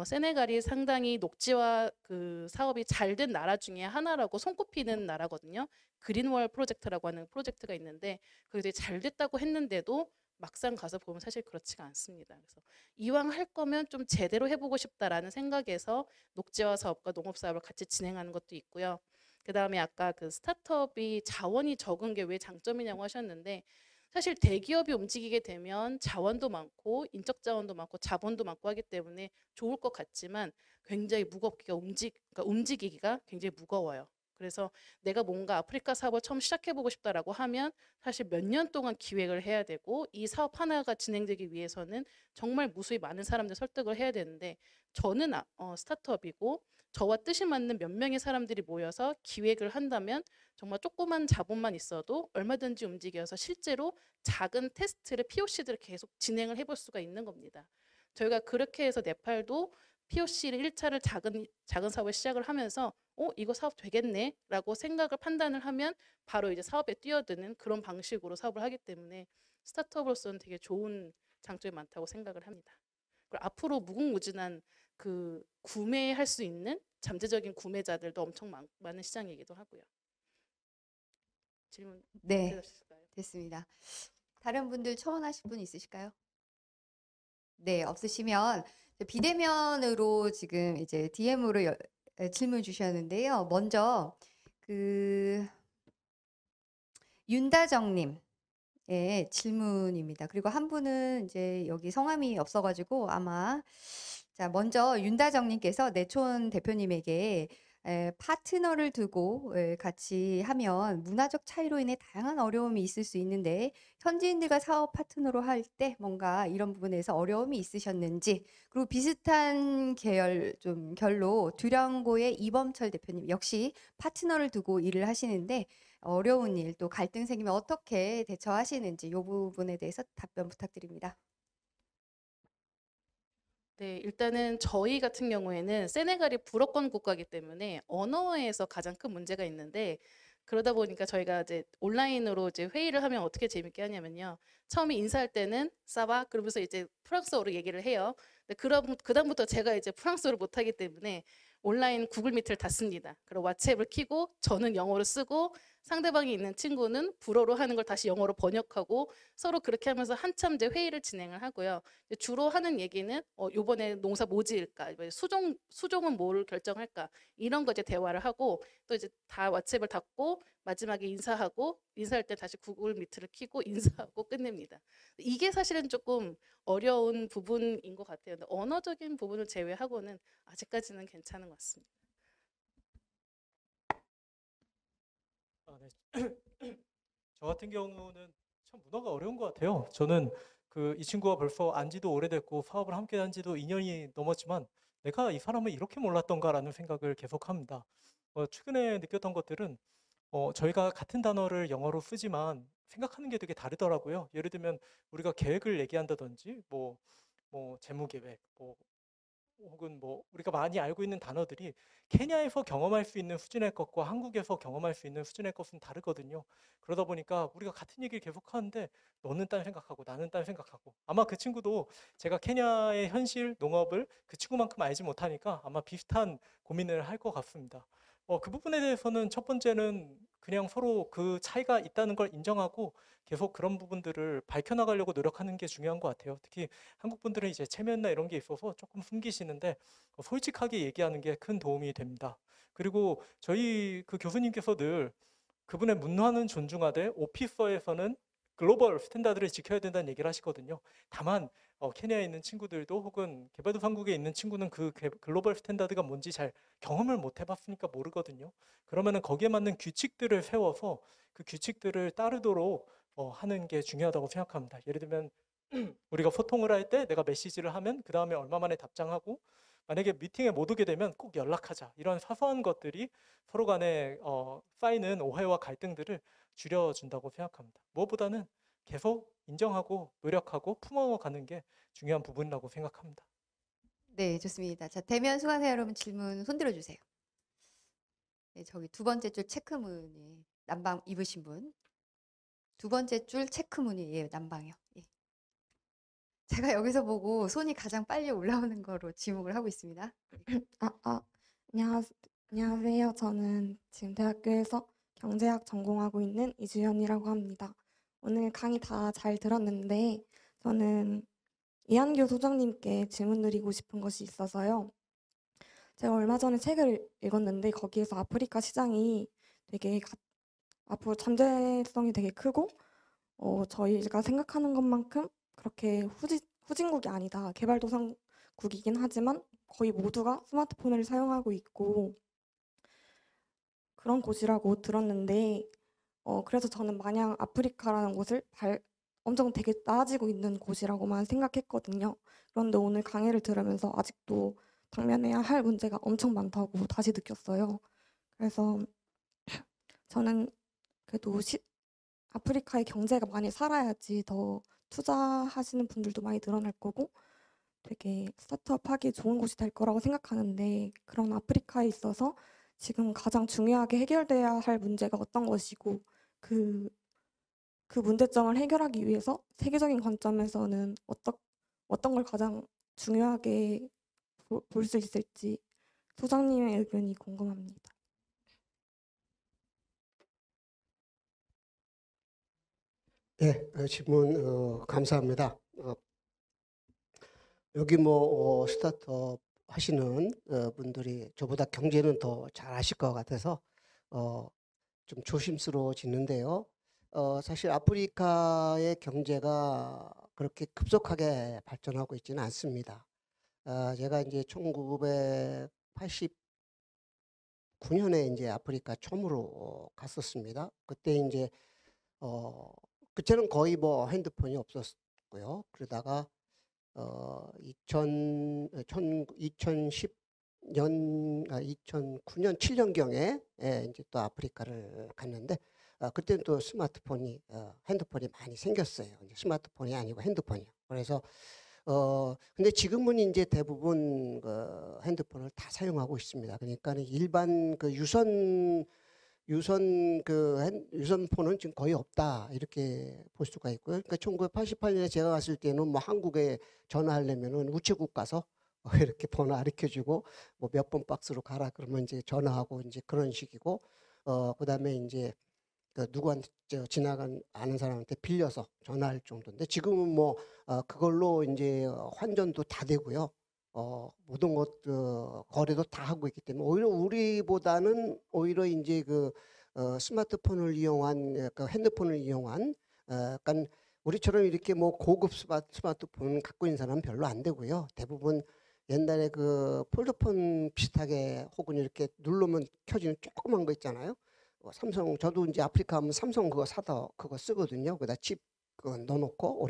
세네갈이 상당히 녹지화 그 사업이 잘 된 나라 중에 하나라고 손꼽히는 나라거든요. 그린월 프로젝트라고 하는 프로젝트가 있는데 그게 되게 잘 됐다고 했는데도 막상 가서 보면 사실 그렇지가 않습니다. 그래서 이왕 할 거면 좀 제대로 해보고 싶다라는 생각에서 녹지화 사업과 농업 사업을 같이 진행하는 것도 있고요. 그 다음에 아까 그 스타트업이 자원이 적은 게 왜 장점이냐고 하셨는데 사실 대기업이 움직이게 되면 자원도 많고 인적 자원도 많고 자본도 많고 하기 때문에 좋을 것 같지만 굉장히 무겁기가 그러니까 움직이기가 굉장히 무거워요. 그래서 내가 뭔가 아프리카 사업을 처음 시작해보고 싶다라고 하면 사실 몇 년 동안 기획을 해야 되고 이 사업 하나가 진행되기 위해서는 정말 무수히 많은 사람들 설득을 해야 되는데 저는 스타트업이고 저와 뜻이 맞는 몇 명의 사람들이 모여서 기획을 한다면 정말 조그만 자본만 있어도 얼마든지 움직여서 실제로 작은 테스트를 POC들을 계속 진행을 해볼 수가 있는 겁니다. 저희가 그렇게 해서 네팔도 POC를 1차를 작은 사업을 시작을 하면서 이거 사업 되겠네 라고 생각을 판단을 하면 바로 이제 사업에 뛰어드는 그런 방식으로 사업을 하기 때문에 스타트업으로서는 되게 좋은 장점이 많다고 생각을 합니다. 그리고 앞으로 무궁무진한 그 구매할 수 있는 잠재적인 구매자들도 엄청 많은 시장이기도 하고요. 질문 네, 되셨을까요? 됐습니다. 다른 분들 첨언하실 분 있으실까요? 네, 없으시면 비대면으로 지금 이제 DM으로 질문 주셨는데요. 먼저 그 윤다정님의 질문입니다. 그리고 한 분은 이제 여기 성함이 없어가지고 아마 자 먼저 윤다정님께서 내촌 대표님에게 파트너를 두고 같이 하면 문화적 차이로 인해 다양한 어려움이 있을 수 있는데 현지인들과 사업 파트너로 할 때 뭔가 이런 부분에서 어려움이 있으셨는지 그리고 비슷한 결로 듀랑고의 이범철 대표님 역시 파트너를 두고 일을 하시는데 어려운 일 또 갈등 생기면 어떻게 대처하시는지 이 부분에 대해서 답변 부탁드립니다. 네, 일단은 저희 같은 경우에는 세네갈이 불어권 국가이기 때문에 언어에서 가장 큰 문제가 있는데 그러다 보니까 저희가 이제 온라인으로 이제 회의를 하면 어떻게 재밌게 하냐면요. 처음에 인사할 때는 사바 그러면서 이제 프랑스어로 얘기를 해요. 근데 그다음부터 제가 이제 프랑스어를 못하기 때문에 온라인 구글 미트를 닫습니다. 그리고 왓츠앱을 켜고 저는 영어로 쓰고 상대방이 있는 친구는 불어로 하는 걸 다시 영어로 번역하고 서로 그렇게 하면서 한참 이제 회의를 진행을 하고요. 주로 하는 얘기는 요번에 농사 뭐 지을까, 수종은 뭘 결정할까 이런 거 이제 대화를 하고 또 이제 다 왓츠앱을 닫고 마지막에 인사할 때 다시 구글 미트를 켜고 인사하고 끝냅니다. 이게 사실은 조금 어려운 부분인 것 같아요. 근데 언어적인 부분을 제외하고는 아직까지는 괜찮은 것 같습니다. 네. 저 같은 경우는 참 문화가 어려운 것 같아요. 저는 이 친구가 벌써 안지도 오래됐고 사업을 함께 한 지도 2년이 넘었지만 내가 이 사람을 이렇게 몰랐던가라는 생각을 계속합니다. 최근에 느꼈던 것들은 저희가 같은 단어를 영어로 쓰지만 생각하는 게 되게 다르더라고요. 예를 들면 우리가 계획을 얘기한다든지 뭐 재무계획 혹은 우리가 많이 알고 있는 단어들이 케냐에서 경험할 수 있는 수준의 것과 한국에서 경험할 수 있는 수준의 것은 다르거든요. 그러다 보니까 우리가 같은 얘기를 계속 하는데 너는 딴 생각하고 나는 딴 생각하고 아마 그 친구도 제가 케냐의 현실 농업을 그 친구만큼 알지 못하니까 아마 비슷한 고민을 할 것 같습니다. 그 부분에 대해서는 첫 번째는 그냥 서로 그 차이가 있다는 걸 인정하고 계속 그런 부분들을 밝혀나가려고 노력하는 게 중요한 것 같아요. 특히 한국 분들은 이제 체면이나 이런 게 있어서 조금 숨기시는데 솔직하게 얘기하는 게 큰 도움이 됩니다. 그리고 저희 그 교수님께서 늘 그분의 문화는 존중하되 오피서에서는 글로벌 스탠다드를 지켜야 된다는 얘기를 하시거든요. 다만 케냐에 있는 친구들도 혹은 개발도상국에 있는 친구는 그 글로벌 스탠다드가 뭔지 잘 경험을 못 해봤으니까 모르거든요. 그러면은 거기에 맞는 규칙들을 세워서 그 규칙들을 따르도록 하는 게 중요하다고 생각합니다. 예를 들면 우리가 소통을 할 때 내가 메시지를 하면 그 다음에 얼마 만에 답장하고 만약에 미팅에 못 오게 되면 꼭 연락하자. 이런 사소한 것들이 서로 간에 쌓이는 오해와 갈등들을 줄여준다고 생각합니다. 무엇보다는 계속 인정하고 노력하고 품어가는 게 중요한 부분이라고 생각합니다. 네, 좋습니다. 자, 대면 수강생 여러분 질문 손 들어주세요. 네, 저기 두 번째 줄 체크무늬 남방 입으신 분. 두 번째 줄 체크무늬 예, 남방이요. 예. 제가 여기서 보고 손이 가장 빨리 올라오는 거로 지목을 하고 있습니다. 안녕하세요. 저는 지금 대학교에서 경제학 전공하고 있는 이주연이라고 합니다. 오늘 강의 다 잘 들었는데 저는 이한규 소장님께 질문 드리고 싶은 것이 있어서요. 제가 얼마 전에 책을 읽었는데 거기에서 아프리카 시장이 되게 앞으로 잠재성이 되게 크고 저희가 생각하는 것만큼 그렇게 후진국이 아니다. 개발도상국이긴 하지만 거의 모두가 스마트폰을 사용하고 있고 그런 곳이라고 들었는데 그래서 저는 마냥 아프리카라는 곳을 엄청 되게 나아지고 있는 곳이라고만 생각했거든요. 그런데 오늘 강의를 들으면서 아직도 당면해야 할 문제가 엄청 많다고 다시 느꼈어요. 그래서 저는 그래도 아프리카의 경제가 많이 살아야지 더 투자하시는 분들도 많이 늘어날 거고 되게 스타트업 하기 좋은 곳이 될 거라고 생각하는데 그런 아프리카에 있어서 지금 가장 중요하게 해결돼야 할 문제가 어떤 것이고 그 문제점을 해결하기 위해서 세계적인 관점에서는 어떤 걸 가장 중요하게 볼 수 있을지 소장님의 의견이 궁금합니다. 네, 질문 감사합니다. 여기 스타트업 하시는 분들이 저보다 경제는 더 잘 아실 것 같아서 좀 조심스러워지는데요. 사실 아프리카의 경제가 그렇게 급속하게 발전하고 있지는 않습니다. 제가 이제 1989년에 이제 아프리카 처음으로 갔었습니다. 그때 이제 그때는 거의 핸드폰이 없었고요. 그러다가 2009년 7년경에 이제 또 아프리카를 갔는데 그때는 또 핸드폰이 많이 생겼어요. 이제 스마트폰이 아니고 핸드폰이요. 그래서 근데 지금은 이제 대부분 핸드폰을 다 사용하고 있습니다. 그러니까 일반 유선폰은 지금 거의 없다 이렇게 볼 수가 있고요. 그러니까 1988년에 제가 갔을 때는 한국에 전화하려면은 우체국 가서 이렇게 번호 가르쳐주고 몇 번 박스로 가라 그러면 이제 전화하고 이제 그런 식이고 그다음에 이제 누구한테 아는 사람한테 빌려서 전화할 정도인데 지금은 그걸로 이제 환전도 다 되고요. 모든 것 거래도 다 하고 있기 때문에 오히려 우리보다는 오히려 이제 스마트폰을 이용한 핸드폰을 이용한 약간 우리처럼 이렇게 고급 스마트폰 갖고 있는 사람은 별로 안 되고요. 대부분 옛날에 폴더폰 비슷하게 혹은 이렇게 누르면 켜지는 조그만 거 있잖아요. 삼성 저도 이제 아프리카 하면 삼성 그거 쓰거든요. 거기다 칩 그거 넣어놓고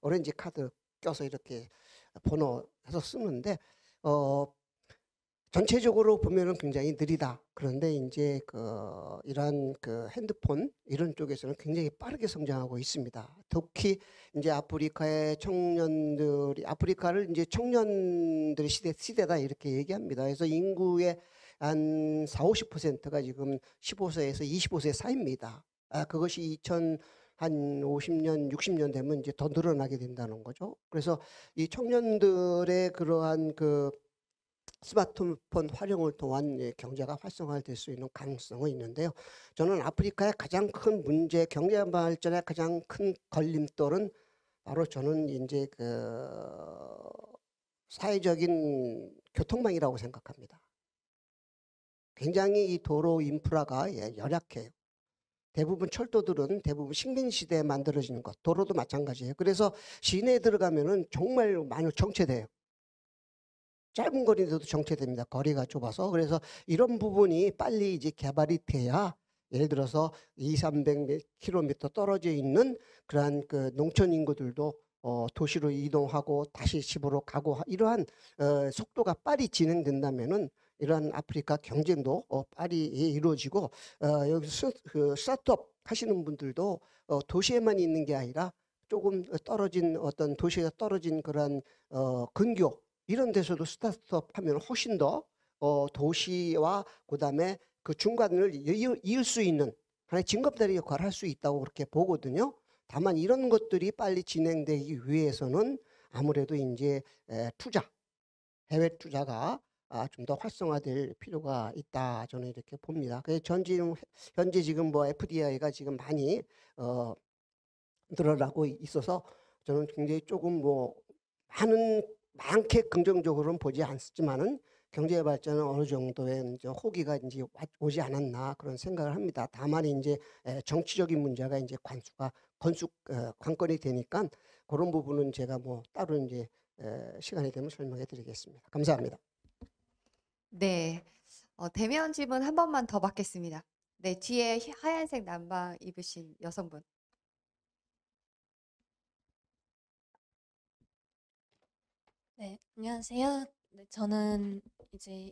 오렌지 카드 껴서 이렇게 번호 해서 쓰는데 전체적으로 보면은 굉장히 느리다. 그런데 이제 이러한 핸드폰 이런 쪽에서는 굉장히 빠르게 성장하고 있습니다. 특히 이제 아프리카의 아프리카를 이제 청년들의 시대다 이렇게 얘기합니다. 그래서 인구의 한 40~50%가 지금 15세에서 25세 사이입니다. 그것이 한 50년, 60년 되면 이제 더 늘어나게 된다는 거죠. 그래서 이 청년들의 그러한 스마트폰 활용을 통한 경제가 활성화될 수 있는 가능성은 있는데요. 저는 아프리카의 가장 큰 문제, 경제 발전의 가장 큰 걸림돌은 바로 저는 이제 사회적인 교통망이라고 생각합니다. 굉장히 이 도로 인프라가 열악해요. 대부분 철도들은 대부분 식민시대에 만들어지는 것, 도로도 마찬가지예요. 그래서 시내에 들어가면은 정말 많이 정체돼요. 짧은 거리인데도 정체됩니다. 거리가 좁아서. 그래서 이런 부분이 빨리 이제 개발이 돼야 예를 들어서 200~300km 떨어져 있는 그러한 농촌 인구들도 도시로 이동하고 다시 집으로 가고 이러한 속도가 빨리 진행된다면은 이러한 아프리카 경쟁도 빨리 이루어지고 여기 그 스타트업 하시는 분들도 도시에만 있는 게 아니라 조금 떨어진 어떤 도시가 떨어진 그런 근교 이런 데서도 스타트업 하면 훨씬 더 도시와 그다음에 그 중간을 이을 수 있는 하나의 징검다리 역할을 할 수 있다고 그렇게 보거든요. 다만 이런 것들이 빨리 진행되기 위해서는 아무래도 이제 투자, 해외 투자가 좀 더 활성화될 필요가 있다. 저는 이렇게 봅니다. 그래서 현재 지금 뭐 FDI가 지금 많이 늘어나고 있어서 저는 굉장히 조금 뭐 많게 긍정적으로는 보지 않지만은 경제 발전은 어느 정도의 이제 호기가 이제 오지 않았나 그런 생각을 합니다. 다만 이제 정치적인 문제가 이제 관건이 되니까 그런 부분은 제가 뭐 따로 이제 시간이 되면 설명해 드리겠습니다. 감사합니다. 네, 대면 질문 한 번만 더 받겠습니다. 네, 뒤에 하얀색 남방 입으신 여성분. 네, 안녕하세요. 네, 저는 이제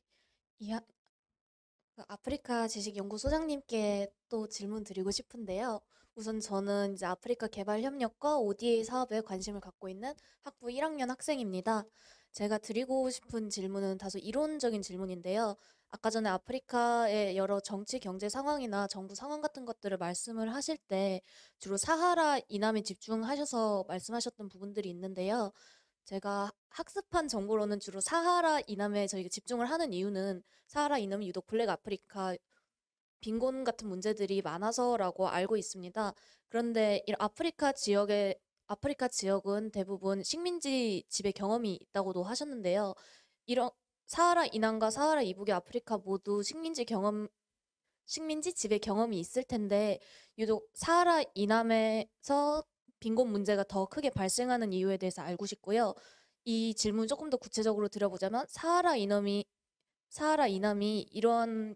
아프리카 지식연구소장님께 또 질문 드리고 싶은데요. 우선 저는 이제 아프리카 개발협력과 ODA 사업에 관심을 갖고 있는 학부 1학년 학생입니다. 제가 드리고 싶은 질문은 다소 이론적인 질문인데요. 아까 전에 아프리카의 여러 정치, 경제 상황이나 정부 상황 같은 것들을 말씀을 하실 때 주로 사하라 이남에 집중하셔서 말씀하셨던 부분들이 있는데요. 제가 학습한 정보로는 주로 사하라 이남에 저희가 집중을 하는 이유는 사하라 이남이 유독 블랙 아프리카 빈곤 같은 문제들이 많아서라고 알고 있습니다. 그런데 이 아프리카 지역은 대부분 식민지 지배 경험이 있다고도 하셨는데요. 이런 사하라 이남과 사하라 이북의 아프리카 모두 식민지 지배 경험이 있을 텐데 유독 사하라 이남에서 빈곤 문제가 더 크게 발생하는 이유에 대해서 알고 싶고요. 이 질문 조금 더 구체적으로 드려보자면 사하라 이남이 이런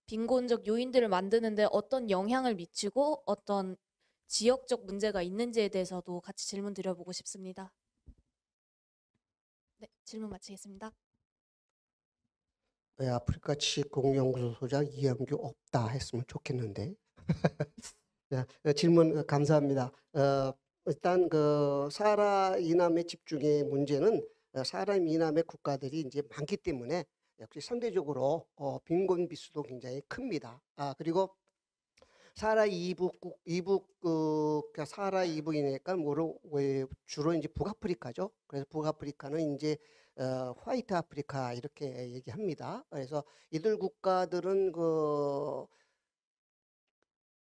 빈곤적 요인들을 만드는데 어떤 영향을 미치고 어떤 지역적 문제가 있는지에 대해서도 같이 질문 드려보고 싶습니다. 네, 질문 마치겠습니다. 아프리카 지식공연구소 소장 이영규 없다 했으면 좋겠는데. 자, 질문 감사합니다. 일단 그 사하라 이남의 집중의 문제는 사하라 이남의 국가들이 이제 많기 때문에 역시 상대적으로 빈곤 비수도 굉장히 큽니다. 그리고 사하라 사하라 이북이니까 주로 이제 북아프리카죠. 그래서 북아프리카는 이제 화이트 아프리카 이렇게 얘기합니다. 그래서 이들 국가들은 그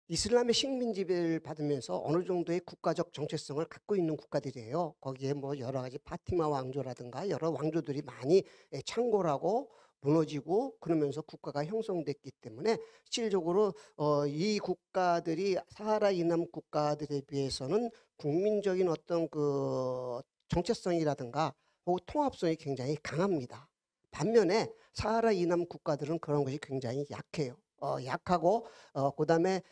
이슬람의 식민 지배를 받으면서 어느 정도의 국가적 정체성을 갖고 있는 국가들이에요. 거기에 뭐 여러 가지 파티마 왕조라든가 여러 왕조들이 많이 창궐하고 무너지고 그러면서 국가가 형성됐기 때문에 실질적으로 이 국가들이 사하라 이남 국가들에 비해서는 국민적인 어떤 그 정체성이라든가 혹은 통합성이 굉장히 강합니다. 반면에 사하라 이남 국가들은 그런 것이 굉장히 약해요. 약하고 그다음에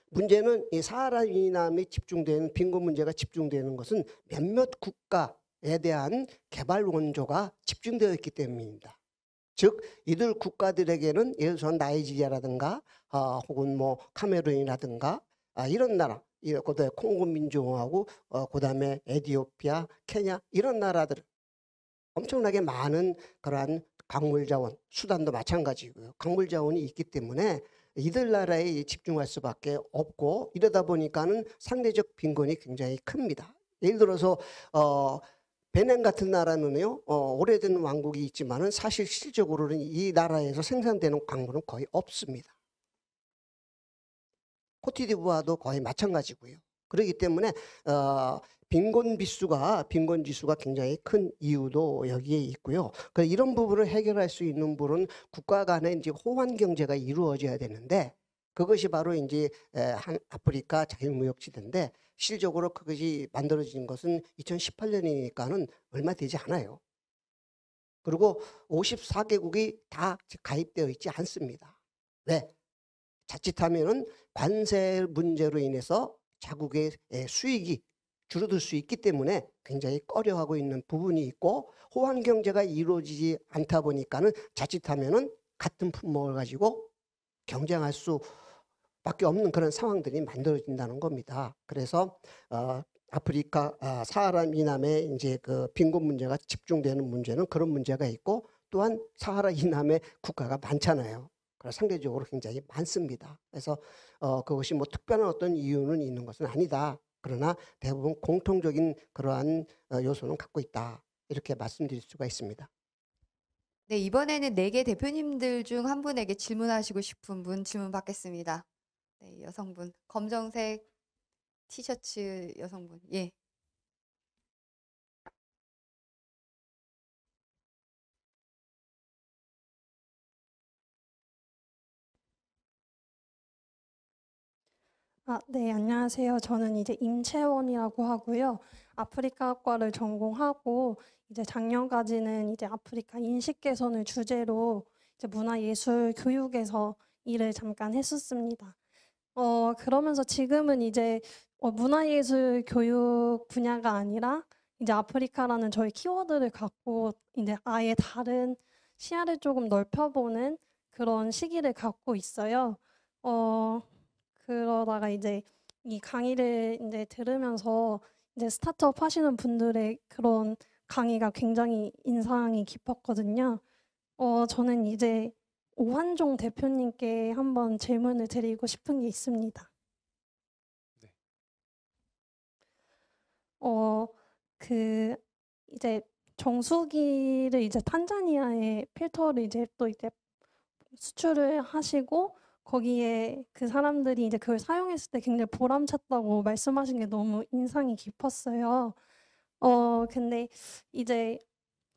문제는 이 사하라 이남이 집중되는 빈곤 문제가 집중되는 것은 몇몇 국가에 대한 개발 원조가 집중되어 있기 때문입니다. 즉 이들 국가들에게는 예를 들어서 나이지리아라든가 혹은 뭐 카메룬이라든가 이런 나라, 그다음에 콩고 민주공화국, 그다음에 에티오피아, 케냐 이런 나라들 엄청나게 많은 그러한 광물 자원, 수단도 마찬가지고요. 광물 자원이 있기 때문에 이들 나라에 집중할 수밖에 없고 이러다 보니까는 상대적 빈곤이 굉장히 큽니다. 예를 들어서 베넨 같은 나라는요, 오래된 왕국이 있지만은 사실 실질적으로는 이 나라에서 생산되는 광물은 거의 없습니다. 코트디부아도 거의 마찬가지고요. 그렇기 때문에 빈곤 지수가 굉장히 큰 이유도 여기에 있고요. 이런 부분을 해결할 수 있는 부분은 국가 간의 이제 호환 경제가 이루어져야 되는데 그것이 바로 이제 한 아프리카 자유무역지대인데 실질적으로 그것이 만들어진 것은 2018년이니까는 얼마 되지 않아요. 그리고 54개국이 다 가입되어 있지 않습니다. 왜? 자칫하면은 관세 문제로 인해서 자국의 수익이 줄어들 수 있기 때문에 굉장히 꺼려하고 있는 부분이 있고 호환 경제가 이루어지지 않다 보니까는 자칫하면은 같은 품목을 가지고 경쟁할 수밖에 없는 그런 상황들이 만들어진다는 겁니다. 그래서 아프리카 사하라 이남의 이제 그 빈곤 문제가 집중되는 문제는 그런 문제가 있고 또한 사하라 이남의 국가가 많잖아요. 그래서 상대적으로 굉장히 많습니다. 그래서 그것이 뭐 특별한 어떤 이유는 있는 것은 아니다. 그러나 대부분 공통적인 그러한 요소는 갖고 있다. 이렇게 말씀드릴 수가 있습니다. 네, 이번에는 4개 대표님들 중 한 분에게 질문하시고 싶은 분 질문 받겠습니다. 네, 여성분. 검정색 티셔츠 여성분. 예. 네, 안녕하세요. 저는 이제 임채원이라고 하고요. 아프리카학과를 전공하고 이제 작년까지는 이제 아프리카 인식 개선을 주제로 이제 문화예술 교육에서 일을 잠깐 했었습니다. 그러면서 지금은 이제 문화예술 교육 분야가 아니라 이제 아프리카라는 저희 키워드를 갖고 이제 아예 다른 시야를 조금 넓혀보는 그런 시기를 갖고 있어요. 그러다가 이제 이 강의를 이제 들으면서 이제 스타트업 하시는 분들의 그런 강의가 굉장히 인상이 깊었거든요. 저는 이제 오한종 대표님께 한번 질문을 드리고 싶은 게 있습니다. 그 이제 정수기를 이제 탄자니아에 필터를 이제 또 이제 수출을 하시고 거기에 그 사람들이 이제 그걸 사용했을 때 굉장히 보람찼다고 말씀하신 게 너무 인상이 깊었어요. 근데 이제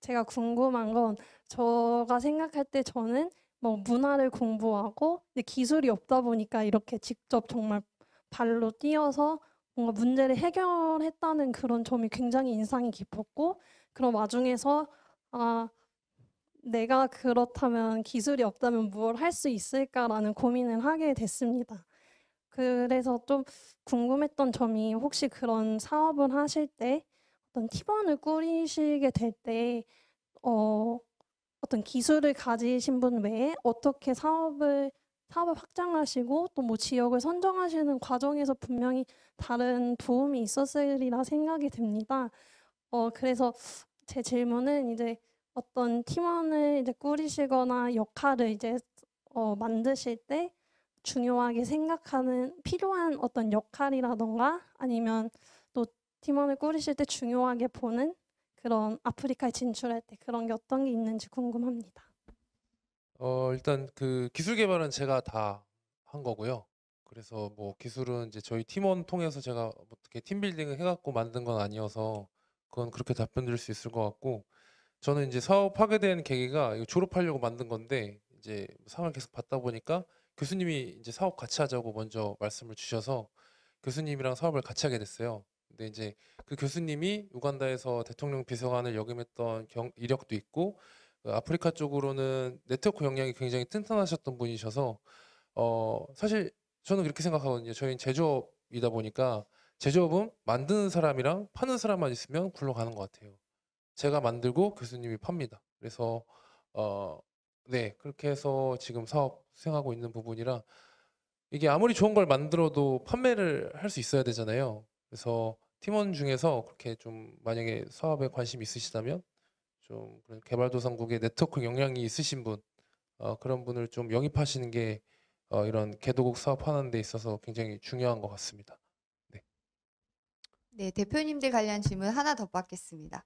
제가 궁금한 건 제가 생각할 때 저는 뭐 문화를 공부하고 이제 기술이 없다 보니까 이렇게 직접 정말 발로 뛰어서 뭔가 문제를 해결했다는 그런 점이 굉장히 인상이 깊었고 그런 와중에서 내가 그렇다면 기술이 없다면 무엇을 할 수 있을까라는 고민을 하게 됐습니다. 그래서 좀 궁금했던 점이 혹시 그런 사업을 하실 때 어떤 팀원을 꾸리시게 될 때 어떤 기술을 가지신 분 외에 어떻게 사업을 확장하시고 또 뭐 지역을 선정하시는 과정에서 분명히 다른 도움이 있었으리라 생각이 됩니다. 그래서 제 질문은 이제 어떤 팀원을 이제 꾸리시거나 역할을 이제 만드실 때 중요하게 생각하는 필요한 어떤 역할이라던가 아니면 또 팀원을 꾸리실 때 중요하게 보는 그런 아프리카에 진출할 때 그런 게 어떤 게 있는지 궁금합니다. 일단 그 기술 개발은 제가 다 한 거고요. 그래서 뭐 기술은 이제 저희 팀원 통해서 제가 어떻게 팀 빌딩을 해갖고 만든 건 아니어서 그건 그렇게 답변 드릴 수 있을 것 같고 저는 이제 사업하게 된 계기가 이거 졸업하려고 만든 건데 이제 상을 계속 받다 보니까 교수님이 이제 사업 같이 하자고 먼저 말씀을 주셔서 교수님이랑 사업을 같이 하게 됐어요. 근데 이제 그 교수님이 우간다에서 대통령 비서관을 역임했던 이력도 있고 아프리카 쪽으로는 네트워크 역량이 굉장히 튼튼하셨던 분이셔서 사실 저는 그렇게 생각하거든요. 저희는 제조업이다 보니까 제조업은 만드는 사람이랑 파는 사람만 있으면 굴러가는 것 같아요. 제가 만들고 교수님이 팝니다. 그래서 네, 그렇게 해서 지금 사업 수행하고 있는 부분이라 이게 아무리 좋은 걸 만들어도 판매를 할 수 있어야 되잖아요. 그래서 팀원 중에서 그렇게 좀 만약에 사업에 관심 있으시다면 좀 그런 개발도상국의 네트워크 역량이 있으신 분 그런 분을 좀 영입하시는 게 이런 개도국 사업하는 데 있어서 굉장히 중요한 것 같습니다. 네. 네, 대표님들 관련 질문 하나 더 받겠습니다.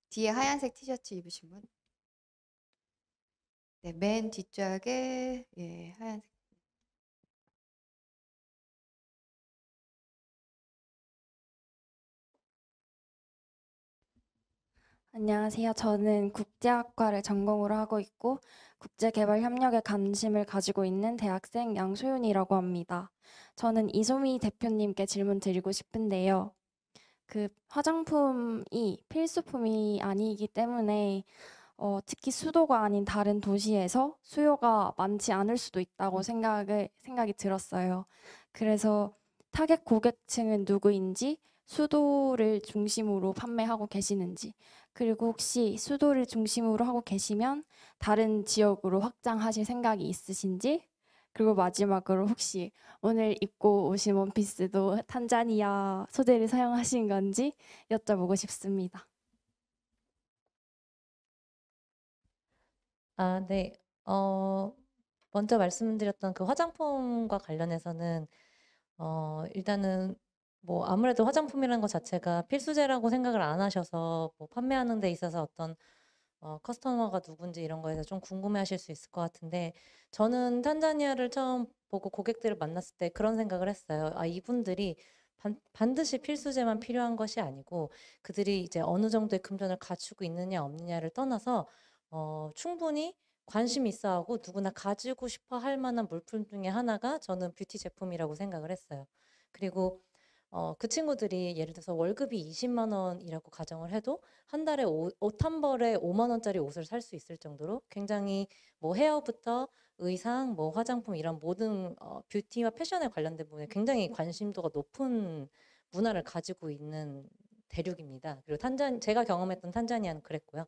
뒤에 하얀색 티셔츠 입으신 분. 네, 맨 뒷좌에 예, 하얀색. 안녕하세요. 저는 국제학과를 전공으로 하고 있고 국제개발협력에 관심을 가지고 있는 대학생 양소윤이라고 합니다. 저는 이소미 대표님께 질문 드리고 싶은데요. 그 화장품이 필수품이 아니기 때문에 특히 수도가 아닌 다른 도시에서 수요가 많지 않을 수도 있다고 생각이 들었어요. 그래서 타겟 고객층은 누구인지 수도를 중심으로 판매하고 계시는지, 그리고 혹시 수도를 중심으로 하고 계시면 다른 지역으로 확장하실 생각이 있으신지, 그리고 마지막으로 혹시 오늘 입고 오신 원피스도 탄자니아 소재를 사용하신 건지 여쭤보고 싶습니다. 아, 네. 먼저 말씀드렸던 그 화장품과 관련해서는 일단은 뭐 아무래도 화장품이라는 것 자체가 필수제라고 생각을 안 하셔서 뭐 판매하는 데 있어서 어떤 커스터머가 누군지 이런 거에서 좀 궁금해하실 수 있을 것 같은데, 저는 탄자니아를 처음 보고 고객들을 만났을 때 그런 생각을 했어요. 아, 이분들이 반드시 필수제만 필요한 것이 아니고 그들이 이제 어느 정도의 금전을 갖추고 있느냐 없느냐를 떠나서 충분히 관심 있어 하고 누구나 가지고 싶어 할 만한 물품 중에 하나가 저는 뷰티 제품이라고 생각을 했어요. 그리고 그 친구들이 예를 들어서 월급이 20만 원이라고 가정을 해도 한 달에 옷 한 벌에 5만 원짜리 옷을 살 수 있을 정도로 굉장히 뭐 헤어부터 의상, 뭐 화장품 이런 모든 뷰티와 패션에 관련된 부분에 굉장히 관심도가 높은 문화를 가지고 있는 대륙입니다. 그리고 제가 경험했던 탄자니아는 그랬고요.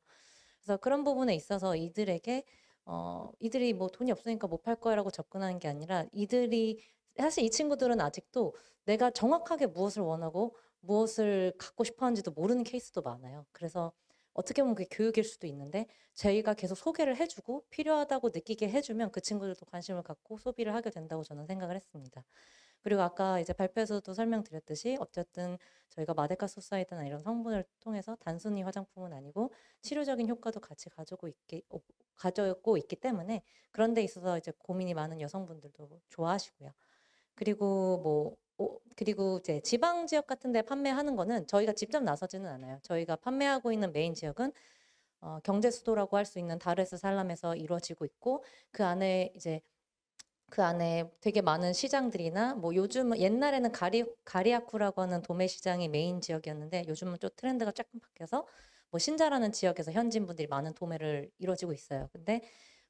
그래서 그런 부분에 있어서 이들이 뭐 돈이 없으니까 못 팔 거야라고 접근하는 게 아니라, 이들이 사실 이 친구들은 아직도 내가 정확하게 무엇을 원하고 무엇을 갖고 싶어 하는지도 모르는 케이스도 많아요. 그래서 어떻게 보면 그게 교육일 수도 있는데, 저희가 계속 소개를 해주고 필요하다고 느끼게 해주면 그 친구들도 관심을 갖고 소비를 하게 된다고 저는 생각을 했습니다. 그리고 아까 이제 발표에서도 설명드렸듯이 어쨌든 저희가 마데카 소사이드나 이런 성분을 통해서 단순히 화장품은 아니고 치료적인 효과도 같이 가져고 있기 때문에 그런 데 있어서 이제 고민이 많은 여성분들도 좋아하시고요. 그리고 그리고 이제 지방 지역 같은 데 판매하는 거는 저희가 직접 나서지는 않아요. 저희가 판매하고 있는 메인 지역은 경제 수도라고 할 수 있는 다르에스살람에서 이루어지고 있고, 그 안에 되게 많은 시장들이나 뭐 요즘은 옛날에는 가리아쿠라고 하는 도매 시장이 메인 지역이었는데 요즘은 좀 트렌드가 조금 바뀌어서 뭐 신자라는 지역에서 현지인 분들이 많은 도매를 이루어지고 있어요. 근데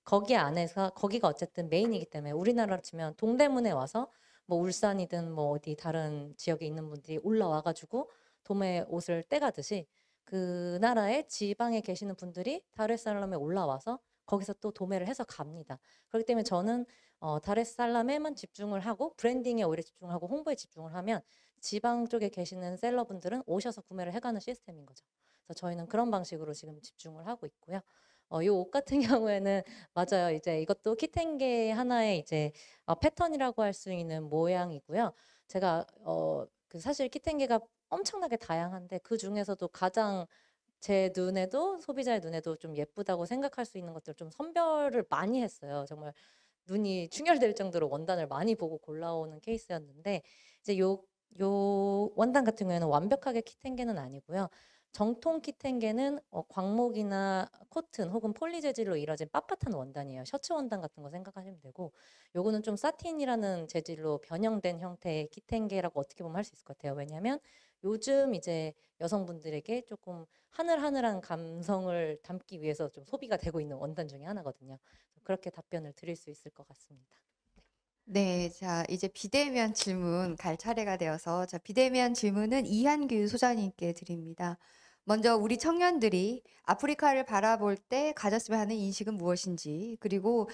거기가 어쨌든 메인이기 때문에 우리나라로 치면 동대문에 와서 뭐 울산이든 뭐 어디 다른 지역에 있는 분들이 올라와 가지고 도매 옷을 떼가듯이 그 나라의 지방에 계시는 분들이 다르에스살람에 올라와서 거기서 또 도매를 해서 갑니다. 그렇기 때문에 저는 다르에스살람에만 집중을 하고 브랜딩에 오히려 집중을 하고 홍보에 집중을 하면 지방 쪽에 계시는 셀러분들은 오셔서 구매를 해가는 시스템인 거죠. 그래서 저희는 그런 방식으로 지금 집중을 하고 있고요. 이 옷 같은 경우에는 맞아요. 이제 이것도 키텐게 하나의 이제 패턴이라고 할 수 있는 모양이고요. 제가 사실 키텐게가 엄청나게 다양한데 그 중에서도 가장 제 눈에도 소비자의 눈에도 좀 예쁘다고 생각할 수 있는 것들을 좀 선별을 많이 했어요. 정말 눈이 충혈될 정도로 원단을 많이 보고 골라오는 케이스였는데, 이제 요 원단 같은 경우에는 완벽하게 키텐게는 아니고요. 정통 키텐게는 광목이나 코튼 혹은 폴리 재질로 이루어진 빳빳한 원단이에요. 셔츠 원단 같은 거 생각하시면 되고, 요거는 좀 사틴이라는 재질로 변형된 형태의 키텐게라고 어떻게 보면 할 수 있을 것 같아요. 왜냐하면 요즘 이제 여성분들에게 조금 하늘하늘한 감성을 담기 위해서 좀 소비가 되고 있는 원단 중에 하나거든요. 그렇게 답변을 드릴 수 있을 것 같습니다. 네, 자, 이제 비대면 질문 갈 차례가 되어서, 자, 비대면 질문은 이한규 소장님께 드립니다. 먼저 우리 청년들이 아프리카를 바라볼 때 가졌으면 하는 인식은 무엇인지, 그리고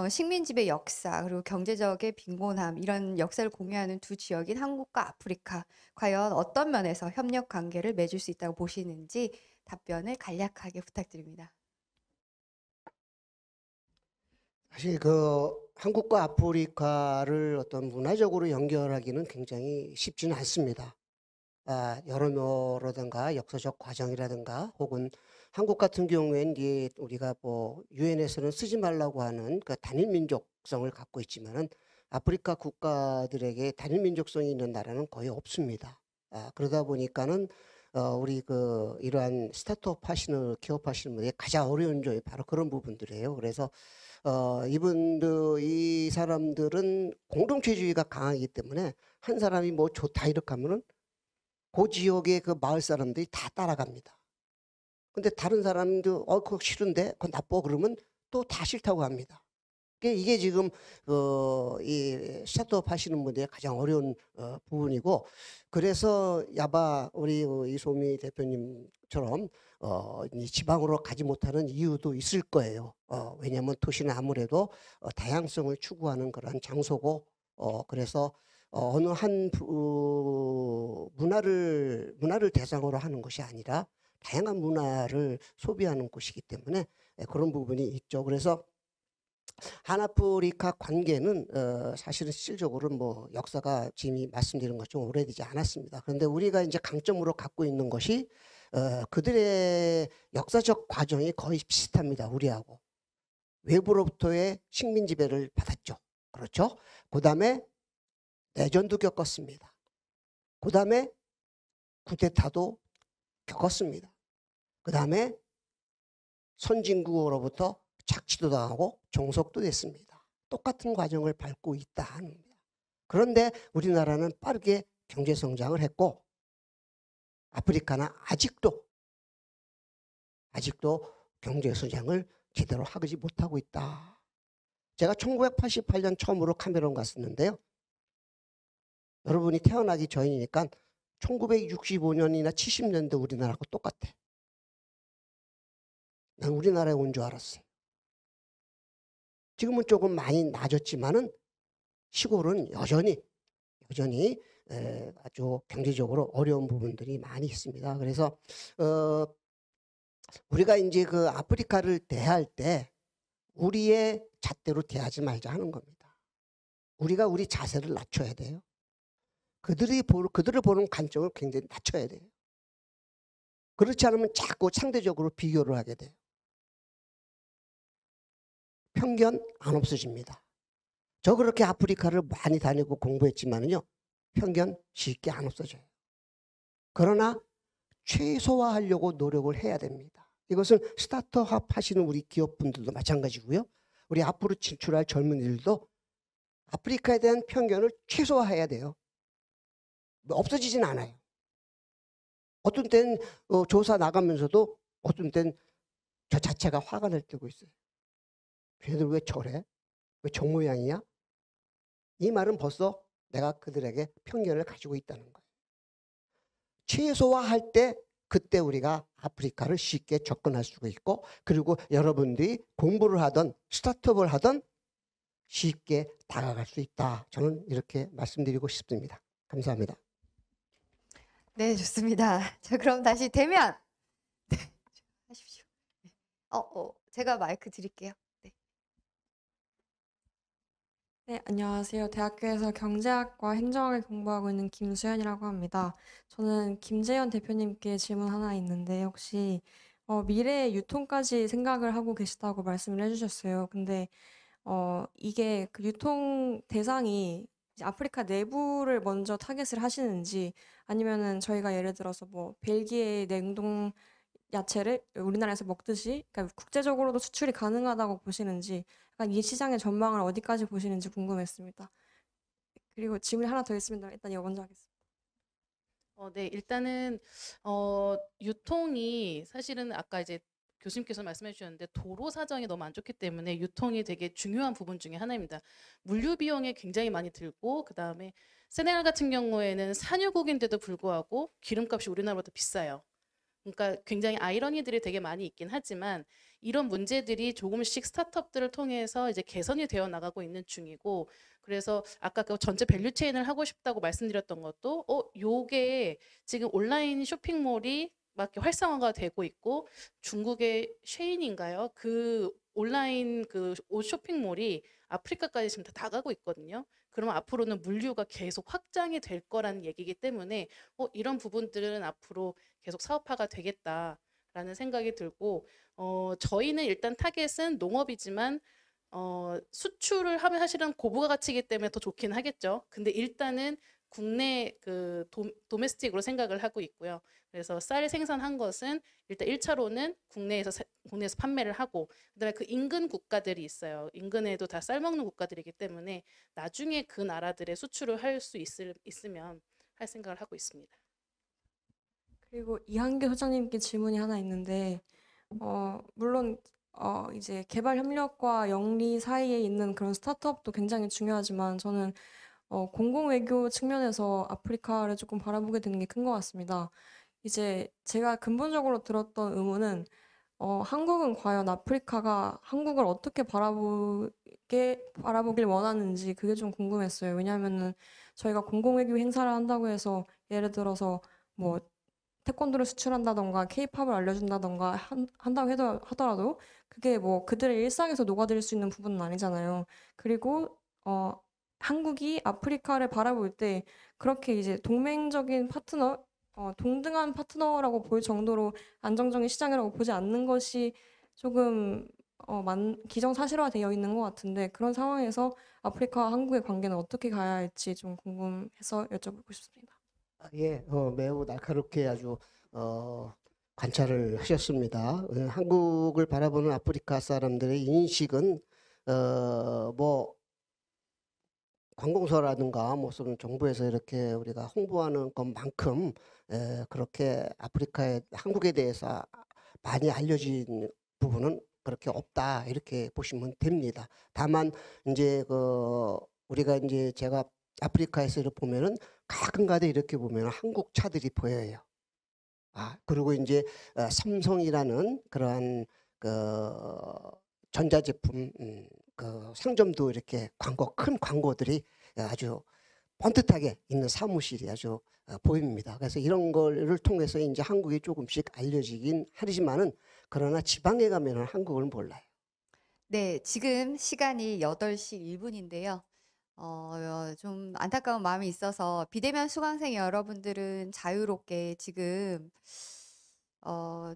식민지배 역사, 그리고 경제적의 빈곤함, 이런 역사를 공유하는 두 지역인 한국과 아프리카, 과연 어떤 면에서 협력 관계를 맺을 수 있다고 보시는지 답변을 간략하게 부탁드립니다. 사실 그 한국과 아프리카를 어떤 문화적으로 연결하기는 굉장히 쉽지는 않습니다. 여러모로든가 역사적 과정이라든가 혹은 한국 같은 경우에는 이제 우리가 뭐 유엔에서는 쓰지 말라고 하는 그 단일 민족성을 갖고 있지만은 아프리카 국가들에게 단일 민족성이 있는 나라는 거의 없습니다. 그러다 보니까는 우리 그 이러한 스타트업 하시는 기업 하시는 분들이 가장 어려운 점이 바로 그런 부분들이에요. 그래서 이 사람들은 공동체주의가 강하기 때문에 한 사람이 뭐 좋다 이렇게 하면은 그 지역의 그 마을 사람들이 다 따라갑니다. 근데 다른 사람도 그거 싫은데 그거 나빠 그러면 또 다 싫다고 합니다. 이게 지금 이 스타트업 하시는 분들의 가장 어려운 부분이고, 그래서 야바 우리 이소미 대표님처럼 이 지방으로 가지 못하는 이유도 있을 거예요. 왜냐하면 도시는 아무래도 다양성을 추구하는 그런 장소고, 그래서 어느 한 문화를 대상으로 하는 것이 아니라 다양한 문화를 소비하는 곳이기 때문에 그런 부분이 있죠. 그래서 한아프리카 관계는 사실은 실질적으로 뭐 역사가 지금 말씀드린 것처럼 오래되지 않았습니다. 그런데 우리가 이제 강점으로 갖고 있는 것이 그들의 역사적 과정이 거의 비슷합니다. 우리하고. 외부로부터의 식민 지배를 받았죠. 그렇죠? 그다음에 내전도 겪었습니다. 그다음에 쿠데타도 겪었습니다. 그다음에 선진국으로부터 착취도 당하고 종속도 됐습니다. 똑같은 과정을 밟고 있다 하는 겁니다. 그런데 우리나라는 빠르게 경제 성장을 했고, 아프리카는 아직도 경제 성장을 제대로 하지 못하고 있다. 제가 1988년 처음으로 카메론 갔었는데요. 여러분이 태어나기 전이니까 1965년이나 70년대 우리나라하고 똑같아. 난 우리나라에 온 줄 알았어요. 지금은 조금 많이 나아졌지만은 시골은 여전히 아주 경제적으로 어려운 부분들이 많이 있습니다. 그래서 우리가 이제 그 아프리카를 대할 때 우리의 잣대로 대하지 말자 하는 겁니다. 우리가 우리 자세를 낮춰야 돼요. 그들을 보는 관점을 굉장히 낮춰야 돼요. 그렇지 않으면 자꾸 상대적으로 비교를 하게 돼요. 편견 안 없어집니다. 저 그렇게 아프리카를 많이 다니고 공부했지만은요, 편견 쉽게 안 없어져요. 그러나 최소화하려고 노력을 해야 됩니다. 이것은 스타트업 하시는 우리 기업분들도 마찬가지고요. 우리 앞으로 진출할 젊은이들도 아프리카에 대한 편견을 최소화해야 돼요. 없어지진 않아요. 어떤 때는 조사 나가면서도 어떤 때는 저 자체가 화가 날 때고 있어요. 걔네들 왜 저래? 왜 저 모양이야? 이 말은 벌써 내가 그들에게 편견을 가지고 있다는 거예요. 최소화할 때 그때 우리가 아프리카를 쉽게 접근할 수가 있고, 그리고 여러분들이 공부를 하던 스타트업을 하던 쉽게 다가갈 수 있다. 저는 이렇게 말씀드리고 싶습니다. 감사합니다. 네, 좋습니다. 자, 그럼 다시 대면. 네, 하십시오. 제가 마이크 드릴게요. 네. 네, 안녕하세요. 대학교에서 경제학과 행정학을 공부하고 있는 김수현이라고 합니다. 저는 김재현 대표님께 질문 하나 있는데, 혹시 미래의 유통까지 생각을 하고 계시다고 말씀을 해주셨어요. 근데 이게 그 유통 대상이 이제 아프리카 내부를 먼저 타겟을 하시는지, 아니면은 저희가 예를 들어서 뭐 벨기에 냉동 야채를 우리나라에서 먹듯이, 그러니까 국제적으로도 수출이 가능하다고 보시는지, 약간 이 시장의 전망을 어디까지 보시는지 궁금했습니다. 그리고 질문이 하나 더 있습니다. 일단 이거 먼저 하겠습니다. 네, 일단은 유통이 사실은 아까 이제 교수님께서 말씀해 주셨는데 도로 사정이 너무 안 좋기 때문에 유통이 되게 중요한 부분 중에 하나입니다. 물류 비용이 굉장히 많이 들고, 그다음에 세네갈 같은 경우에는 산유국인데도 불구하고 기름값이 우리나라보다 비싸요. 그러니까 굉장히 아이러니들이 되게 많이 있긴 하지만 이런 문제들이 조금씩 스타트업들을 통해서 이제 개선이 되어 나가고 있는 중이고, 그래서 아까 그 전체 밸류 체인을 하고 싶다고 말씀드렸던 것도 요게 지금 온라인 쇼핑몰이 막 이렇게 활성화가 되고 있고, 중국의 쉐인인가요? 그 온라인 그 옷 쇼핑몰이 아프리카까지 지금 다 나가고 있거든요. 그러면 앞으로는 물류가 계속 확장이 될 거라는 얘기이기 때문에 이런 부분들은 앞으로 계속 사업화가 되겠다라는 생각이 들고, 저희는 일단 타겟은 농업이지만 수출을 하면 사실은 고부가 가치이기 때문에 더 좋긴 하겠죠. 근데 일단은 국내 그 도메스틱으로 생각을 하고 있고요. 그래서 쌀 생산한 것은 일단 1차로는 국내에서 판매를 하고, 그다음에 그 인근 국가들이 있어요. 인근에도 다 쌀 먹는 국가들이기 때문에 나중에 그 나라들의 수출을 할 수 있으면 할 생각을 하고 있습니다. 그리고 이한규 소장님께 질문이 하나 있는데, 물론 이제 개발 협력과 영리 사이에 있는 그런 스타트업도 굉장히 중요하지만 저는 공공 외교 측면에서 아프리카를 조금 바라보게 되는 게 큰 것 같습니다. 이제 제가 근본적으로 들었던 의문은 한국은 과연 아프리카가 한국을 어떻게 바라보길 원하는지 그게 좀 궁금했어요. 왜냐하면은 저희가 공공외교 행사를 한다고 해서 예를 들어서 뭐 태권도를 수출한다던가 케이팝을 알려준다던가 한다고 하더라도 그게 뭐 그들의 일상에서 녹아들 수 있는 부분은 아니잖아요. 그리고 한국이 아프리카를 바라볼 때 그렇게 이제 동맹적인 파트너, 동등한 파트너라고 볼 정도로 안정적인 시장이라고 보지 않는 것이 조금 기정사실화 되어 있는 것 같은데 그런 상황에서 아프리카와 한국의 관계는 어떻게 가야 할지 좀 궁금해서 여쭤보고 싶습니다. 예, 매우 날카롭게 아주 관찰을 하셨습니다. 한국을 바라보는 아프리카 사람들의 인식은 뭐 관공서라든가 무슨 정부에서 이렇게 우리가 홍보하는 것만큼 그렇게 아프리카에 한국에 대해서 많이 알려진 부분은 그렇게 없다 이렇게 보시면 됩니다. 다만 이제 우리가 이제 제가 아프리카에서 이렇게 보면은 가끔가다 이렇게 보면 한국 차들이 보여요. 그리고 이제 삼성이라는 그러한 전자제품 상점도 이렇게 큰 광고들이 아주 번듯하게 있는 사무실이 아주 보입니다. 그래서 이런 거를 통해서 이제 한국이 조금씩 알려지긴 하지만은 그러나 지방에 가면은 한국을 몰라요. 네, 지금 시간이 8시 1분인데요. 좀 안타까운 마음이 있어서 비대면 수강생 여러분들은 자유롭게 지금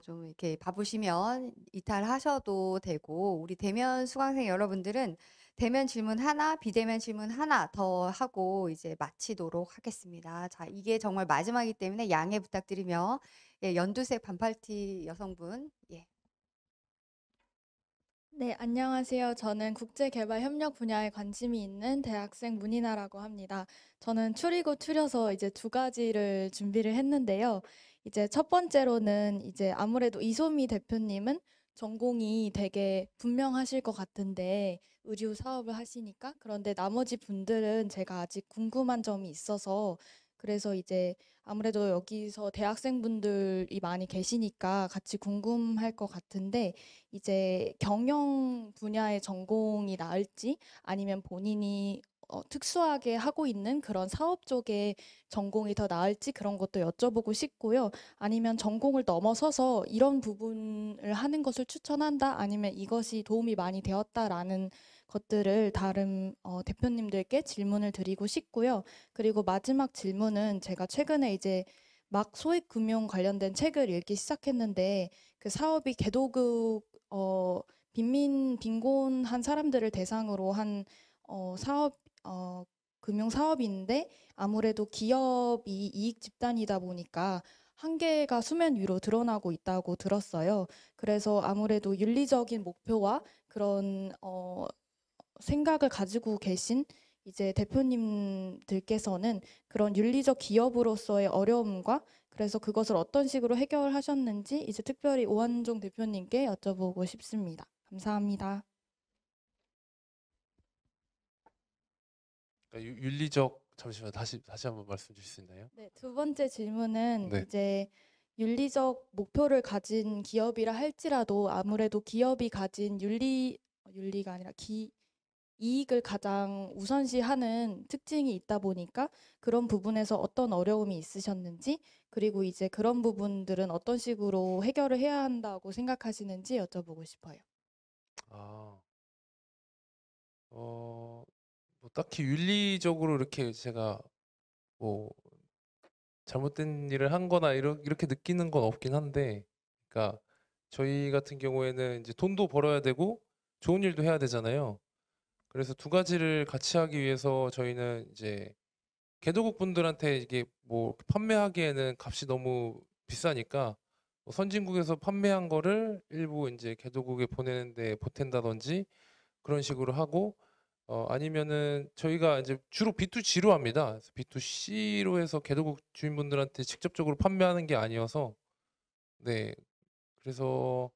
좀 이렇게 바쁘시면 이탈하셔도 되고 우리 대면 수강생 여러분들은 대면 질문 하나, 비대면 질문 하나 더 하고 이제 마치도록 하겠습니다. 자, 이게 정말 마지막이기 때문에 양해 부탁드리며 예, 연두색 반팔티 여성분 예. 네, 안녕하세요. 저는 국제개발협력 분야에 관심이 있는 대학생 문이나라고 합니다. 저는 추리고 추려서 이제 두 가지를 준비를 했는데요. 이제 첫 번째로는 이제 아무래도 이소미 대표님은 전공이 되게 분명하실 것 같은데 의류 사업을 하시니까 그런데 나머지 분들은 제가 아직 궁금한 점이 있어서 그래서 이제 아무래도 여기서 대학생분들이 많이 계시니까 같이 궁금할 것 같은데 이제 경영 분야의 전공이 나을지 아니면 본인이 특수하게 하고 있는 그런 사업 쪽의 전공이 더 나을지 그런 것도 여쭤보고 싶고요. 아니면 전공을 넘어서서 이런 부분을 하는 것을 추천한다 아니면 이것이 도움이 많이 되었다라는 것들을 다른 대표님들께 질문을 드리고 싶고요. 그리고 마지막 질문은 제가 최근에 이제 막 소액금융 관련된 책을 읽기 시작했는데 그 사업이 개도국 빈곤한 사람들을 대상으로 한 사업 금융 사업인데 아무래도 기업이 이익 집단이다 보니까 한계가 수면 위로 드러나고 있다고 들었어요. 그래서 아무래도 윤리적인 목표와 그런 생각을 가지고 계신 이제 대표님들께서는 그런 윤리적 기업으로서의 어려움과 그래서 그것을 어떤 식으로 해결하셨는지 이제 특별히 오한종 대표님께 여쭤보고 싶습니다. 감사합니다. 그러니까 윤리적 잠시만 다시 한번 말씀 주실 수 있나요? 네, 두 번째 질문은 네. 이제 윤리적 목표를 가진 기업이라 할지라도 아무래도 기업이 가진 윤리가 아니라 이익을 가장 우선시하는 특징이 있다 보니까 그런 부분에서 어떤 어려움이 있으셨는지 그리고 이제 그런 부분들은 어떤 식으로 해결을 해야 한다고 생각하시는지 여쭤보고 싶어요. 뭐 딱히 윤리적으로 이렇게 제가 뭐 잘못된 일을 한 거나 이렇게 느끼는 건 없긴 한데 그러니까 저희 같은 경우에는 이제 돈도 벌어야 되고 좋은 일도 해야 되잖아요. 그래서 두 가지를 같이 하기 위해서 저희는 이제 개도국 분들한테 이게 뭐 판매하기에는 값이 너무 비싸니까 뭐 선진국에서 판매한 거를 일부 이제 개도국에 보내는데 보탠다든지 그런 식으로 하고 아니면은 저희가 이제 주로 B2G로 합니다. 그래서 B2C로 해서 개도국 주민분들한테 직접적으로 판매하는 게 아니어서 네 그래서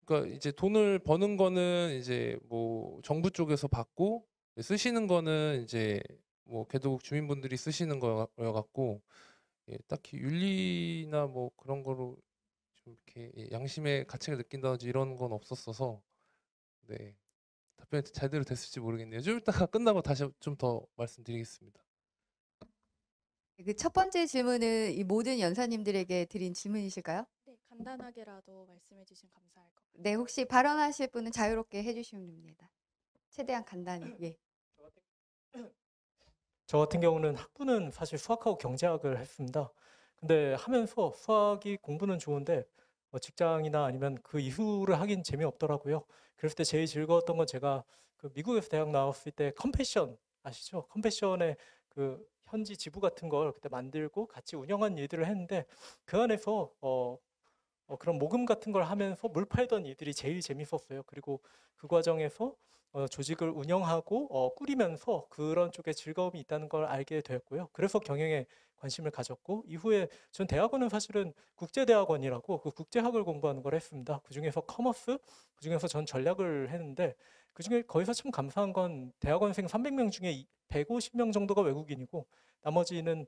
그러니까 이제 돈을 버는 거는 이제 뭐 정부 쪽에서 받고 쓰시는 거는 이제 뭐 개도국 주민분들이 쓰시는 거여 갖고 예, 딱히 윤리나 뭐 그런 거로 좀 이렇게 양심의 가책을 느낀다든지 이런 건 없었어서 네. 답변이 제대로 됐을지 모르겠네요. 좀 이따가 끝나고 다시 좀 더 말씀드리겠습니다. 그 첫 번째 질문은 이 모든 연사님들에게 드린 질문이실까요? 네, 간단하게라도 말씀해 주시면 감사할 것 같아요. 네, 혹시 발언하실 분은 자유롭게 해주시면 됩니다. 최대한 간단히. 예. 저 같은 경우는 학부는 사실 수학하고 경제학을 했습니다. 근데 하면서 수학이 공부는 좋은데 직장이나 아니면 그 이후를 하긴 재미없더라고요. 그랬을 때 제일 즐거웠던 건 제가 그 미국에서 대학 나왔을 때 컴패션 아시죠? 컴패션의 그 현지 지부 같은 걸 그때 만들고 같이 운영한 일들을 했는데 그 안에서 그런 모금 같은 걸 하면서 물 팔던 일들이 제일 재밌었어요. 그리고 그 과정에서 조직을 운영하고 꾸리면서 그런 쪽에 즐거움이 있다는 걸 알게 되었고요. 그래서 경영에 관심을 가졌고 이후에 전 대학원은 사실은 국제대학원이라고 그 국제학을 공부하는 걸 했습니다. 그중에서 커머스, 그중에서 전 전략을 했는데 그중에 거기서 참 감사한 건 대학원생 300명 중에 150명 정도가 외국인이고 나머지는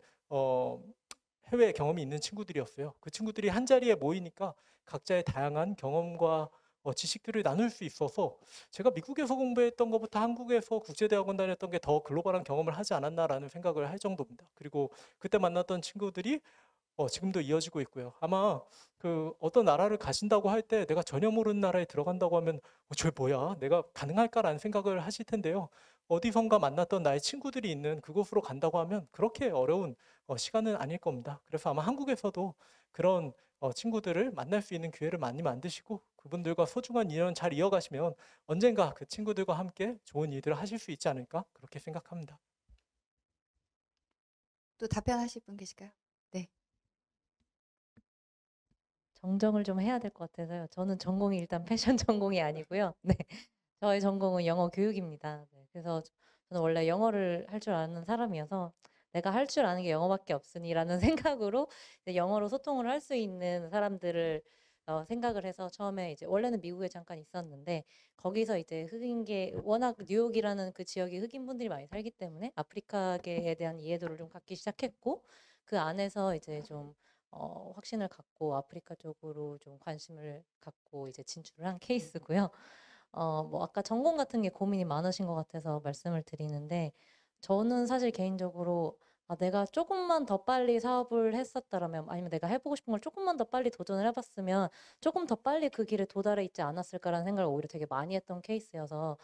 해외 경험이 있는 친구들이었어요. 그 친구들이 한 자리에 모이니까 각자의 다양한 경험과 지식들을 나눌 수 있어서 제가 미국에서 공부했던 것부터 한국에서 국제대학원 다녔던 게 더 글로벌한 경험을 하지 않았나라는 생각을 할 정도입니다. 그리고 그때 만났던 친구들이 지금도 이어지고 있고요. 아마 그 어떤 나라를 가신다고 할 때 내가 전혀 모르는 나라에 들어간다고 하면 저 뭐야? 내가 가능할까라는 생각을 하실 텐데요. 어디선가 만났던 나의 친구들이 있는 그곳으로 간다고 하면 그렇게 어려운 시간은 아닐 겁니다. 그래서 아마 한국에서도 그런 친구들을 만날 수 있는 기회를 많이 만드시고 그분들과 소중한 인연 잘 이어가시면 언젠가 그 친구들과 함께 좋은 일들을 하실 수 있지 않을까 그렇게 생각합니다. 또 답변하실 분 계실까요? 네. 정정을 좀 해야 될 것 같아서요. 저는 전공이 일단 패션 전공이 아니고요. 네. 저의 전공은 영어 교육입니다. 네. 그래서 저는 원래 영어를 할 줄 아는 사람이어서 내가 할 줄 아는 게 영어밖에 없으니라는 생각으로 이제 영어로 소통을 할 수 있는 사람들을 생각을 해서 처음에 이제 원래는 미국에 잠깐 있었는데 거기서 이제 흑인계 워낙 뉴욕이라는 그 지역에 흑인분들이 많이 살기 때문에 아프리카계에 대한 이해도를 좀 갖기 시작했고 그 안에서 이제 좀 확신을 갖고 아프리카 쪽으로 좀 관심을 갖고 이제 진출을 한 케이스고요. 뭐 아까 전공 같은 게 고민이 많으신 것 같아서 말씀을 드리는데 저는 사실 개인적으로 내가 조금만 더 빨리 사업을 했었더라면 아니면 내가 해보고 싶은 걸 조금만 더 빨리 도전을 해봤으면 조금 더 빨리 그 길에 도달해 있지 않았을까라는 생각을 오히려 되게 많이 했던 케이스여서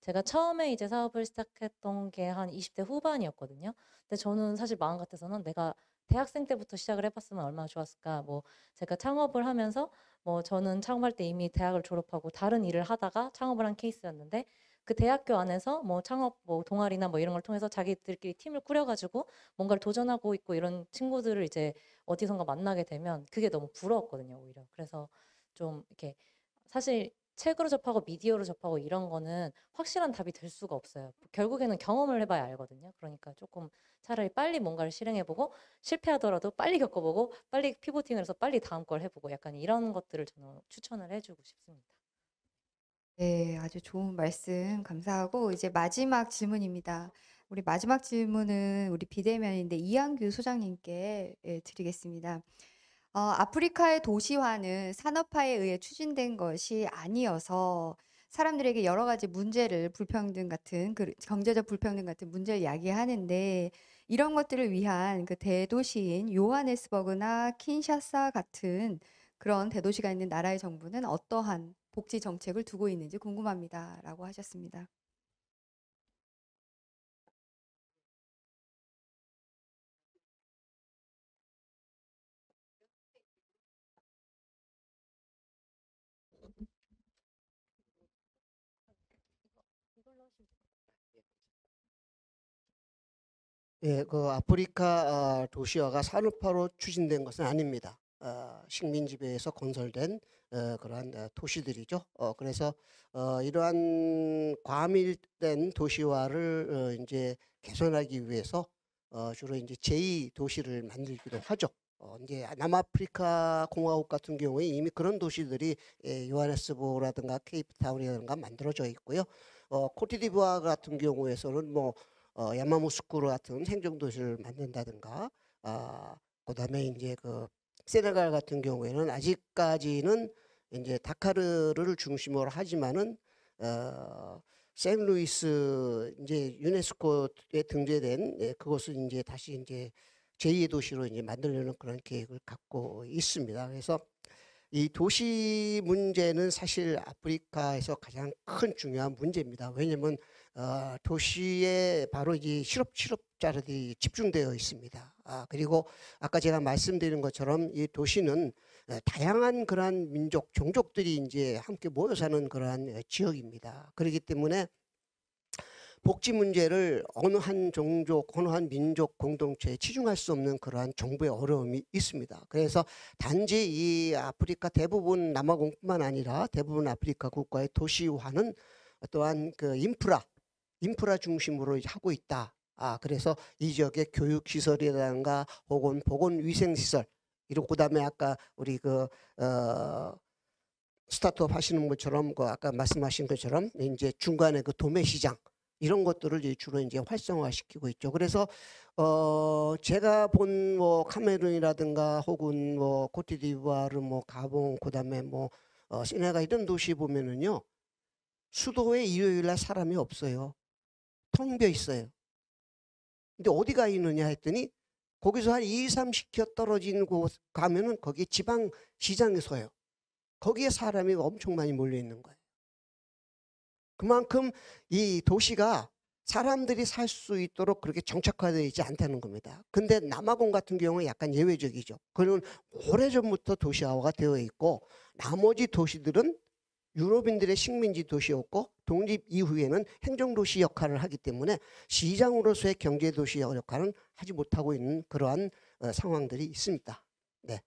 제가 처음에 이제 사업을 시작했던 게 한 20대 후반이었거든요. 근데 저는 사실 마음 같아서는 내가 대학생 때부터 시작을 해봤으면 얼마나 좋았을까. 뭐 제가 창업을 하면서 뭐 저는 창업할 때 이미 대학을 졸업하고 다른 일을 하다가 창업을 한 케이스였는데 그 대학교 안에서 뭐 창업 뭐 동아리나 뭐 이런 걸 통해서 자기들끼리 팀을 꾸려가지고 뭔가를 도전하고 있고 이런 친구들을 이제 어디선가 만나게 되면 그게 너무 부러웠거든요, 오히려. 그래서 좀 이렇게 사실 책으로 접하고 미디어로 접하고 이런 거는 확실한 답이 될 수가 없어요. 결국에는 경험을 해봐야 알거든요. 그러니까 조금 차라리 빨리 뭔가를 실행해보고 실패하더라도 빨리 겪어보고 빨리 피보팅을 해서 빨리 다음 걸 해보고 약간 이런 것들을 저는 추천을 해주고 싶습니다. 네, 아주 좋은 말씀 감사하고 이제 마지막 질문입니다. 우리 마지막 질문은 우리 비대면인데 이한규 소장님께 드리겠습니다. 아프리카의 도시화는 산업화에 의해 추진된 것이 아니어서 사람들에게 여러 가지 문제를 불평등 같은 경제적 불평등 같은 문제를 야기하는데 이런 것들을 위한 그 대도시인 요하네스버그나 킨샤사 같은 그런 대도시가 있는 나라의 정부는 어떠한 복지 정책을 두고 있는지 궁금합니다라고 하셨습니다. 예, 그 아프리카 도시화가 산업화로 추진된 것은 아닙니다. 식민 지배에서 건설된 그러한 도시들이죠. 그래서 이러한 과밀된 도시화를 이제 개선하기 위해서 주로 이제 제2 도시를 만들기도 하죠. 이제 남아프리카 공화국 같은 경우에 이미 그런 도시들이 요하네스부르라든가 케이프타운이라든가 만들어져 있고요. 코트디부아르 같은 경우에서는 뭐 야마무스쿠르 같은 행정도시를 만든다든가, 그다음에 이제 그 세네갈 같은 경우에는 아직까지는 이제 다카르를 중심으로 하지만은 생루이스 이제 유네스코에 등재된 그것을 이제 다시 이제 제2의 도시로 이제 만들려는 그런 계획을 갖고 있습니다. 그래서 이 도시 문제는 사실 아프리카에서 가장 큰 중요한 문제입니다. 왜냐하면 도시에 바로 이 실업자들이 집중되어 있습니다. 그리고 아까 제가 말씀드린 것처럼 이 도시는 다양한 그러한 민족, 종족들이 이제 함께 모여 사는 그러한 지역입니다. 그렇기 때문에 복지 문제를 어느 한 종족, 어느 한 민족 공동체에 치중할 수 없는 그러한 정부의 어려움이 있습니다. 그래서 단지 이 아프리카 대부분 남아공뿐만 아니라 대부분 아프리카 국가의 도시화는 또한 그 인프라 중심으로 하고 있다. 그래서 이 지역의 교육 시설이라든가 혹은 보건 위생 시설, 이런 그다음에 아까 우리 그 스타트업 하시는 것처럼 그 아까 말씀하신 것처럼 이제 중간에 그 도매 시장 이런 것들을 이제 주로 이제 활성화시키고 있죠. 그래서 제가 본 뭐 카메룬이라든가 혹은 뭐 코트디부아르, 뭐 가봉, 그다음에 뭐 세네갈 이런 도시 보면은요, 수도에 일요일날 사람이 없어요. 텅 비어 있어요. 근데 어디 가 있느냐 했더니 거기서 한 2, 30km 떨어진 곳 가면은 거기 지방 시장에 서요. 거기에 사람이 엄청 많이 몰려 있는 거예요. 그만큼 이 도시가 사람들이 살 수 있도록 그렇게 정착화되어 있지 않다는 겁니다. 근데 남아공 같은 경우는 약간 예외적이죠. 그는 오래전부터 도시화가 되어 있고 나머지 도시들은 유럽인들의 식민지 도시였고 독립 이후에는 행정도시 역할을 하기 때문에 시장으로서의 경제도시 역할은 하지 못하고 있는 그러한 상황들이 있습니다. 네.